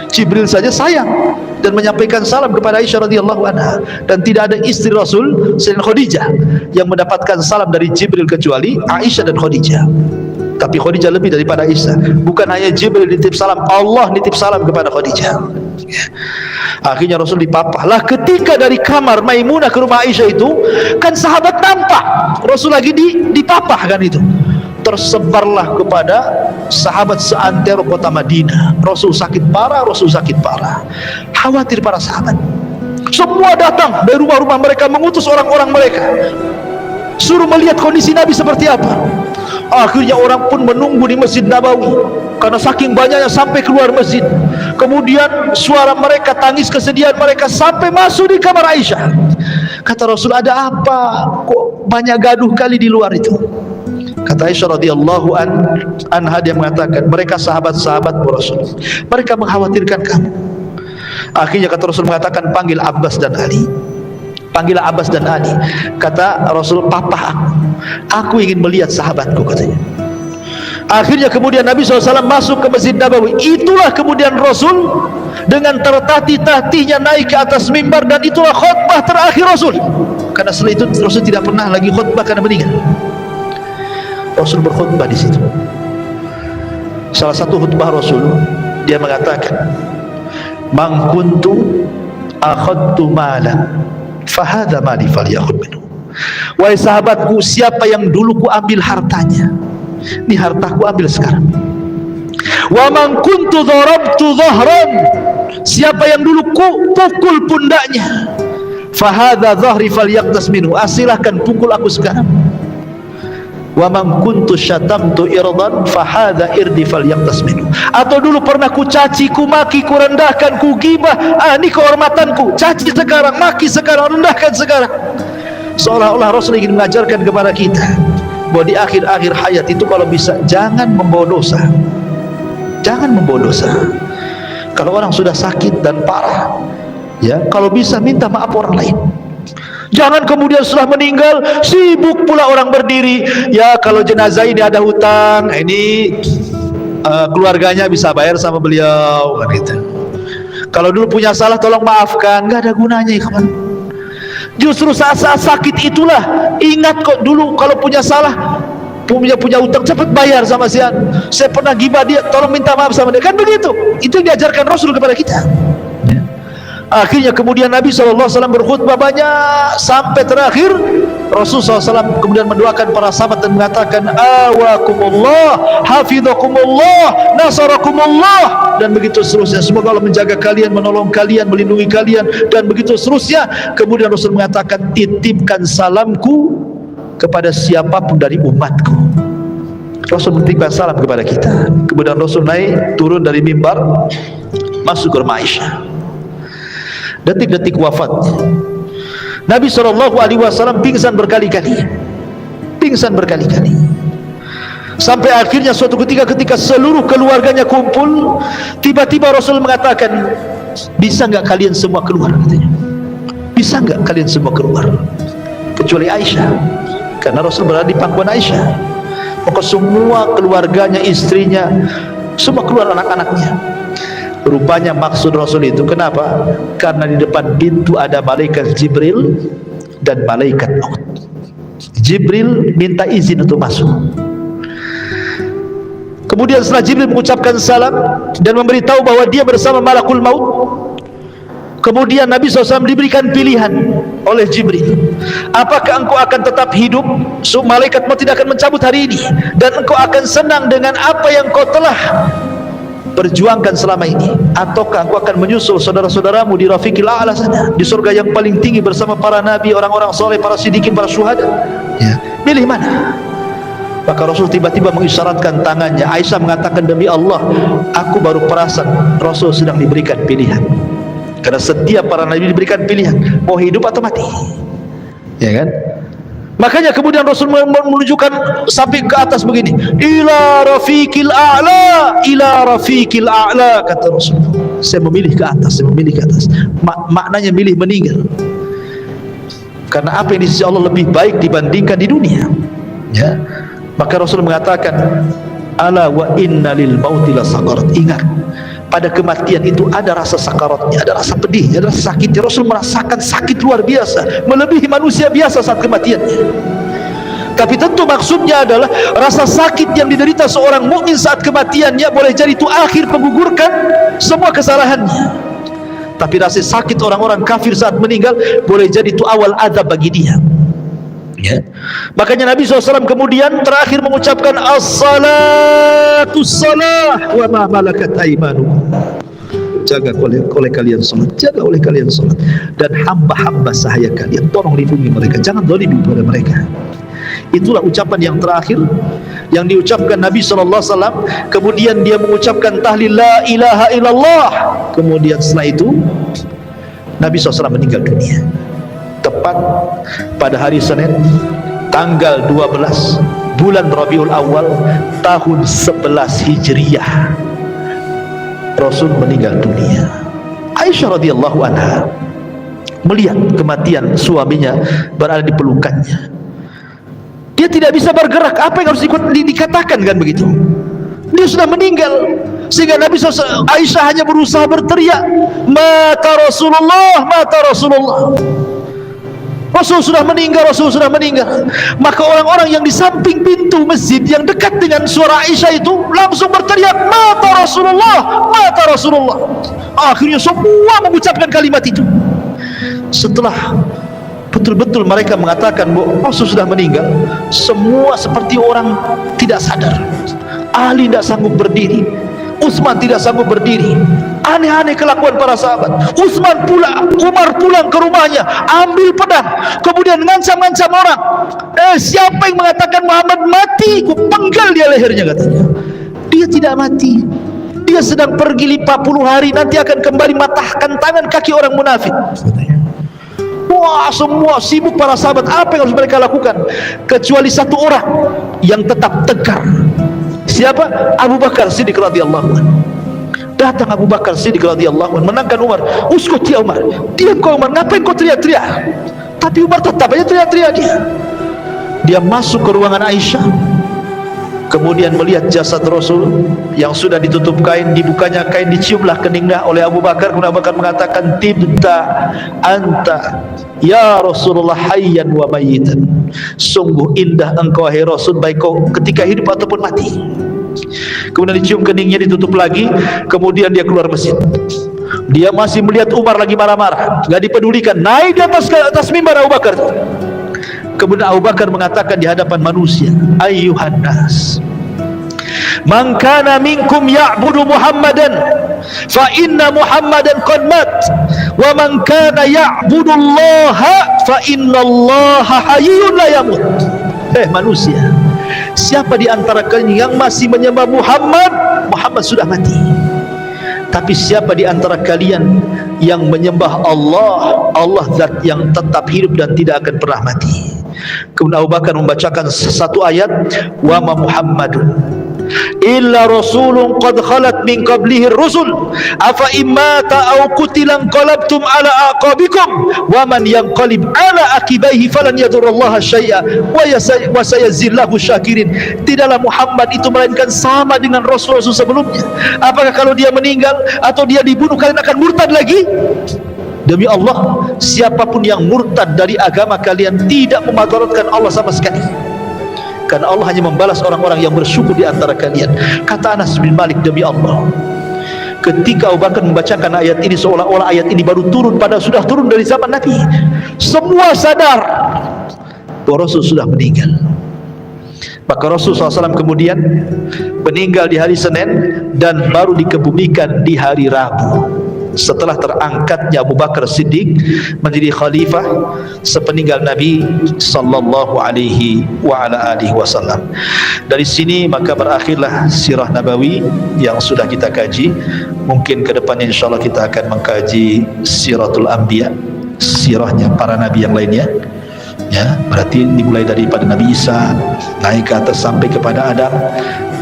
Jibril saja sayang dan menyampaikan salam kepada Aisyah radhiyallahu anha, dan tidak ada istri Rasul selain Khadijah yang mendapatkan salam dari Jibril kecuali Aisyah dan Khadijah. Tapi Khadijah lebih daripada Aisyah. Bukan hanya Jibril nitip salam, Allah nitip salam kepada Khadijah. Akhirnya Rasul dipapah. Lah ketika dari kamar Maimunah ke rumah Aisyah itu, kan sahabat nampak Rasul lagi dipapah kan itu. Tersebarlah kepada sahabat seantero kota Madinah. Rasul sakit parah, Rasul sakit parah. Khawatir para sahabat. Semua datang dari rumah-rumah mereka, mengutus orang-orang mereka, suruh melihat kondisi Nabi seperti apa. Akhirnya orang pun menunggu di Masjid Nabawi, karena saking banyaknya sampai keluar masjid. Kemudian suara mereka, tangis kesedihan mereka sampai masuk di kamar Aisyah. Kata Rasul, ada apa? Kok banyak gaduh kali di luar itu? Kata Aisyah radhiyallahu anha, dia mengatakan, mereka sahabat-sahabatmu Rasul, mereka mengkhawatirkan kamu. Akhirnya kata Rasul mengatakan, panggil Abbas dan Ali. Panggil Abbas dan Ali. Kata Rasul, papa aku ingin melihat sahabatku, katanya. Akhirnya kemudian Nabi SAW masuk ke Masjid Nabawi. Itulah kemudian Rasul dengan tertatih-tatihnya naik ke atas mimbar, dan itulah khutbah terakhir Rasul. Karena setelah itu Rasul tidak pernah lagi khutbah karena meninggal. Rasul berkhutbah di situ. Salah satu khutbah Rasul, dia mengatakan, "Man kuntu akhadtu malan, fahadha mali falyakhudh minhu." Wahai sahabatku, siapa yang dulu ku ambil hartanya, ini hartaku ambil sekarang. Wa man kuntu darabtu dhahran, siapa yang dulu ku pukul pundaknya, fahadha dhahri falyaqtas minhu, silahkan pukul aku sekarang. Wa man kuntu syatamtu irdan fahadha irdi falyaqtas minhu, atau dulu pernah ku caci, ku maki, ku rendahkan, ku gibah, ini kehormatanku, caci sekarang, maki sekarang, rendahkan sekarang. Seolah-olah Rasul ingin mengajarkan kepada kita bahwa di akhir-akhir hayat itu kalau bisa jangan membawa dosa. Jangan membawa dosa. Kalau orang sudah sakit dan parah, ya, kalau bisa minta maaf orang lain. Jangan kemudian setelah meninggal sibuk pula orang berdiri, ya kalau jenazah ini ada hutang, ini keluarganya bisa bayar sama beliau, kan gitu. Kalau dulu punya salah tolong maafkan, nggak ada gunanya, kawan. Justru saat-saat sakit itulah ingat kok dulu kalau punya salah, punya hutang, cepat bayar sama saya pernah gibah dia, tolong minta maaf sama dia, kan begitu. Itu yang diajarkan Rasul kepada kita. Akhirnya kemudian Nabi SAW berkhutbah banyak sampai terakhir Rasul SAW kemudian mendoakan para sahabat dan mengatakan, awakumullah, hafidhakumullah, nasarakumullah, dan begitu seterusnya. Semoga Allah menjaga kalian, menolong kalian, melindungi kalian, dan begitu seterusnya. Kemudian Rasul mengatakan, titipkan salamku kepada siapapun dari umatku. Rasul menitipkan salam kepada kita. Kemudian Rasul naik turun dari mimbar, masuk ke rumah Aisyah. Detik-detik wafat Nabi SAW pingsan berkali-kali, sampai akhirnya suatu ketika seluruh keluarganya kumpul, tiba-tiba Rasul mengatakan, bisa nggak kalian semua keluar, katanya. Bisa nggak kalian semua keluar kecuali Aisyah, karena Rasul berada di pangkuan Aisyah. Maka semua keluarganya, istrinya, semua keluar, anak-anaknya. Rupanya maksud Rasul itu kenapa? Karena di depan pintu ada malaikat Jibril dan malaikat maut. Jibril minta izin untuk masuk. Kemudian setelah Jibril mengucapkan salam dan memberitahu bahwa dia bersama malakul maut, kemudian Nabi SAW diberikan pilihan oleh Jibril, apakah engkau akan tetap hidup, malaikat maut tidak akan mencabut hari ini, dan engkau akan senang dengan apa yang kau telah perjuangkan selama ini, ataukah engkau akan menyusul saudara-saudaramu di Rafiqil A'la sana, di surga yang paling tinggi bersama para nabi, orang-orang soleh, para siddiqin, para syuhada, ya, pilih mana? Maka Rasul tiba-tiba mengisyaratkan tangannya. Aisyah mengatakan, demi Allah, aku baru perasan Rasul sedang diberikan pilihan. Karena setiap para nabi diberikan pilihan, mau hidup atau mati, ya kan? Makanya kemudian Rasul menunjukkan sampai ke atas begini, ila rafiqil a'la, ila rafiqil a'la, kata Rasul. Saya memilih ke atas, saya memilih ke atas. Maknanya milih meninggal. Karena apa yang di sisi Allah lebih baik dibandingkan di dunia, ya. Maka Rasul mengatakan, ala wa inna lil mauti la sakarat. Ingat, pada kematian itu ada rasa sakaratnya, ada rasa pedih, ada rasa sakitnya. Rasul merasakan sakit luar biasa, melebihi manusia biasa saat kematiannya. Tapi tentu maksudnya adalah rasa sakit yang diderita seorang mukmin saat kematiannya boleh jadi itu akhir menggugurkan semua kesalahannya. Tapi rasa sakit orang-orang kafir saat meninggal boleh jadi itu awal azab bagi dia, ya. Makanya Nabi SAW kemudian terakhir mengucapkan as-salatu salah wa ma malakat aymanukum. Jaga oleh kalian salat, jaga oleh kalian salat, dan hamba-hamba sahaya kalian tolong lindungi mereka, jangan zalim kepada mereka. Itulah ucapan yang terakhir yang diucapkan Nabi SAW. Kemudian dia mengucapkan tahlil la ilaha illallah. Kemudian setelah itu Nabi SAW meninggal dunia tepat pada hari Senin tanggal 12 bulan Rabiul Awal tahun 11 Hijriyah. Rasul meninggal dunia. Aisyah radhiyallahu anha melihat kematian suaminya berada di pelukannya. Dia tidak bisa bergerak. Apa yang harus dikatakan kan begitu? Dia sudah meninggal. Sehingga Nabi SAW, Aisyah hanya berusaha berteriak, mata Rasulullah, mata Rasulullah. Rasul sudah meninggal, Rasul sudah meninggal. Maka orang-orang yang di samping pintu masjid yang dekat dengan suara Aisyah itu langsung berteriak, mata Rasulullah, mata Rasulullah. Akhirnya semua mengucapkan kalimat itu. Setelah betul-betul mereka mengatakan bahwa Rasul sudah meninggal, semua seperti orang tidak sadar. Ali tidak sanggup berdiri, Utsman tidak sanggup berdiri. Aneh-aneh kelakuan para sahabat. Utsman pula, Umar pulang ke rumahnya, ambil pedang, kemudian ngancam-ngancam orang. Siapa yang mengatakan Muhammad mati, ku penggal dia lehernya, katanya. Dia tidak mati. Dia sedang pergi 40 hari, nanti akan kembali matahkan tangan kaki orang munafik, katanya. Wah, semua sibuk para sahabat. Apa yang harus mereka lakukan? Kecuali satu orang yang tetap tegar. Siapa? Abu Bakar Siddiq radhiyallahu anhu. Datang Abu Bakar Siddiq radhiyallahu anhu menenangkan Umar. Uskut ya Umar, diam kau Umar, ngapain kau teriak-teriak? Tapi Umar tetap aja teriak-teriak dia. Dia masuk ke ruangan Aisyah, kemudian melihat jasad Rasul yang sudah ditutup kain, dibukanya kain, diciumlah keningnya oleh Abu Bakar. Kemudian Abu Bakar mengatakan, tibta anta ya Rasulullah hayyan wa mayyitan. Sungguh indah engkau hai Rasul, baik kau ketika hidup ataupun mati. Kemudian dicium keningnya, ditutup lagi. Kemudian dia keluar masjid. Dia masih melihat Umar lagi marah-marah, gak dipedulikan. Naik di atas mimbar Abu Bakar. Kemudian Abu Bakar mengatakan di hadapan manusia, ayyuhan nas, man kana minkum ya'budu Muhammadan fa inna Muhammadan qad mat, wa man kana ya'budu Allah fa inna Allah hayyun la yamut. Manusia, siapa di antara kalian yang masih menyembah Muhammad, Muhammad sudah mati. Tapi siapa di antara kalian yang menyembah Allah, Allah zat yang tetap hidup dan tidak akan pernah mati. Kemudian Abu Bakar membacakan satu ayat, wa ma Muhammadun illa rasulun qad khalat min qablihi rusul afa immata aw qutilan qalabtum ala aqabikum wa man yanqalib ala aqibaihi falan yadurrallaha syai'a wa sayazillahu syakirin. Tidaklah Muhammad itu melainkan sama dengan rasul-rasul sebelumnya. Apakah kalau dia meninggal atau dia dibunuh kalian akan murtad lagi? Demi Allah, siapapun yang murtad dari agama kalian tidak memadaratkan Allah sama sekali. Karena Allah hanya membalas orang-orang yang bersyukur di antara kalian. Kata Anas bin Malik, demi Allah, ketika Abu Bakar membacakan ayat ini, seolah-olah ayat ini baru turun, padahal sudah turun dari zaman Nabi. Semua sadar bahwa Rasul sudah meninggal. Maka Rasul SAW kemudian meninggal di hari Senin dan baru dikebumikan di hari Rabu. setelah terangkatnya Abu Bakar Siddiq menjadi khalifah sepeninggal Nabi sallallahu alaihi wasallam. Dari sini maka berakhirlah sirah Nabawi yang sudah kita kaji. Mungkin ke depannya insyaallah kita akan mengkaji Siratul Anbiya, sirahnya para nabi yang lainnya. Ya, berarti dimulai daripada Nabi Isa naik ke atas sampai kepada Adam,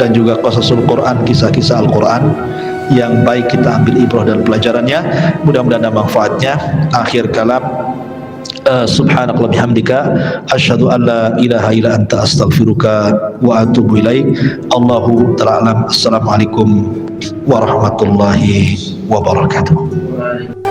dan juga qasasul Quran, kisah-kisah Al-Quran yang baik kita ambil ibrah dan pelajarannya. Mudah-mudahan ada manfaatnya. Akhir kalam, subhanakallah bihamdika asyhadu an la ilaha illa anta astaghfiruka wa atubu ilaik. Allahu ta'ala alam. Assalamualaikum warahmatullahi wabarakatuh.